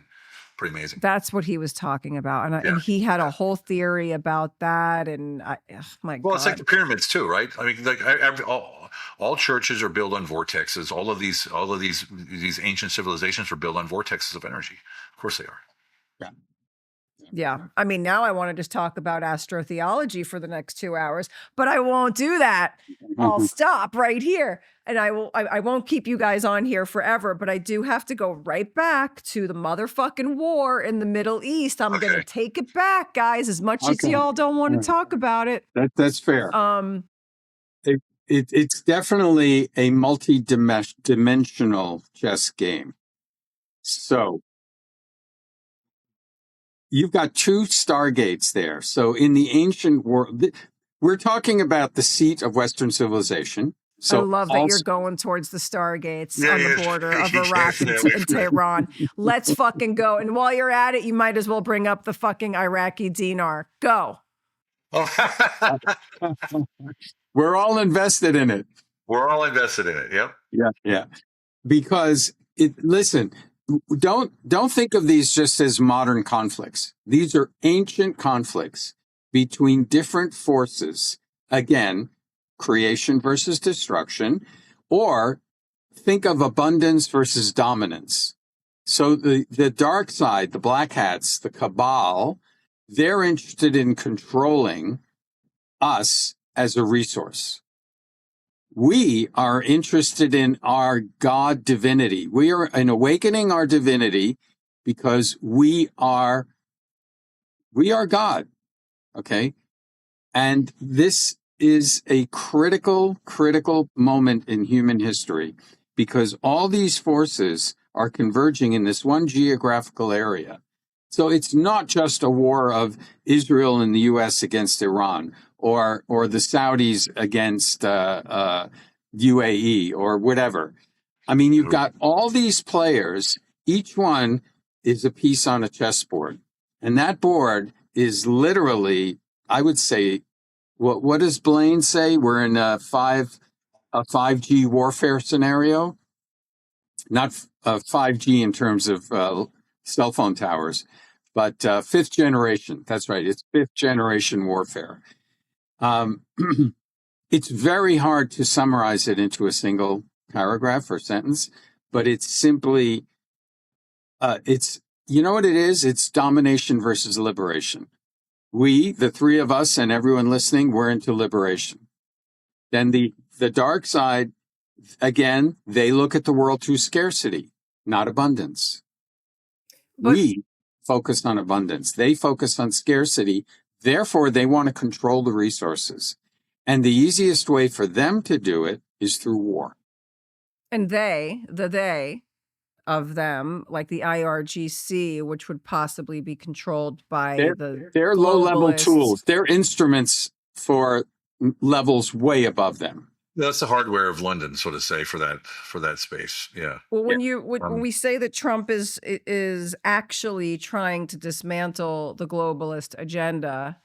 Pretty amazing. That's what he was talking about, and he had a whole theory about that. And my God, it's like the pyramids too, right? I mean, like all churches are built on vortexes. All of these ancient civilizations were built on vortexes of energy. Of course they are. Yeah. Yeah. I mean, now I want to just talk about astrotheology for the next 2 hours, but I won't do that. I'll stop right here. And I won't keep you guys on here forever, but I do have to go right back to the motherfucking war in the Middle East. I'm going to Okay. take it back, guys, as much as Okay. y'all don't want to All right. talk about it. That's fair. Um, It's definitely a multi-dimensional chess game. So you've got two stargates there. So in the ancient world, we're talking about the seat of Western civilization. I So love that you're also, going towards the Stargates Yeah, on the yeah. border of Yeah, Iraq and, yeah, and Tehran. Let's fucking go. And while you're at it, you might as well bring up the fucking Iraqi dinar. Go. Oh. we're all invested in it. We're all invested in it. Yep. Yeah. Because listen, don't think of these just as modern conflicts. These are ancient conflicts between different forces. Again, creation versus destruction, or think of abundance versus dominance. So the dark side, the black hats, the cabal, they're interested in controlling us as a resource. We are interested in our God divinity. We are in awakening our divinity because we are God. Okay. And this is a critical moment in human history because all these forces are converging in this one geographical area. So it's not just a war of Israel and the U.S. against Iran or the Saudis against UAE or whatever. I mean, you've got all these players. Each one is a piece on a chessboard, and that board is literally, I would say, what does Blaine say? We're in a 5G warfare scenario, not 5G in terms of cell phone towers, but fifth generation. That's right. It's fifth generation warfare. It's very hard to summarize it into a single paragraph or sentence, but it's simply, it's, you know what it is? It's domination versus liberation. We, the three of us and everyone listening, we're into liberation. Then the dark side, again, they look at the world through scarcity, not abundance. But We focus on abundance. They focus on scarcity. Therefore, they want to control the resources. And the easiest way for them to do it is through war. and they of them, like the IRGC, which would possibly be controlled by They're low-level globalists. tools. They're instruments for levels way above them. That's the hardware of London, so to say, for that space. Yeah. Well, when we say that Trump is actually trying to dismantle the globalist agenda,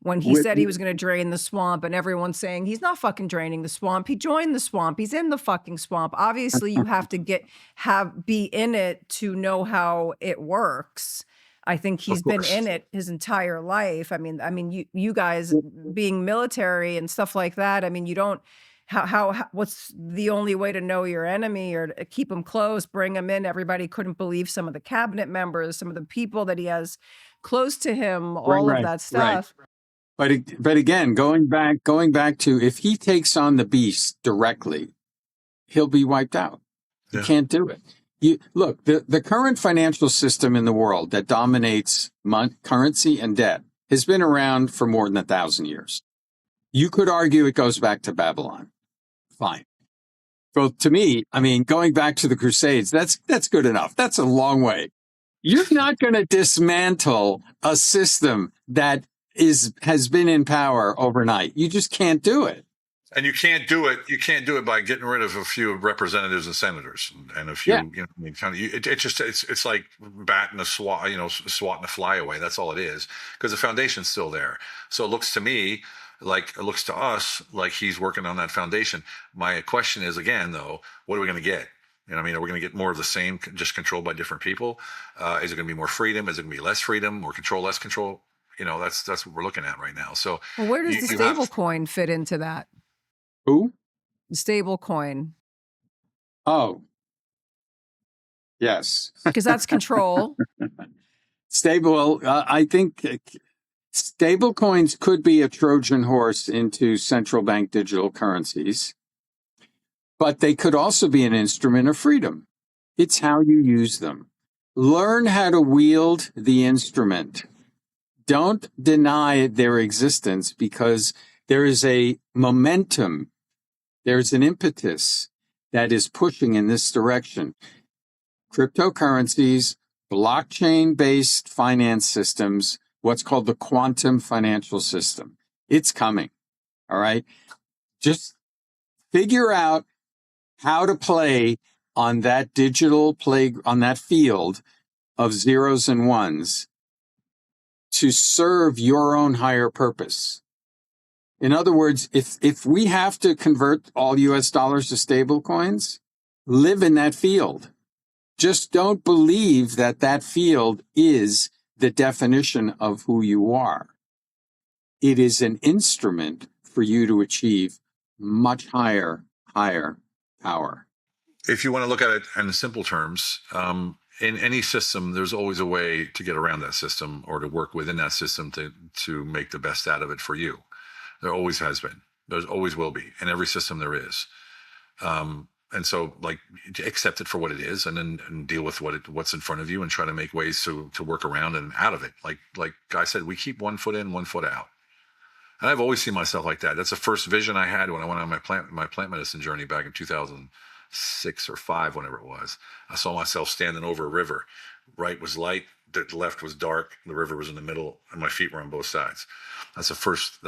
when he said he was going to drain the swamp, and everyone's saying he's not fucking draining the swamp, he joined the swamp, he's in the fucking swamp. Obviously, you have to be in it to know how it works. I think he's been in it his entire life. I mean, you guys being military and stuff like that. I mean, you don't. How what's the only way to know your enemy or to keep them close, bring them in? Everybody couldn't believe some of the cabinet members, some of the people that he has close to him, all of that stuff. Right. But again, going back to, if he takes on the beast directly, he'll be wiped out. You can't do it. Look, the current financial system in the world that dominates currency and debt has been around for more than 1,000 years. You could argue it goes back to Babylon. Fine. Well, to me, I mean, going back to the Crusades, that's good enough. That's a long way. You're not going to dismantle a system that has been in power overnight. You just can't do it. And you can't do it. You can't do it by getting rid of a few representatives and senators and a few. Yeah. You know, I mean, kind of. It's like batting a swat. You know, swatting a fly away. That's all it is. Because the foundation's still there. So it looks to me like it looks to us like he's working on that foundation. My question is again, though, what are we going to get? You know, I mean, are we going to get more of the same, just controlled by different people? Is it going to be more freedom? Is it going to be less freedom? More control, less control? You know, that's what we're looking at right now. So, well, where does the stable coin fit into that? Who? The stable coin. Oh, yes. Because that's control. I think stable coins could be a Trojan horse into central bank digital currencies, but they could also be an instrument of freedom. It's how you use them. Learn how to wield the instrument. Don't deny their existence, because there is a momentum, there's an impetus that is pushing in this direction. Cryptocurrencies, blockchain-based finance systems, what's called the quantum financial system. It's coming, all right? Just figure out how to play on that on that field of zeros and ones to serve your own higher purpose. In other words, if we have to convert all US dollars to stable coins, live in that field. Just don't believe that that field is the definition of who you are. It is an instrument for you to achieve much higher power. If you want to look at it in simple terms, in any system, there's always a way to get around that system or to work within that system to make the best out of it for you. There always has been. There always will be. In every system there is. And so, like, accept it for what it is, and then deal with what's in front of you, and try to make ways to work around and out of it. Like I said, we keep 1 foot in, 1 foot out. And I've always seen myself like that. That's the first vision I had when I went on my plant medicine journey back in 2006 or 5, whenever it was. I saw myself standing over a river. Right was light, the left was dark, the river was in the middle, and my feet were on both sides. That's the first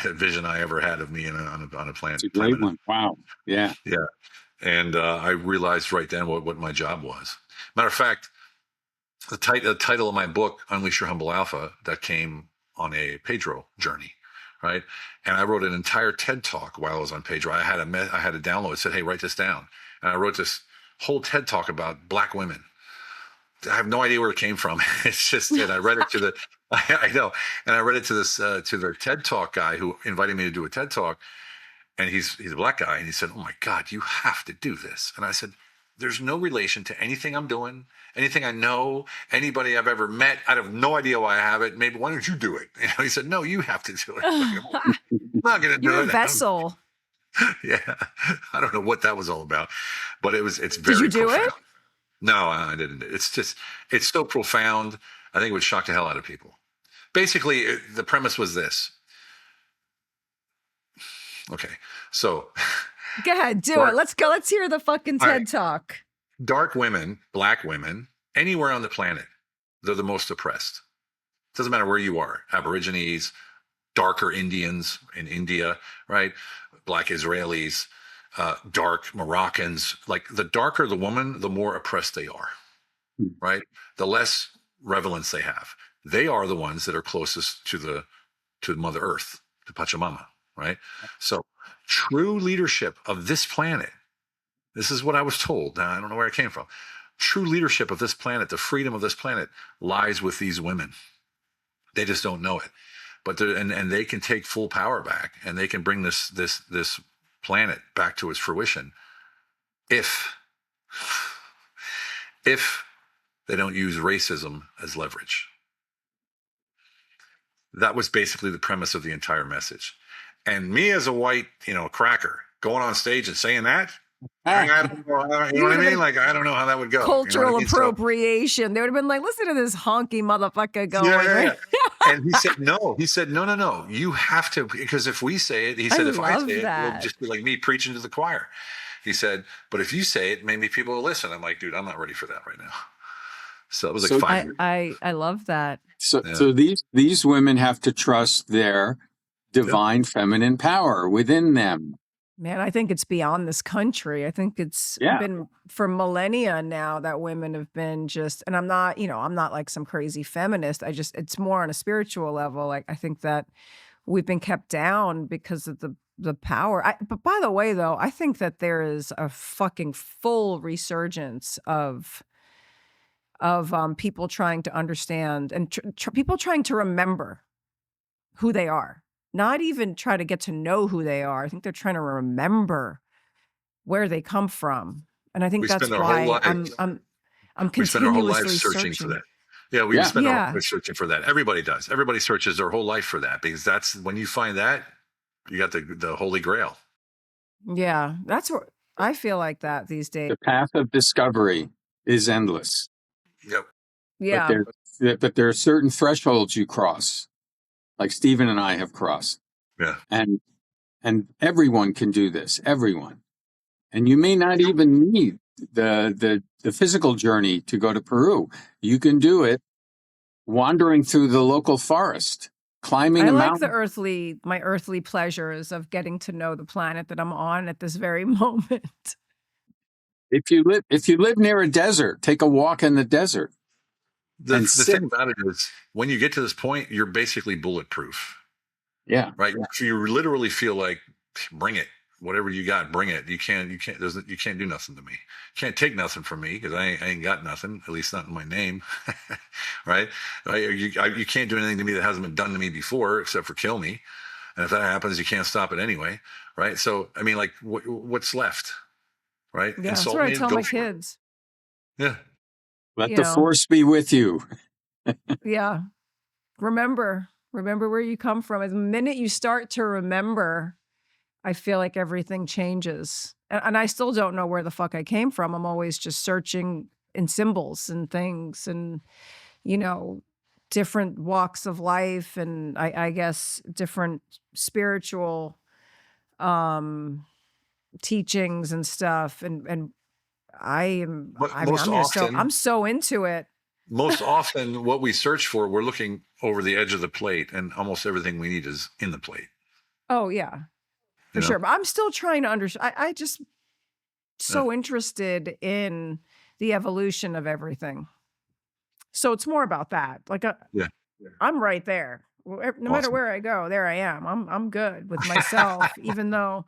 vision I ever had of me on a plant. It's a great one. Wow. Yeah. Yeah. And I realized right then what my job was. Matter of fact, the title of my book, Unleash Your Humble Alpha, that came on a Pedro journey, right? And I wrote an entire TED Talk while I was on Pedro. I had a download. It said, hey, write this down. And I wrote this whole TED Talk about Black women. I have no idea where it came from. It's just that I read it to I know. And I read it to their TED Talk guy who invited me to do a TED Talk. And he's a Black guy. And he said, oh my God, you have to do this. And I said, there's no relation to anything I'm doing, anything I know, anybody I've ever met. I have no idea why I have it. Maybe why don't you do it? He said, no, you have to do it. I'm not going to do it. You're a vessel. Yeah. I don't know what that was all about, but it's very Did you do profound. it? No, I didn't. It's so profound. I think it would shock the hell out of people. Basically, the premise was this. Okay, so Go ahead, do it. Let's go. Let's hear the fucking TED Talk. Dark women, Black women, anywhere on the planet, they're the most oppressed. Doesn't matter where you are. Aborigines, darker Indians in India, right? Black Israelis, dark Moroccans. Like, the darker the woman, the more oppressed they are, right? The less relevance they have. They are the ones that are closest to Mother Earth, to Pachamama, right? So true leadership of this planet, this is what I was told. Now, I don't know where it came from. True leadership of this planet, the freedom of this planet, lies with these women. They just don't know it. But and they can take full power back, and they can bring this planet back to its fruition if they don't use racism as leverage. That was basically the premise of the entire message. And me as a white, cracker, going on stage and saying that, I don't know, you know what I mean? Like, I don't know how that would go. Cultural appropriation. They would have been like, listen to this honky motherfucker going. Yeah. And he said, no. He said, no. You have to, because if we say it, he said, if I say it, it'll just be like me preaching to the choir. He said, but if you say it, maybe people will listen. I'm like, dude, I'm not ready for that right now. So it was like 5 years. I love that. So these women have to trust their divine feminine power within them. Man, I think it's beyond this country. I think it's been for millennia now that women have been just, and I'm not like some crazy feminist. It's more on a spiritual level. Like, I think that we've been kept down because of the power. But by the way, though, I think that there is a fucking full resurgence of people trying to understand and people trying to remember who they are. Not even try to get to know who they are. I think they're trying to remember where they come from, and I think that's why I'm continuously we spend our whole lives searching for that. Yeah, we Yeah. spend our whole Yeah. life searching for that. Everybody does. Everybody searches their whole life for that, because that's when you find that, you got the holy grail. Yeah. That's what I feel like that these days. The path of discovery is endless, Yep. but Yeah. there are certain thresholds you cross, like Stephen and I have crossed, Yeah. and everyone can do this. Everyone, and you may not even need the physical journey to go to Peru. You can do it wandering through the local forest, climbing I a like mountain. my earthly pleasures of getting to know the planet that I'm on at this very moment. If you live near a desert, take a walk in the desert The and sit. thing about it is, when you get to this point, you're basically bulletproof, Yeah. right? You literally feel like, bring it, whatever you got, bring it. You can't do nothing to me. You can't take nothing from me, because I ain't got nothing, at least not in my name, right? You can't do anything to me that hasn't been done to me before, except for kill me. And if that happens, you can't stop it anyway, right? So, I mean, like, what's left, right? Yeah, that's Insult what I me, tell go my for it. kids. Yeah. Let You the know, force be with you. yeah. Remember where you come from. The minute you start to remember, I feel like everything changes. And I still don't know where the fuck I came from. I'm always just searching in symbols and things and, you know, different walks of life and I guess different spiritual teachings and stuff. And I mean, Most often, I'm so into it. what we search for, we're looking over the edge of the plate, and almost everything we need is in the plate. Oh yeah, for You know? sure. But I'm still trying to understand. I just Yeah. so interested in the evolution of everything. So it's more about that. Like Yeah. I'm right there. No matter Awesome. where I go, there I am. I'm good with myself, even though,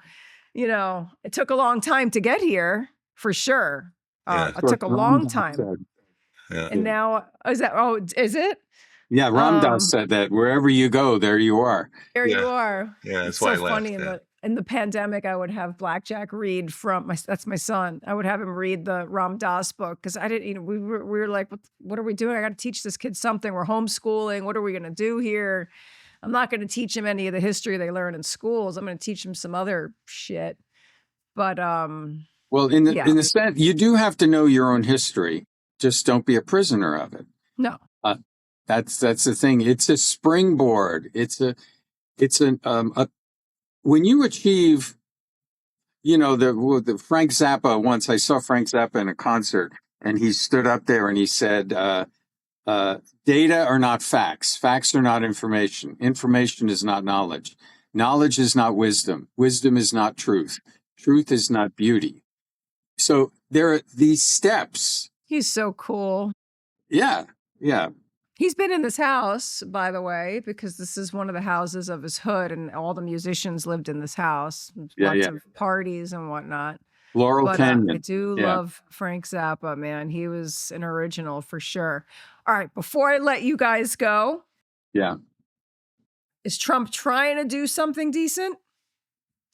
you know, it took a long time to get here for sure. Yeah. It That's what took a Ram long Dass time. said. Yeah. And now is it? Yeah, Ram Dass Um, said that wherever you go, there you are. There you Yeah. are. Yeah. It's That's why so I laughed. funny Yeah. in the pandemic, I would have Blackjack read from that's my son. I would have him read the Ram Dass book because I didn't, you know, we were like, what are we doing? I got to teach this kid something. We're homeschooling. What are we going to do here? I'm not going to teach him any of the history they learn in schools. I'm going to teach him some other shit. But Well, in yeah, the sense, you do have to know your own history. Just don't be a prisoner of it. no, That's the thing. It's a springboard. When you achieve, you know, the Frank Zappa. Once I saw Frank Zappa in a concert, and he stood up there and he said, "Data are not facts. Facts are not information. Information is not knowledge. Knowledge is not wisdom. Wisdom is not truth. Truth is not beauty." So there are these steps. he's so cool. Yeah, yeah, He's been in this house, by the way, because this is one of the houses of his hood, and all the musicians lived in this house. yeah, Lots yeah. of parties and whatnot. Laurel But I Canyon. do Yeah, love Frank Zappa, man. He was an original for sure. All right, before I let you guys go, yeah. is Trump trying to do something decent?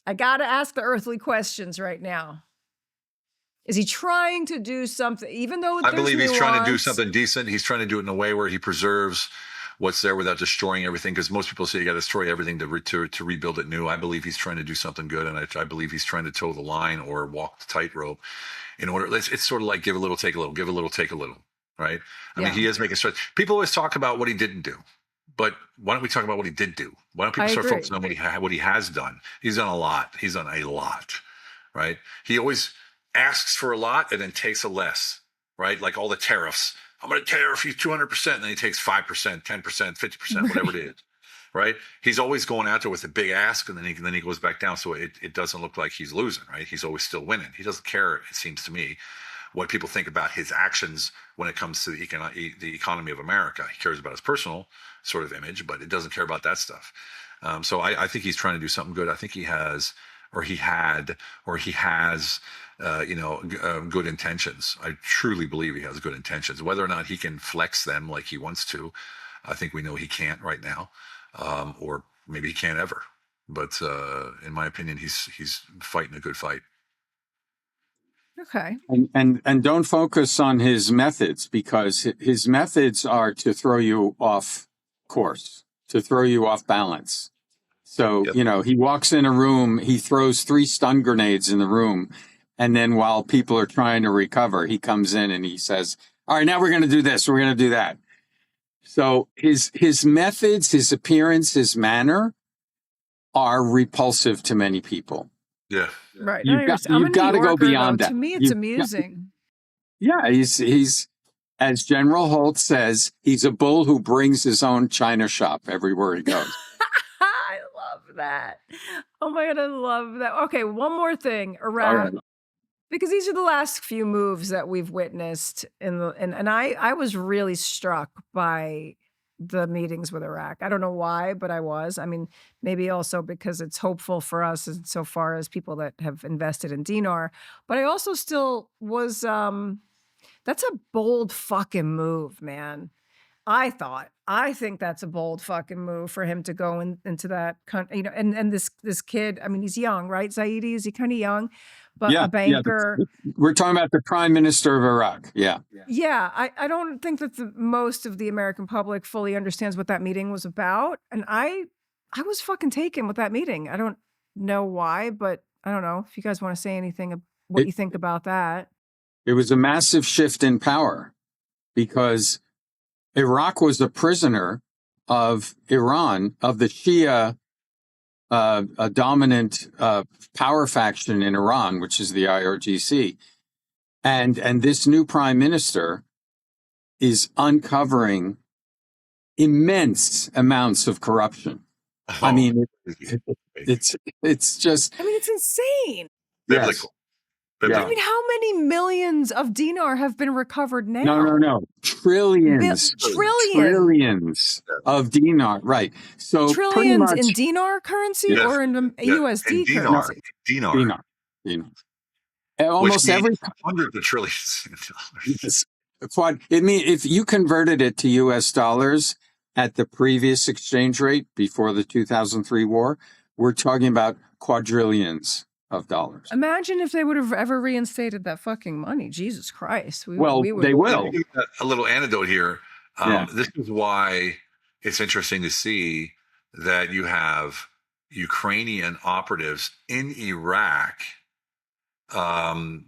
I got to ask the earthly questions right now. Is he trying to do something, even though I there's believe he's trying to do nuance? something decent. He's trying to do it in a way where he preserves what's there without destroying everything. Because most people say you got to destroy everything to rebuild it new. I believe he's trying to do something good, and I believe he's trying to toe the line or walk the tightrope. In order, it's sort of like give a little, take a little, give a little, take a little, right? I mean, Yeah. he is making stretch. People always talk about what he didn't do, but why don't we talk about what he did do? Why don't people I start agree. focusing on what he has done? He's done a lot. He's done a lot, right? He always asks for a lot and then takes a less, right? Like all the tariffs. I'm going to tariff you 200%, and then he takes 5%, 10%, 50%, whatever it is, right? He's always going out there with a big ask, and then he goes back down. So it doesn't look like he's losing, right? He's always still winning. He doesn't care, it seems to me, what people think about his actions when it comes to the economy of America. He cares about his personal sort of image, but it doesn't care about that stuff. So I think he's trying to do something good. I think he has, or he had, or he has, good intentions. I truly believe he has good intentions. Whether or not he can flex them like he wants to, I think we know he can't right now, or maybe he can't ever. But in my opinion, he's fighting a good fight. Okay. And don't focus on his methods, because his methods are to throw you off course, to throw you off balance. So, Yep. he walks in a room, he throws 3 stun grenades in the room, and then while people are trying to recover, he comes in and he says, "All right, now we're going to do this, we're going to do that." So his methods, his appearance, his manner are repulsive to many people. Yeah. Right. You've I'm a New got to go Yorker, though. beyond To that. me, it's amusing. Yeah, he's as General Holt says, he's a bull who brings his own china shop everywhere he goes. I love that. Oh my God, I love that. Okay, one more thing, All Iraq, right. because these are the last few moves that we've witnessed and I was really struck by the meetings with Iraq. I don't know why, but I was. I mean, maybe also because it's hopeful for us insofar as people that have invested in dinar. But I also still was that's a bold fucking move, man. I think that's a bold fucking move for him to go into that country, and this kid, I mean, he's young, right? Zaidi, is he kind of young? But Yeah, a banker. we're talking about the Prime Minister of Iraq. Yeah. Yeah, I don't think that most of the American public fully understands what that meeting was about. And I was fucking taken with that meeting. I don't know why, but I don't know if you guys want to say anything what It, you think about that. it was a massive shift in power, because Iraq was a prisoner of Iran, of the Shia, a dominant power faction in Iran, which is the IRGC. And this new prime minister is uncovering immense amounts of corruption. I mean, it's just, I mean, it's insane. yes. Biblical. Yeah. I mean, how many millions of dinar have been recovered now? No. Trillions of dinar. Right. So pretty Trillions much in dinar currency Yes. or in Yeah. USD And dinar. currency? Dinar. dinar. Which Almost means every hundreds of trillions of dollars. It mean if you converted it to US dollars at the previous exchange rate before the 2003 war, we're talking about quadrillions of dollars. Imagine if they would have ever reinstated that fucking money. Jesus Christ. We would. They will. A little anecdote here. Yeah. This is why it's interesting to see that you have Ukrainian operatives in Iraq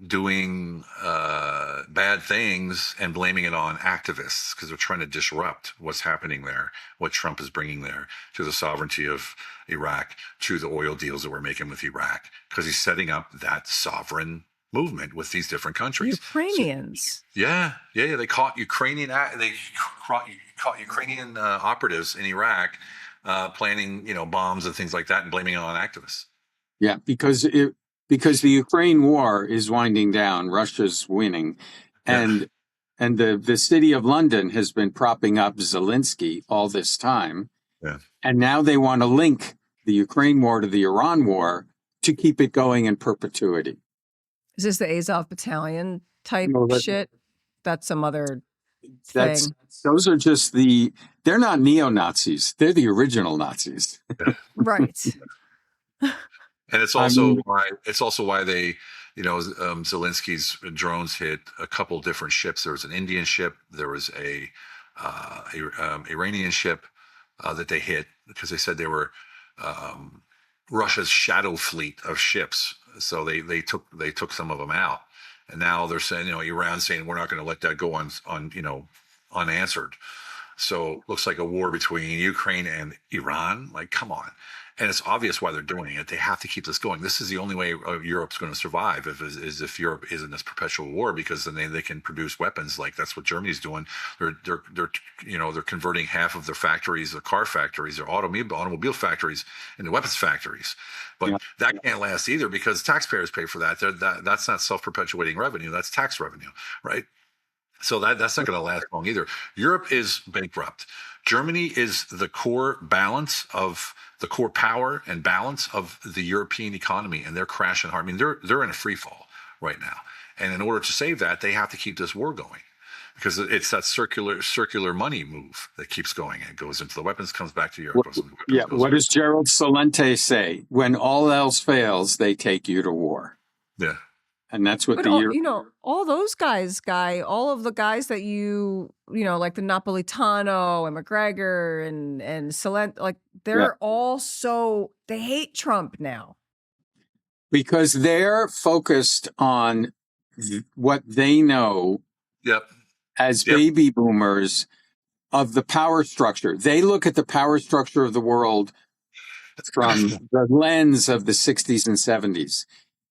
doing bad things and blaming it on activists because they're trying to disrupt what's happening there, what Trump is bringing there to the sovereignty of Iraq, to the oil deals that we're making with Iraq, because he's setting up that sovereign movement with these different countries. Ukrainians. Yeah. They caught Ukrainian operatives in Iraq planning, bombs and things like that, and blaming it on activists. Yeah, because the Ukraine war is winding down, Russia's winning, and the city of London has been propping up Zelensky all this time. Yeah. And now they want to link the Ukraine war to the Iran war to keep it going in perpetuity. Is this the Azov battalion type shit? That's some other thing. Those are just they're not neo-Nazis. They're the original Nazis. Right. And it's also why they, Zelensky's drones hit a couple different ships. There was an Indian ship. There was a Iranian ship that they hit because they said they were Russia's shadow fleet of ships. So they took some of them out, and now they're saying, Iran's saying we're not going to let that go unanswered. So looks like a war between Ukraine and Iran. Like, come on. And it's obvious why they're doing it. They have to keep this going. This is the only way Europe's going to survive if Europe is in this perpetual war, because then they can produce weapons. Like that's what Germany's doing. They're converting half of their factories, their car factories, their automobile factories into weapons factories. But that can't last either, because taxpayers pay for that. That's not self-perpetuating revenue. That's tax revenue, right? So that's not going to last long either. Europe is bankrupt. Germany is the core power and balance of the European economy, and they're crashing hard. I mean, they're in a free fall right now. And in order to save that, they have to keep this war going, because it's that circular money move that keeps going. It goes into the weapons, comes back to Europe. What does Gerald Celente say? When all else fails, they take you to war. Yeah. And that's what But the all, year. all those guys, all of the guys that like the Napolitano and McGregor and Salent, like Yeah. they're all they hate Trump now. Because they're focused on what they know Yep. as Yep. baby boomers of the power structure. They look at the power structure of the world from the lens of the 60s and 70s.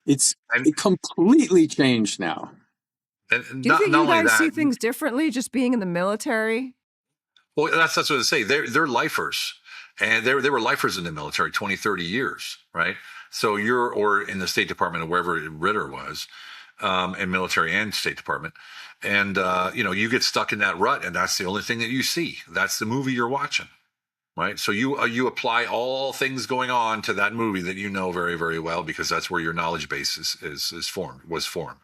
It's And, completely changed now. and Do you not think not you only guys see that, things differently just being in the military? well, that's what I say. They're lifers, and they were lifers in the military 20, 30 years, right? So or in the State Department or wherever Ritter was, in military and State Department, and you get stuck in that rut, and that's the only thing that you see. That's the movie you're watching, right? So you apply all things going on to that movie that you know very, very well, because that's where your knowledge base was formed.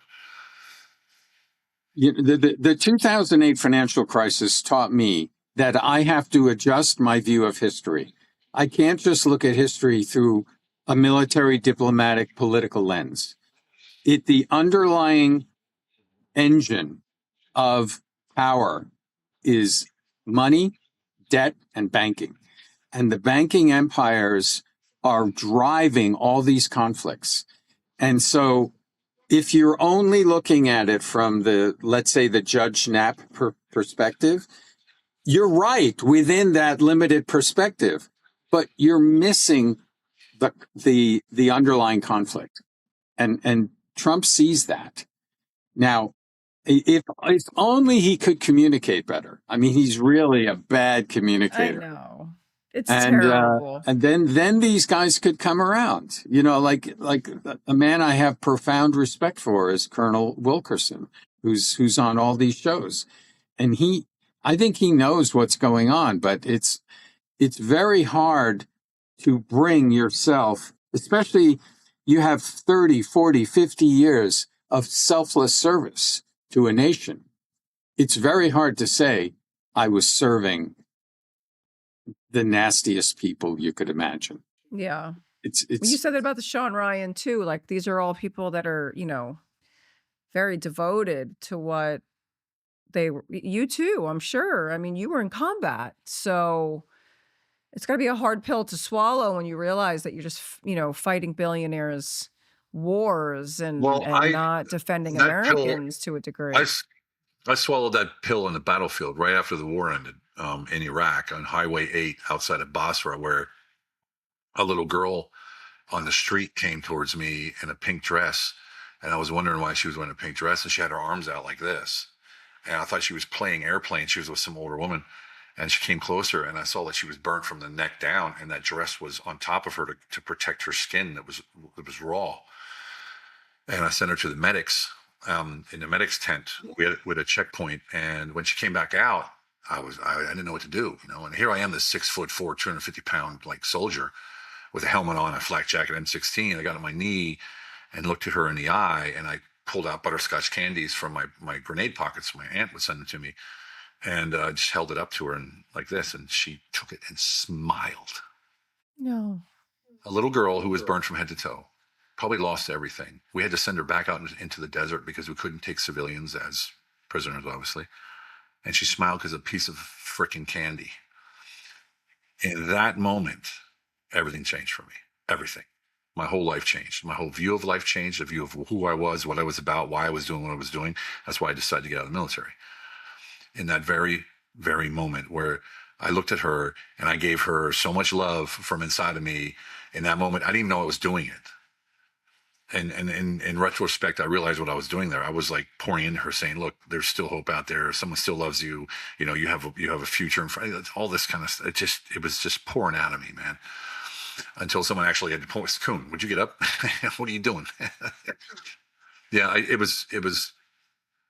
The 2008 financial crisis taught me that I have to adjust my view of history. I can't just look at history through a military, diplomatic, political lens. The underlying engine of power is money, debt, and banking. And the banking empires are driving all these conflicts. And so if you're only looking at it from let's say, the Judge Knapp perspective, you're right within that limited perspective, but you're missing the underlying conflict. And Trump sees that. Now, if only he could communicate better. I mean, he's really a bad I communicator. know. It's And terrible. and then these guys could come around. Like a man I have profound respect for is Colonel Wilkerson, who's on all these shows, and I think he knows what's going on, but it's very hard to bring yourself, especially you have 30, 40, 50 years of selfless service to a nation. It's very hard to say I was serving the nastiest people you could imagine. Yeah. It's You said that about the Sean Ryan too. Like these are all people that are, very devoted to what you too, I'm sure. I mean, you were in combat. So it's got to be a hard pill to swallow when you realize that you're just, fighting billionaires' wars and Well, not defending that pill, Americans to a degree. I swallowed that pill on the battlefield right after the war ended, in Iraq on Highway 8 outside of Basra, where a little girl on the street came towards me in a pink dress, and I was wondering why she was wearing a pink dress, and she had her arms out like this, and I thought she was playing airplane. She was with some older woman, and she came closer, and I saw that she was burnt from the neck down, and that dress was on top of her to protect her skin that was raw. And I sent her to the medics, in the medics tent. We had a checkpoint, and when she came back out, I didn't know what to do, And here I am, this 6'4", 250-pound like soldier with a helmet on, a flak jacket, M16. I got on my knee and looked at her in the eye, and I pulled out butterscotch candies from my grenade pockets. My aunt would send them to me, and just held it up to her and like this, and she took it and smiled. No. A little girl who was burned from head to toe, probably lost everything. We had to send her back out into the desert because we couldn't take civilians as prisoners, obviously. And she smiled because of a piece of freaking candy. In that moment, everything changed for me. Everything. My whole life changed. My whole view of life changed, the view of who I was, what I was about, why I was doing what I was doing. That's why I decided to get out of the military. In that very, very moment where I looked at her and I gave her so much love from inside of me, in that moment, I didn't even know I was doing it. And in retrospect, I realized what I was doing there. I was like pouring into her, saying, "Look, there's still hope out there. Someone still loves you. You have a future in front of you." All this kind of stuff. It was just pouring out of me, man. Until someone actually had to point, "Kuhn, would you get up? What are you doing?" Yeah, it was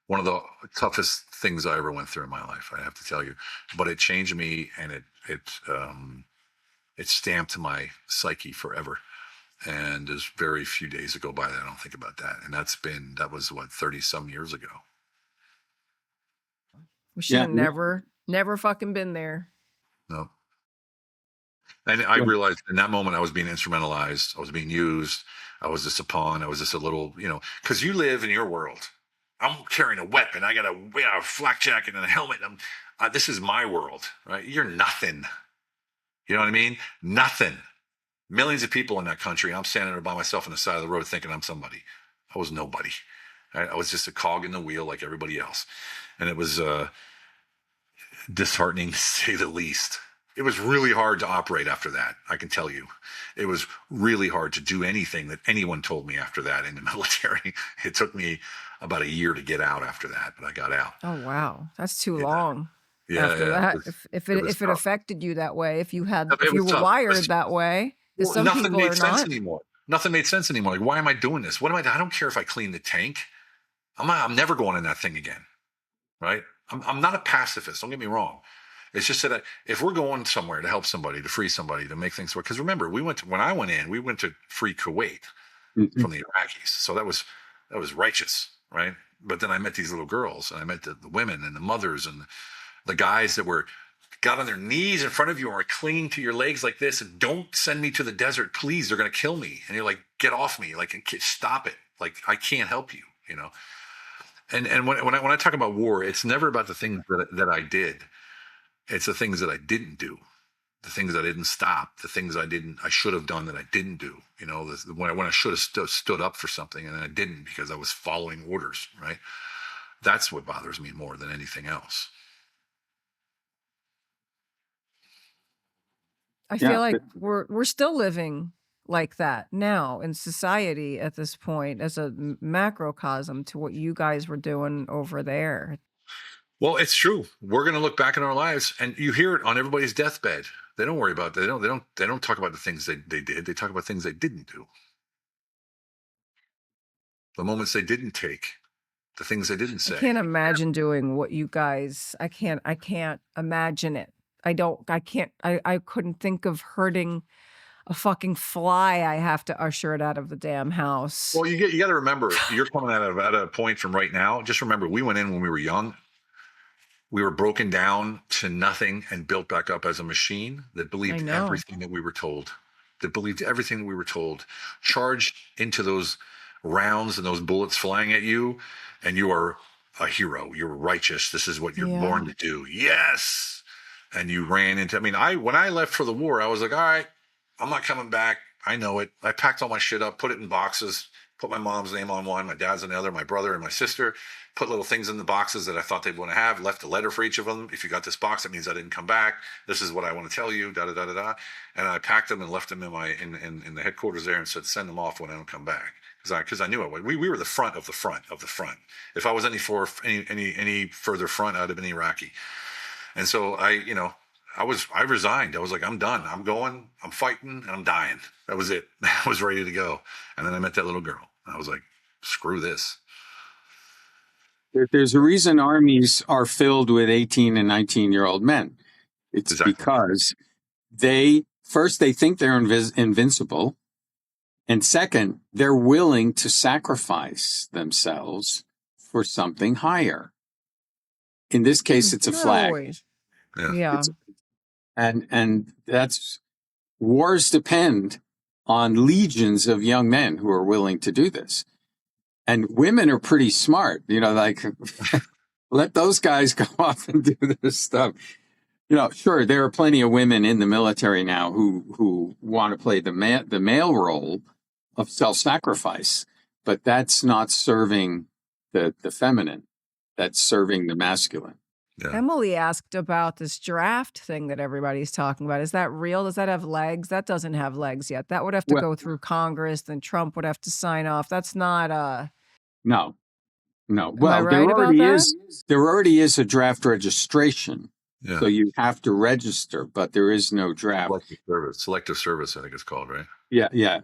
one of the toughest things I ever went through in my life, I have to tell you. But it changed me, and it stamped my psyche forever. And there's very few days that go by that I don't think about that. And that was what, 30 some years ago. We should have never fucking been there. No. And I realized in that moment I was being instrumentalized. I was being used. I was just a pawn. I was just a little, because you live in your world. I'm carrying a weapon. I got a flak jacket and a helmet. This is my world, right? You're nothing. You know what I mean? Nothing. Millions of people in that country. I'm standing there by myself on the side of the road thinking I'm somebody. I was nobody. I was just a cog in the wheel like everybody else. And it was disheartening to say the least. It was really hard to operate after that. I can tell you, it was really hard to do anything that anyone told me after that in the military. It took me about a year to get out after that, but I got out. Oh, wow. That's too Yeah. long. Yeah, After yeah, that, it was, if it it was if it tough. affected you that way, if you It were was tough. wired that way, because Well, some nothing people made are sense not. anymore. Nothing made sense anymore. Like, why am I doing this? What am I? I don't care if I clean the tank. I'm never going in that thing again. Right? I'm not a pacifist. Don't get me wrong. It's just that if we're going somewhere to help somebody, to free somebody, to make things work, because remember, when I went in, we went to free Kuwait Mhm. from the Iraqis, so that was righteous, right? But then I met these little girls, and I met the women and the mothers and the guys that got on their knees in front of you and were clinging to your legs like this, and don't send me to the desert, please. They're going to kill me, and you're like, get off me, like, stop it, like, I can't help you. And when I talk about war, it's never about the things that I did. It's the things that I didn't do, the things I didn't stop, the things I should have done that I didn't do. When I should have stood up for something and I didn't because I was following orders, right? That's what bothers me more than anything else. I Yeah. feel like we're still living like that now in society at this point as a macrocosm to what you guys were doing over there. Well, it's true. We're going to look back in our lives, and you hear it on everybody's deathbed. They don't worry about. They don't talk about the things they did. They talk about things they didn't do. The moments they didn't take. The things they didn't say. I can't imagine doing what you guys. I can't imagine it. I couldn't think of hurting a fucking fly. I have to usher it out of the damn house. Well, you got to remember, you're coming at a point from right now. Just remember, we went in when we were young. We were broken down to nothing and built back up as a machine that believed everything that we were told. That believed everything we were told. Charged into those rounds and those bullets flying at you, and you are a hero. You're righteous. This is what you're born to do. Yes. And you ran into. When I left for the war, I was like, all right, I'm not coming back. I know it. I packed all my shit up, put it in boxes, put my mom's name on one, my dad's on the other, my brother and my sister, put little things in the boxes that I thought they'd want to have, left a letter for each of them. If you got this box, that means I didn't come back. This is what I want to tell you, da da da da da. And I packed them and left them in the headquarters there and said, send them off when I don't come back. Because I knew it. We were the front of the front of the front. If I was any further front, I'd have been Iraqi. And so I resigned. I was like, I'm done. I'm going, I'm fighting, and I'm dying. That was it. I was ready to go. And then I met that little girl. I was like, screw this. There's a reason armies are filled with 18 and 19-year-old men. It's because they think they're invincible. And second, they're willing to sacrifice themselves for something higher. In this case, it's a flag. Always. Yeah. And that's wars depend on legions of young men who are willing to do this. And women are pretty smart, like let those guys go off and do this stuff. Sure, there are plenty of women in the military now who want to play the male role of self-sacrifice, but that's not serving the feminine. That's serving the masculine. Yeah. Emily asked about this draft thing that everybody's talking about. Is that real? Does that have legs? That doesn't have legs yet. That would have to go through Congress. Then Trump would have to sign off. That's not No. Well, there already is a draft registration. Yeah. So you have to register, but there is no draft. Selective service, I think it's called, right? Yeah.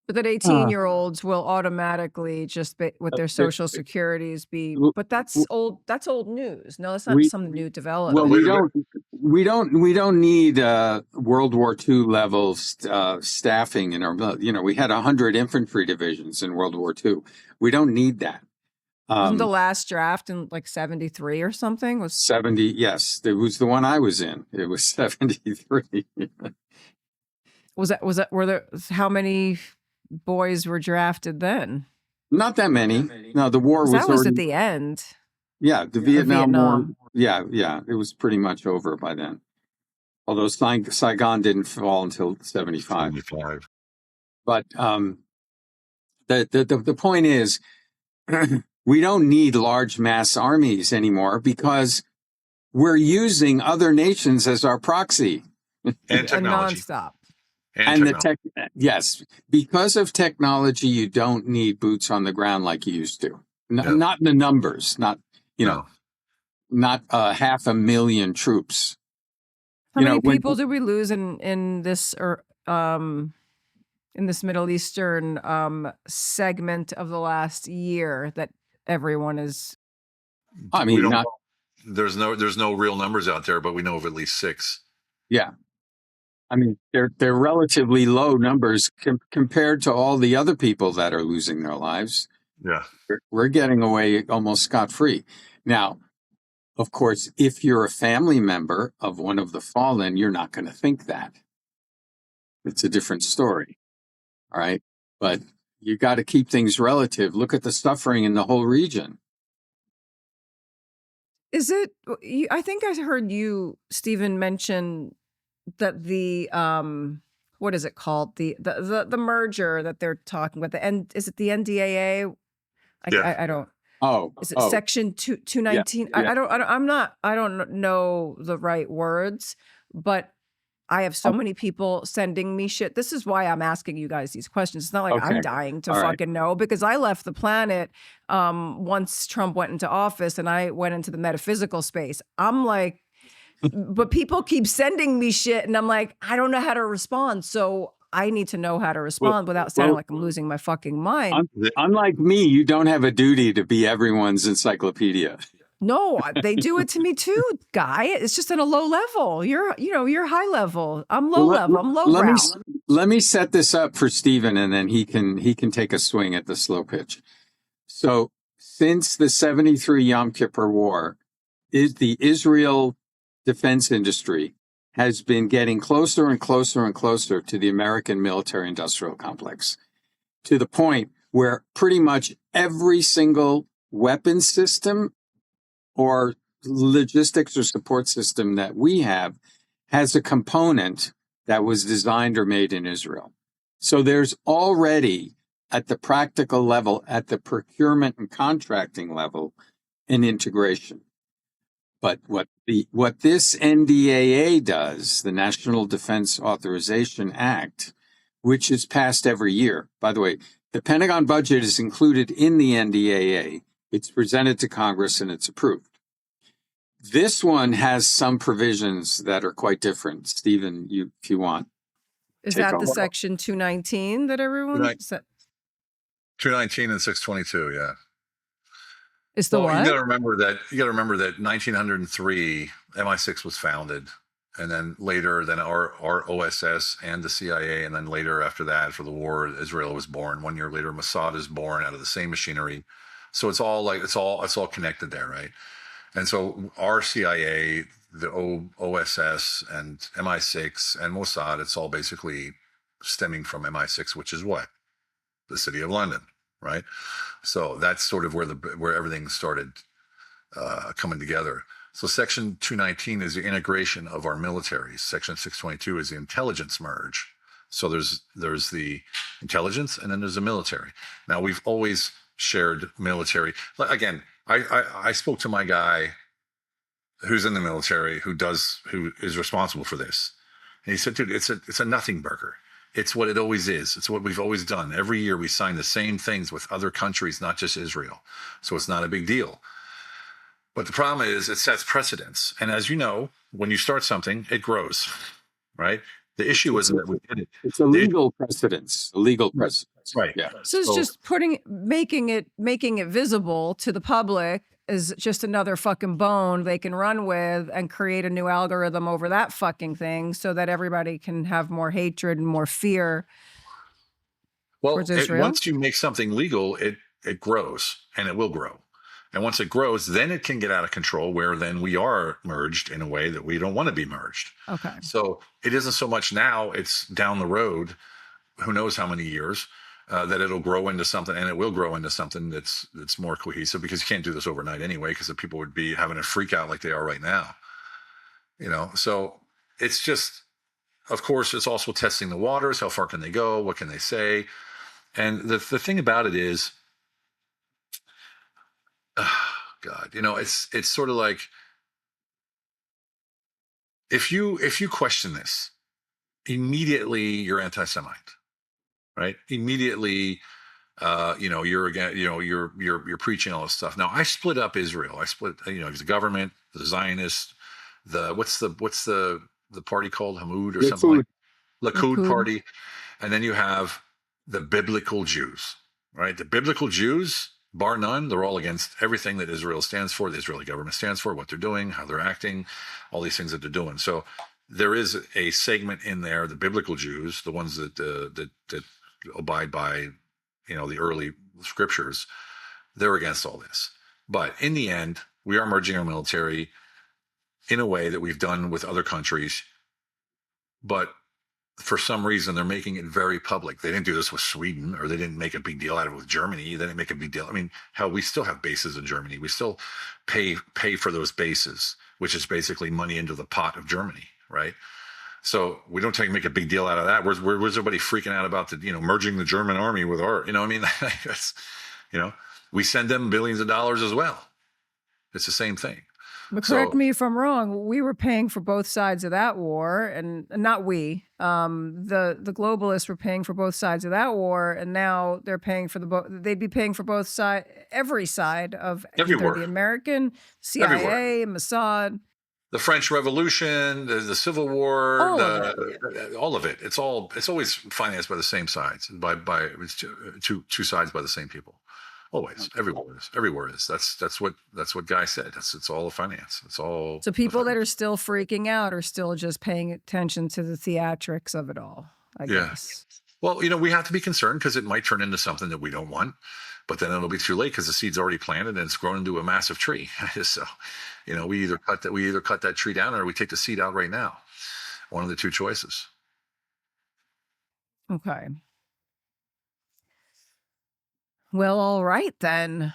But that 18-year-olds will automatically just with their social securities be. But that's old. That's old news. No, that's not some new development. Well, we don't need World War II level staffing in our. We had 100 infantry divisions in World War II. We don't need that. Wasn't the last draft in like 73 or something? Was 70, yes. It was the one I was in. It was 73. were there, how many boys were drafted then? Not that many. No, the war 'Cause was that was already, at the end. yeah, the Vietnam War. Vietnam. Yeah, it was pretty much over by then. Although Saigon didn't fall until 75. 75. But the point is, we don't need large mass armies anymore because we're using other nations as our proxy. And And technology. nonstop. And The technology. yes, because of technology, you don't need boots on the ground like you used to. Yeah. Not in the numbers, not No. not 500,000 troops. How You many know, when- people did we lose in this in this Middle Eastern segment of the last year that everyone is? I We mean, don't not know. There's no real numbers out there, but we know of at least 6. yeah. I mean, they're relatively low numbers compared to all the other people that are losing their lives. Yeah. We're getting away almost scot-free. Now, of course, if you're a family member of one of the fallen, you're not going to think that. It's a different story. All right. But you got to keep things relative. Look at the suffering in the whole region. Is it? I think I heard you, Stephen, mention that the what is it called? The merger that they're talking about. Is it the NDAA? Yeah. I don't. Is it Oh, Section 219? Yeah. I don't know the right words, but I have so many people sending me shit. This is why I'm asking you guys these questions. It's not like I'm Okay. dying to All right. fucking know, because I left the planet once Trump went into office and I went into the metaphysical space. I'm like, but people keep sending me shit and I'm like, I don't know how to respond. So I need to know how to respond without sounding like I'm losing my fucking mind. Unlike me, you don't have a duty to be everyone's encyclopedia. No, they do it to me too, Guy. It's just at a low level. You're high level. I'm low level. I'm low brow. Let me set this up for Stephen, and then he can take a swing at the slow pitch. So, since the 73 Yom Kippur War, the Israel defense industry has been getting closer and closer and closer to the American military-industrial complex, to the point where pretty much every single weapon system or logistics or support system that we have has a component that was designed or made in Israel. So there's already, at the practical level, at the procurement and contracting level, an integration. But what this NDAA does, the National Defense Authorization Act, which is passed every year. By the way, the Pentagon budget is included in the NDAA. It's presented to Congress and it's approved. This one has some provisions that are quite different. Stephen, if you want. Is take that the over. Section 219 that everyone? Right. Is that- 219 and 622. Yeah. Is the Well, what? you got to remember that 1903 MI6 was founded, and then later, our OSS and the CIA, and then later after that, for the war, Israel was born. 1 year later, Mossad is born out of the same machinery. So it's all connected there, right? And so our CIA, the OSS, and MI6 and Mossad, it's all basically stemming from MI6, which is what? The City of London, right? So that's sort of where everything started coming together. So Section 219 is the integration of our militaries. Section 622 is the intelligence merge. So there's the intelligence and then there's the military. Now we've always shared military. Again, I spoke to my guy who's in the military who is responsible for this. And he said, dude, it's a nothing burger. It's what it always is. It's what we've always done. Every year we sign the same things with other countries, not just Israel. So it's not a big deal. But the problem is it sets precedents. And as you know, when you start something, it grows, right? The issue isn't that we did it. It's a legal precedence. A legal precedence. Right. Yeah. So it's just making it visible to the public is just another fucking bone they can run with and create a new algorithm over that fucking thing so that everybody can have more hatred and more fear. Well, towards Israel? once you make something legal, it grows and it will grow. And once it grows, then it can get out of control, where then we are merged in a way that we don't want to be merged. Okay. So it isn't so much now, it's down the road, who knows how many years, that it'll grow into something, and it will grow into something that's more cohesive, because you can't do this overnight anyway, because the people would be having a freak out like they are right now. So it's just, of course, it's also testing the waters. How far can they go? What can they say? And the thing about it is, God, it's sort of like, if you question this, immediately you're anti-Semite, right? Immediately, you're again, you're preaching all this stuff. Now, I split up Israel. I split, the government, the Zionists, what's the party called, Hamoud or something like Likud Likud. party, and then you have the biblical Jews, right? The biblical Jews, bar none, they're all against everything that Israel stands for, the Israeli government stands for, what they're doing, how they're acting, all these things that they're doing. So there is a segment in there, the biblical Jews, the ones that abide by, the early scriptures, they're against all this. But in the end, we are merging our military in a way that we've done with other countries. But for some reason, they're making it very public. They didn't do this with Sweden, or they didn't make a big deal out of it with Germany. They didn't make a big deal. I mean, hell, we still have bases in Germany. We still pay for those bases, which is basically money into the pot of Germany, right? So we don't make a big deal out of that. Where's everybody freaking out about merging the German army with our, that's, we send them billions of dollars as well. It's the same thing. But correct me if I'm wrong. We were paying for both sides of that war, and not we. The globalists were paying for both sides of that war, and now they're paying for they'd be paying for both side, every side of everywhere. The American, CIA, everywhere. Mossad, the French Revolution, the Civil War, all of it. It's always financed by the same sides, by two sides by the same people. Always, everywhere is. That's what Guy said. It's all a finance. It's all. So people that are still freaking out are still just paying attention to the theatrics of it all, I guess. Well, we have to be concerned, because it might turn into something that we don't want, but then it'll be too late, because the seed's already planted and it's grown into a massive tree. So, we either cut that tree down, or we take the seed out right now. One of the two choices. Okay. Well, all right then.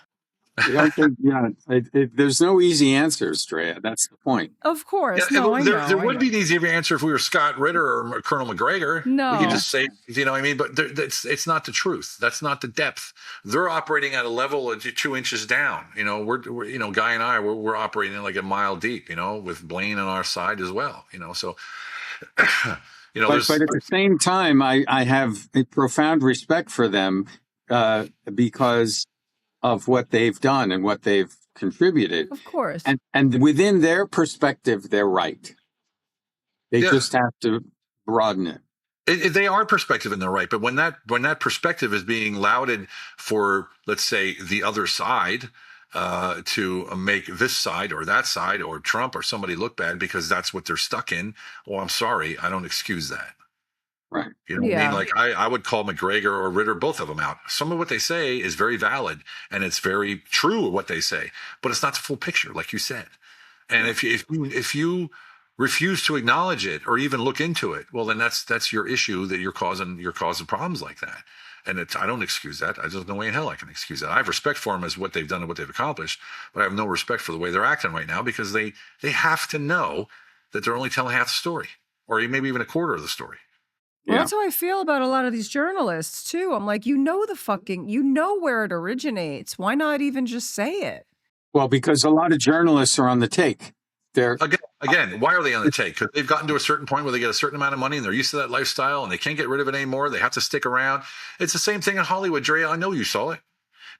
There's no easy answers, Drea. That's the point. Of course. Yeah, there would be an easier answer if we were Scott Ritter or Colonel McGregor. No. We could just say, but it's not the truth. That's not the depth. They're operating at a level of 2 inches down. We're Guy and I, we're operating like a mile deep, with Blaine on our side as well, so. But at the same time, I have a profound respect for them, because of what they've done and what they've contributed. Of course. And within their perspective, they're right. They just have to broaden it. They are perspective and they're right. But when that perspective is being lauded for, let's say, the other side, to make this side or that side or Trump or somebody look bad because that's what they're stuck in, well, I'm sorry, I don't excuse that. Right. What I mean? Like I would call McGregor or Ritter, both of them out. Some of what they say is very valid and it's very true what they say, but it's not the full picture, like you said. And if you refuse to acknowledge it or even look into it, well, then that's your issue, that you're causing problems like that. And I don't excuse that. There's no way in hell I can excuse that. I have respect for them as what they've done and what they've accomplished, but I have no respect for the way they're acting right now, because they have to know that they're only telling half the story, or maybe even a quarter of the story. Well, that's how I feel about a lot of these journalists too. I'm like, you know where it originates. Why not even just say it? Well, because a lot of journalists are on the take. They're Again, why are they on the take? Because they've gotten to a certain point where they get a certain amount of money and they're used to that lifestyle and they can't get rid of it anymore. They have to stick around. It's the same thing in Hollywood, Drea. I know you saw it.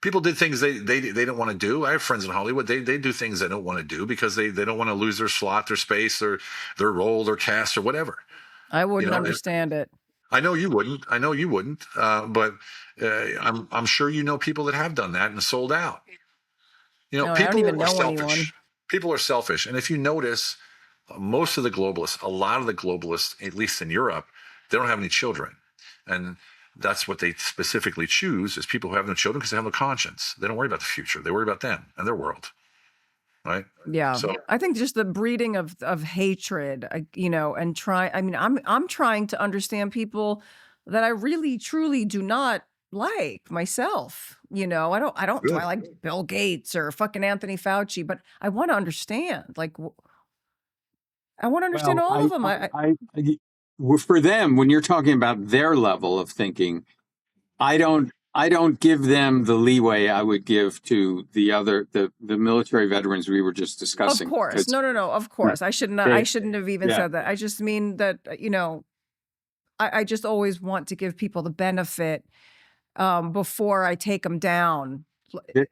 People did things they don't want to do. I have friends in Hollywood. They do things they don't want to do because they don't want to lose their slot, their space, their role, their cast, or whatever. I wouldn't understand it. I know you wouldn't. But I'm sure you know people that have done that and sold out. No, people I don't even know selfish. anyone. People are selfish, and if you notice, most of the globalists, a lot of the globalists, at least in Europe, they don't have any children, and that's what they specifically choose is people who have no children because they have no conscience. They don't worry about the future. They worry about them and their world. Right. Yeah. So I think just the breeding of hatred, and I'm trying to understand people that I really truly do not like myself. I don't do I good. like Bill Gates or fucking Anthony Fauci, but I want to understand. Like I want to understand Well, all of them. for them, when you're talking about their level of thinking, I don't give them the leeway I would give to the military veterans we were just Of discussing. course. Because No, of course. I shouldn't have even yeah. said that. I just mean that, I just always want to give people the benefit before I take them down.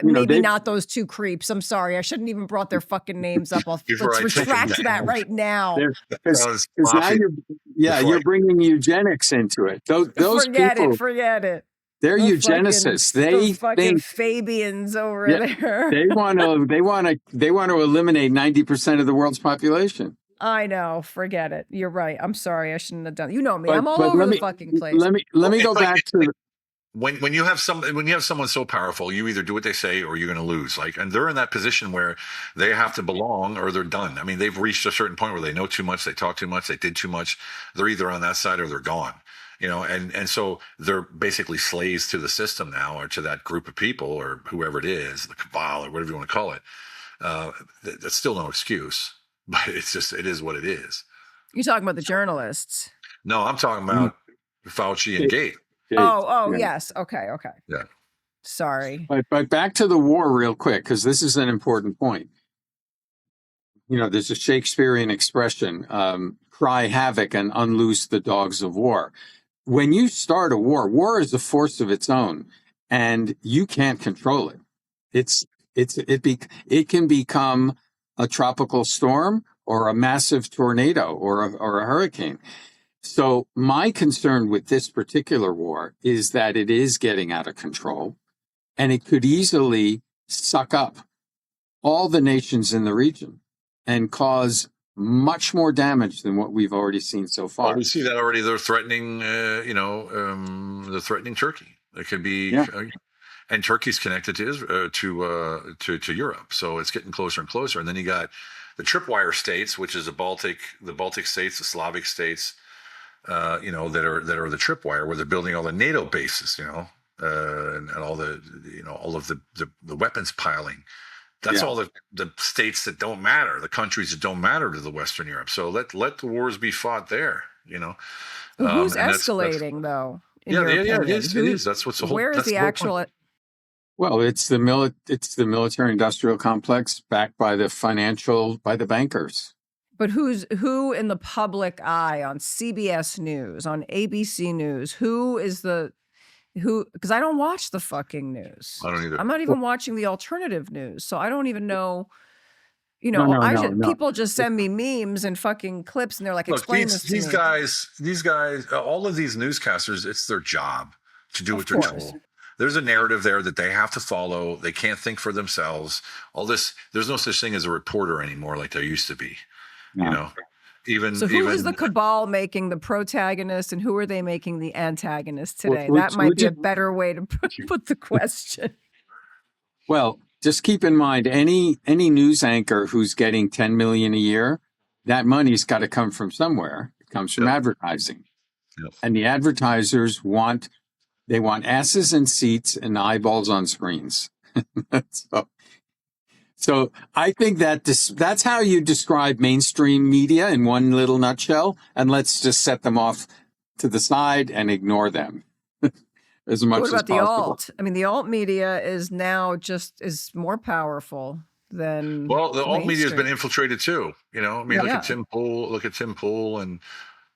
Maybe not those two creeps. I'm sorry. I shouldn't even brought their fucking names up. Let's retract that right now. Because now you're bringing eugenics into it. Those people, Forget it. they're The eugenicists. fucking- They the fucking think Fabians over Yeah, there. they want to eliminate 90% of the world's population. I know. Forget it. You're right. I'm sorry. I shouldn't have done. You know me. But- I'm all but over let the me- fucking place. Let me go back to when you have someone so powerful, you either do what they say or you're going to lose. And they're in that position where they have to belong or they're done. I mean, they've reached a certain point where they know too much, they talk too much, they did too much. They're either on that side or they're gone. And so they're basically slaves to the system now, or to that group of people, or whoever it is, the cabal or whatever you want to call it. That's still no excuse, but it is what it is. You're talking about the journalists. No, I'm talking about Fauci and Gates. Oh, Yeah. yes. Okay. Yeah. Sorry. But back to the war real quick, because this is an important point. There's a Shakespearean expression, cry havoc and unloose the dogs of war. When you start a war is a force of its own, and you can't control it. It can become a tropical storm or a massive tornado or a hurricane. So my concern with this particular war is that it is getting out of control, and it could easily suck up all the nations in the region and cause much more damage than what we've already seen so far. Well, we see that already. They're threatening, they're threatening Turkey. It could be, and Turkey's connected to Europe, so it's getting closer and closer. And then you got the tripwire states, which is the Baltic states, the Slavic states, that are the tripwire, where they're building all the NATO bases, and all the, all of the weapons piling. That's all the states that don't matter, the countries that don't matter to the Western Europe. So let the wars be fought there, Who's escalating though? Yeah, it is. That's what's the whole. Where is the actual? Well, it's the military industrial complex backed by the bankers. But who in the public eye on CBS News, on ABC News? Because I don't watch the fucking news. I don't either. I'm not even watching the alternative news, so I don't even know. No. People just send me memes and fucking clips, and they're like, "Explain this to me." These guys, all of these newscasters, it's their job to do what they're told. There's a narrative there that they have to follow. They can't think for themselves. All this, there's no such thing as a reporter anymore like there used to be. No. Who is the cabal making the protagonist, and who are they making the antagonist today? Well, that might be a better way to put the question. Well, just keep in mind, any news anchor who's getting $10 million a year, that money's got to come from somewhere. It comes from advertising, and the advertisers want asses in seats and eyeballs on screens. So I think that's how you describe mainstream media in one little nutshell, and let's just set them off to the side and ignore them as much as possible. What about the alt? I mean, the alt media is now is more powerful than the alt media has been mainstream. infiltrated too. Look at Tim Pool, and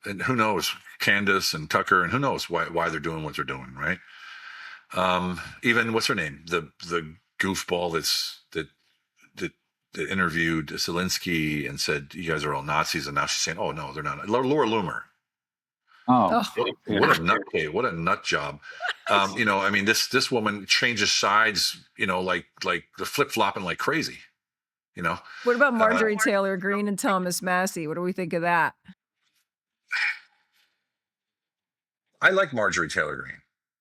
who knows, Candace and Tucker, and who knows why they're doing what they're doing, right? Even what's her name, the goofball that interviewed Zelensky and said, "You guys are all Nazis," and now she's saying, "Oh no, they're not." Laura Loomer. Oh, What a nut job. This woman changes sides, like the flip flopping like crazy. What about Marjorie Taylor Greene and Thomas Massey? What do we think of that? I like Marjorie Taylor Greene.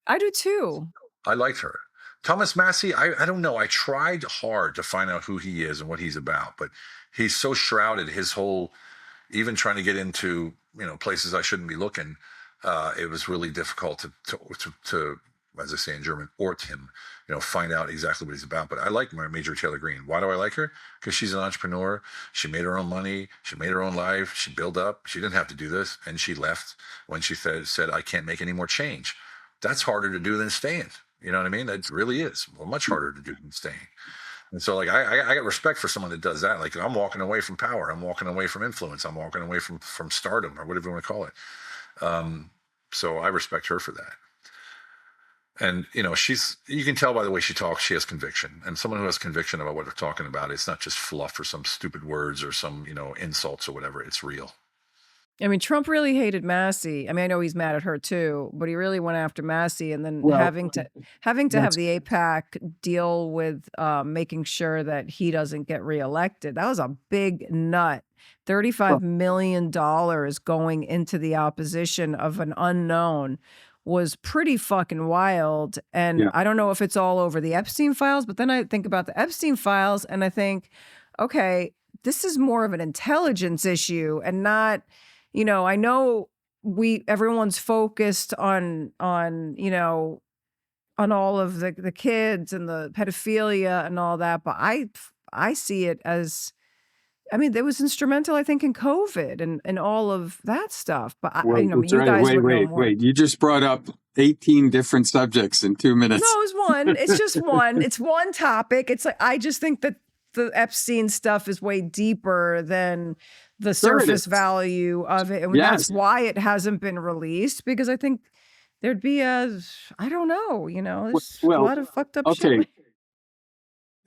I do too. I liked her. Thomas Massey, I don't know. I tried hard to find out who he is and what he's about, but he's so shrouded. His whole, even trying to get into places I shouldn't be looking, it was really difficult to, as I say in German, ort him, find out exactly what he's about. But I like Major Taylor Greene. Why do I like her? Because she's an entrepreneur. She made her own money. She made her own life. She built up. She didn't have to do this, and she left when she said, "I can't make any more change." That's harder to do than staying. You know what I mean? It really is much harder to do than staying. And so, like, I got respect for someone that does that. Like, I'm walking away from power. I'm walking away from influence. I'm walking away from stardom, or whatever you want to call it. So I respect her for that. And, you can tell by the way she talks, she has conviction. And someone who has conviction about what they're talking about, it's not just fluff or some stupid words or some, insults or whatever. It's real. I mean, Trump really hated Massey. I mean, I know he's mad at her too, but he really went after Massey, and then Well, having to have that's the APAC deal with making sure that he doesn't get reelected. That was a big nut. $35 million going into the opposition of an unknown was pretty fucking wild. And yeah. I don't know if it's all over the Epstein files, but then I think about the Epstein files and I think, okay, this is more of an intelligence issue and not, I know everyone's focused on all of the kids and the pedophilia and all that, but I see it as, I mean, it was instrumental, I think, in COVID and all of that stuff. But Well, you that's right. guys would know more. Wait. You just brought up 18 different subjects in 2 minutes. No, it's one. It's just one. It's one topic. It's like I just think that the Epstein stuff is way deeper than the Sure it surface is. value of it, and Yes. that's why it hasn't been released. Because I think there'd be I don't know. There's a Well, lot of fucked up okay.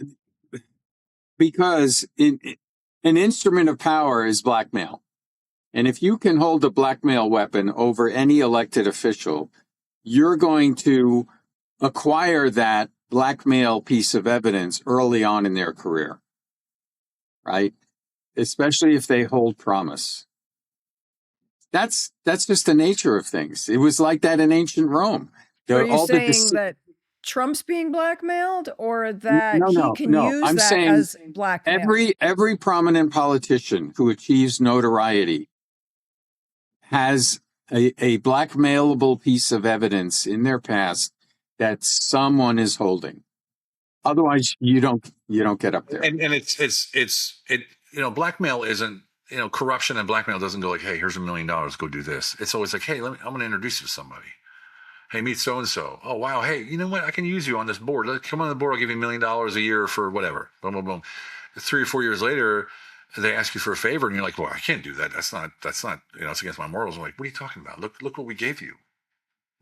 shit. Because an instrument of power is blackmail. And if you can hold a blackmail weapon over any elected official, you're going to acquire that blackmail piece of evidence early on in their career, right? Especially if they hold promise. That's just the nature of things. It was like that in ancient Rome. Are you saying that Trump's being blackmailed, or that he can use I'm that saying as blackmail? every prominent politician who achieves notoriety has a blackmailable piece of evidence in their past that someone is holding. Otherwise, you don't get up there. And blackmail isn't, corruption and blackmail doesn't go like, hey, here's $1 million, go do this. It's always like, hey, I'm going to introduce you to somebody. Hey, meet so-and-so. Oh, wow. Hey, you know what? I can use you on this board. Come on the board. I'll give you $1 million a year for whatever. Boom, boom, boom. 3 or 4 years later, they ask you for a favor and you're like, well, I can't do that. That's not, it's against my morals. I'm like, what are you talking about? Look what we gave you.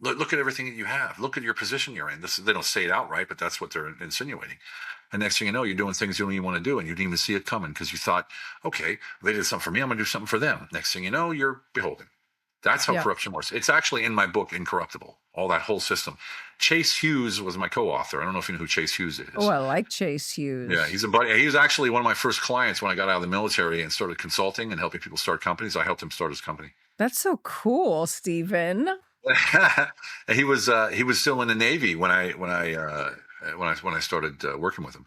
Look at everything that you have. Look at your position you're in. They don't say it outright, but that's what they're insinuating. And next thing you know, you're doing things you don't even want to do, and you didn't even see it coming because you thought, okay, they did something for me, I'm going to do something for them. Next thing you know, you're beholden. That's how corruption works. It's actually in my book, Incorruptible, all that whole system. Chase Hughes was my co-author. I don't know if you know who Chase Hughes is. Oh, I like Chase Hughes. Yeah, he's a buddy. He was actually one of my first clients when I got out of the military and started consulting and helping people start companies. I helped him start his company. That's so cool, Stephen. He was still in the Navy when I started working with him,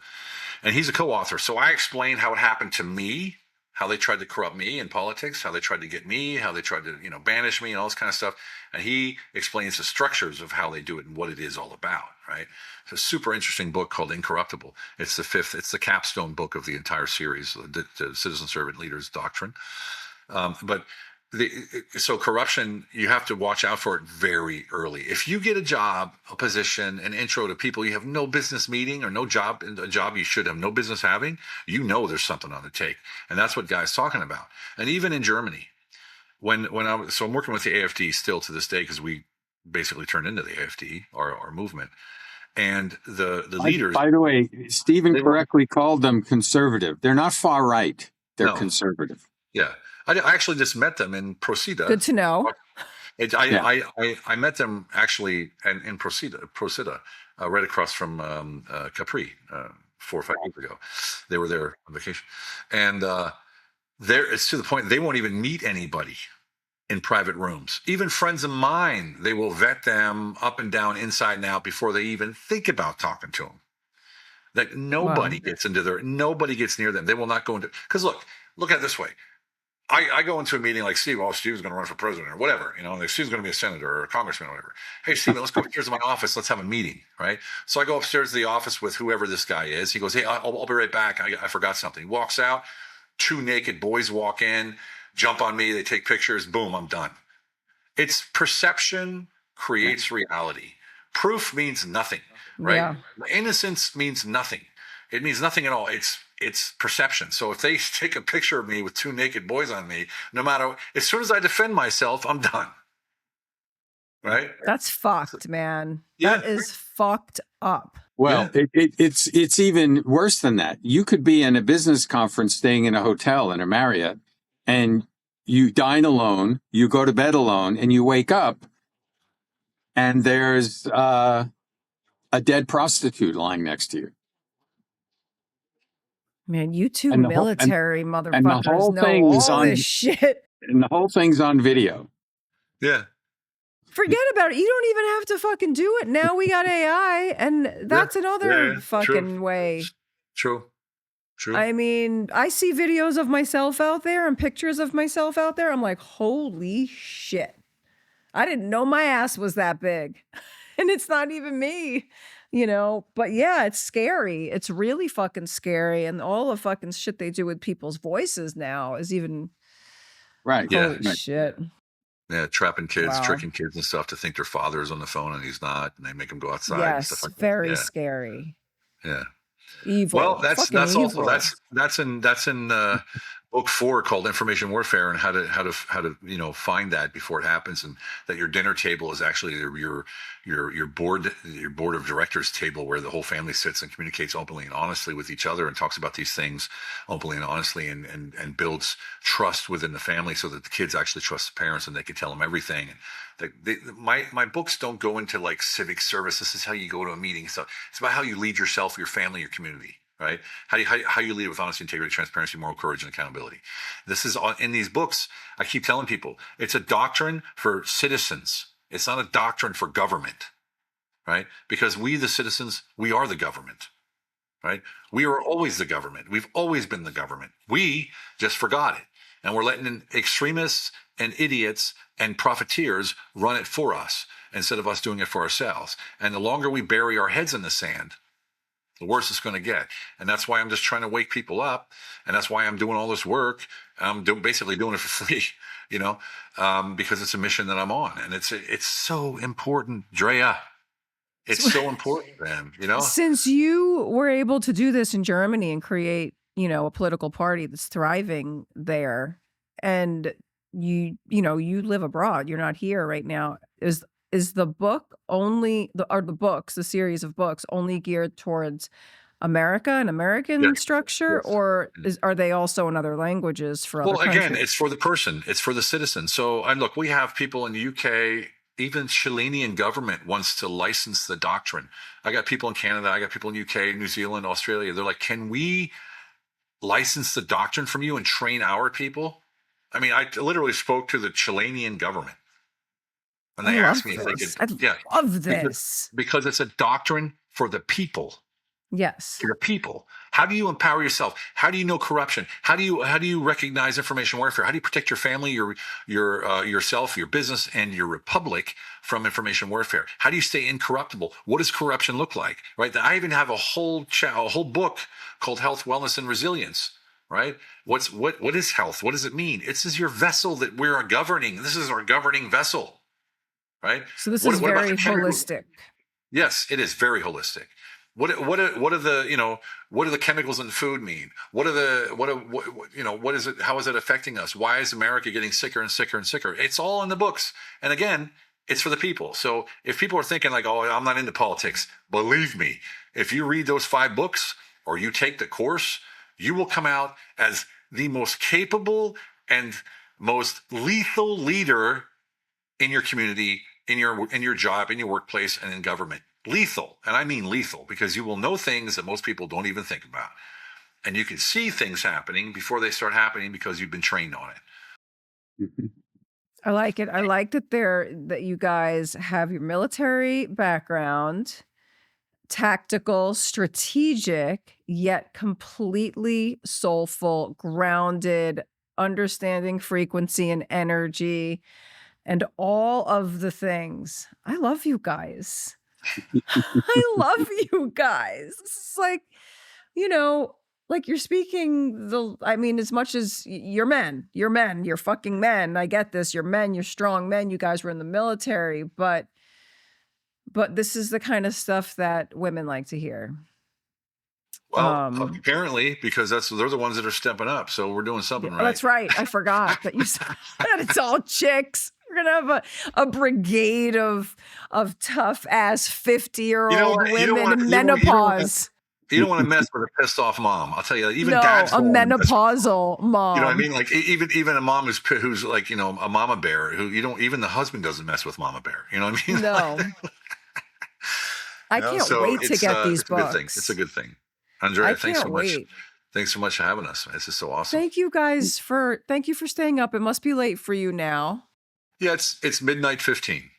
and he's a co-author. So I explained how it happened to me, how they tried to corrupt me in politics, how they tried to get me, how they tried to banish me, and all this kind of stuff. And he explains the structures of how they do it and what it is all about. Right? It's a super interesting book called Incorruptible. It's the capstone book of the entire series, the Citizen Servant Leader's Doctrine. So corruption, you have to watch out for it very early. If you get a job, a position, an intro to people you have no business meeting or a job you should have no business having, there's something on the take. And that's what Guy's talking about. And even in Germany, I'm working with the AFD still to this day because we basically turned into the AFD, our movement. And the leaders. By the way, Stephen correctly called them conservative. They're not far right. They're conservative. Yeah. I actually just met them in Procida. Good to know. I met them actually in Procida, right across from Capri 4 or 5 years ago. They were there on vacation. And it's to the point they won't even meet anybody. in private rooms. Even friends of mine, they will vet them up and down, inside and out before they even think about talking to them. Like nobody Wow. nobody gets near them. They will not go into, because look at it this way. I go into a meeting like Steve. Oh, Steve's going to run for president or whatever. Like Steve's going to be a senator or a congressman or whatever. Hey, Steve, let's go upstairs to my office. Let's have a meeting, right? So I go upstairs to the office with whoever this guy is. He goes, hey, I'll be right back. I forgot something. He walks out. 2 naked boys walk in, jump on me. They take pictures. Boom, I'm done. It's perception creates reality. Proof means nothing, right? Yeah. Innocence means nothing. It means nothing at all. It's perception. So if they take a picture of me with 2 naked boys on me, no matter, as soon as I defend myself, I'm done. Right? That's fucked, man. Yeah. That is fucked up. Well, it's even worse than that. You could be in a business conference, staying in a hotel in a Marriott, and you dine alone, you go to bed alone, and you wake up, and there's a dead prostitute lying next to you. Man, you two And the military the motherfuckers whole know thing is all on, this shit. and the whole thing's on video. Yeah. Forget about it. You don't even have to fucking do it. Now we got AI, and that's another fucking way. True. I mean, I see videos of myself out there and pictures of myself out there. I'm like, holy shit. I didn't know my ass was that big. And it's not even me, But yeah, it's scary. It's really fucking scary. And all the fucking shit they do with people's voices now is even... Right. Holy shit. Yeah, trapping kids, Wow. tricking kids and stuff to think their father is on the phone and he's not, and they make them go outside and Yes, stuff like that. very scary. Yeah. Evil. Well, that's Fucking also evil. that's in book 4 called Information Warfare, and how to find that before it happens, and that your dinner table is actually your board of directors table, where the whole family sits and communicates openly and honestly with each other and talks about these things openly and honestly, and builds trust within the family, so that the kids actually trust the parents and they can tell them everything. My books don't go into like civic service. This is how you go to a meeting. So it's about how you lead yourself, your family, your community, right? How you lead with honesty, integrity, transparency, moral courage, and accountability. This is in these books. I keep telling people it's a doctrine for citizens. It's not a doctrine for government, right? Because we, the citizens, we are the government, right? We are always the government. We've always been the government. We just forgot it. And we're letting extremists and idiots and profiteers run it for us instead of us doing it for ourselves. And the longer we bury our heads in the sand, the worse it's going to get. And that's why I'm just trying to wake people up. And that's why I'm doing all this work. I'm basically doing it for free, because it's a mission that I'm on. And it's so important, Drea. It's so important, man, Since you were able to do this in Germany and create, a political party that's thriving there, and you live abroad, you're not here right now. Is the book only the series of books only geared towards America and American structure, or are they also in other languages for other countries? Again, it's for the person, it's for the citizen. So, look, we have people in the UK. Even Chilean government wants to license the doctrine. I got people in Canada, I got people in UK, New Zealand, Australia. They're like, can we license the doctrine from you and train our people? I mean, I literally spoke to the Chilean government, and they asked me if they could. I love this because it's a doctrine for the people. Yes. For the people. How do you empower yourself? How do you know corruption? How do you recognize information warfare? How do you protect your family, yourself, your business, and your republic from information warfare? How do you stay incorruptible? What does corruption look like? Right? I even have a whole book called Health, Wellness, and Resilience. Right? What is health? What does it mean? This is your vessel that we're governing. This is our governing vessel. Right? So this is very holistic. Yes, it is very holistic. What are the chemicals in food mean? What is it? How is it affecting us? Why is America getting sicker and sicker and sicker? It's all in the books. And again, it's for the people. So if people are thinking like, oh, I'm not into politics, believe me, if you read those 5 books or you take the course, you will come out as the most capable and most lethal leader in your community, in your job, in your workplace, and in government. Lethal. And I mean lethal, because you will know things that most people don't even think about. And you can see things happening before they start happening because you've been trained on it. I like it. I like that you guys have your military background, tactical, strategic, yet completely soulful, grounded, understanding frequency and energy, and all of the things. I love you guys. I love you guys. This is like, like you're speaking as much as you're men, you're fucking men. I get this. You're men, you're strong men. You guys were in the military, but this is the kind of stuff that women like to hear. Well, apparently, because they're the ones that are stepping up. So we're doing something right. That's right. I forgot that you said that it's all chicks. We're gonna have a brigade of tough ass 50-year-old women in menopause. You don't want to mess with a pissed off mom. I'll tell you, even no, dads. A menopausal mom. You know what I mean? Like even a mom who's like, a mama bear who even the husband doesn't mess with mama bear. You know what I mean? No. I can't wait to get these books. It's a good thing. Andrea, thanks so much. Thanks so much for having us. This is so awesome. Thank you guys for staying up. It must be late for you now. Yeah, it's midnight 15.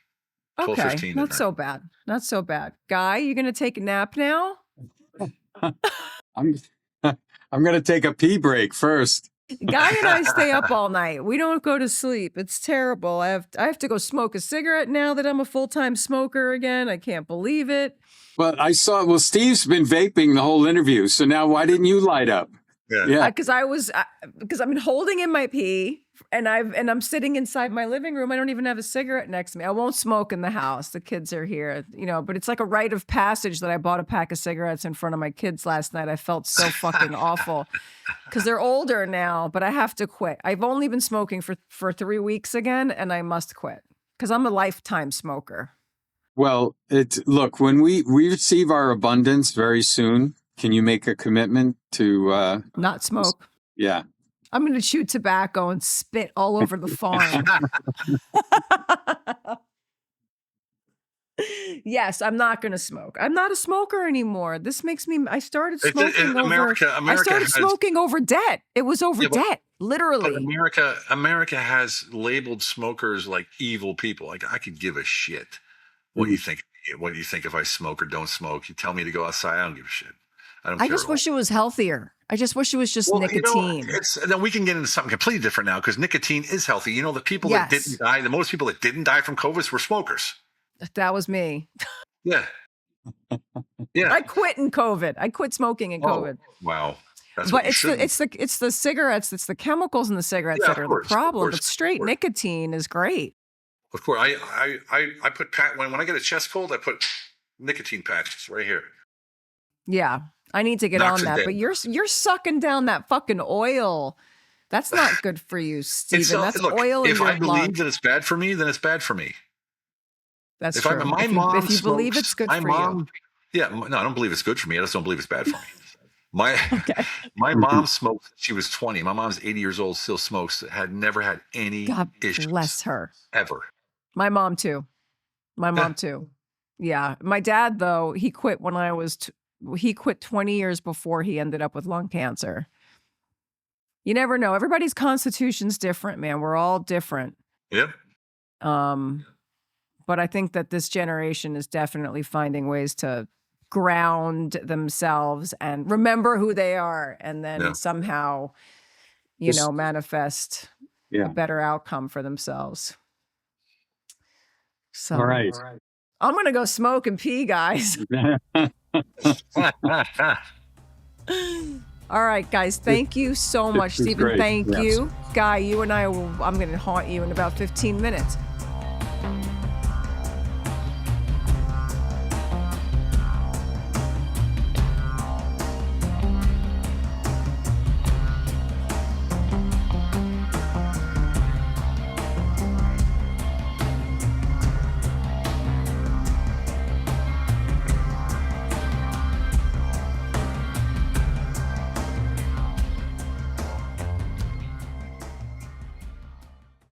Okay, not so bad. Not so bad. Guy, you gonna take a nap now? I'm gonna take a pee break first. Guy and I stay up all night. We don't go to sleep. It's terrible. I have to go smoke a cigarette now that I'm a full-time smoker again. I can't believe it. Well, Steve's been vaping the whole interview. So now why didn't you light up? Yeah. Because I've been holding in my pee and I'm sitting inside my living room. I don't even have a cigarette next to me. I won't smoke in the house. The kids are here, but it's like a rite of passage that I bought a pack of cigarettes in front of my kids last night. I felt so fucking awful because they're older now, but I have to quit. I've only been smoking for 3 weeks again, and I must quit because I'm a lifetime smoker. Well, look, when we receive our abundance very soon, can you make a commitment to not smoke? Yeah. I'm going to chew tobacco and spit all over the farm. Yes, I'm not going to smoke. I'm not a smoker anymore. This makes me. I started smoking smoking over debt. It was over debt, literally. But America has labeled smokers like evil people. Like, I could give a shit what do you think. What do you think if I smoke or don't smoke? You tell me to go outside. I don't give a shit. I just wish it was healthier. I just wish it was just nicotine. Then we can get into something completely different now because nicotine is healthy. The people that didn't die, the most people that didn't die from COVID were smokers. That was me. Yeah. Yeah. I quit in COVID. I quit smoking in COVID. Wow. It's the cigarettes, it's the chemicals in the cigarettes that are the problem. But straight nicotine is great. Of course. I put when I get a chest cold, I put nicotine patches right here. Yeah. I need to get on that, but you're sucking down that fucking oil. That's not good for you, Steven. That's oil in your blood. If I believe that it's bad for me, then it's bad for me. That's true. If you believe it's good for you. Yeah, no, I don't believe it's good for me. I just don't believe it's bad for me. My mom smoked. She was 20. My mom's 80 years old, still smokes. Had never had any issues. God bless her. Ever. My mom too. Yeah. My dad, though, he quit when he quit 20 years before he ended up with lung cancer. You never know. Everybody's constitution's different, man. We're all different. Yep. But I think that this generation is definitely finding ways to ground themselves and remember who they are and then somehow, manifest a better outcome for themselves. So, all right. I'm going to go smoke and pee, guys. All right, guys. Thank you so much, Steven. Thank you. Guy, you and I'm going to haunt you in about 15 minutes.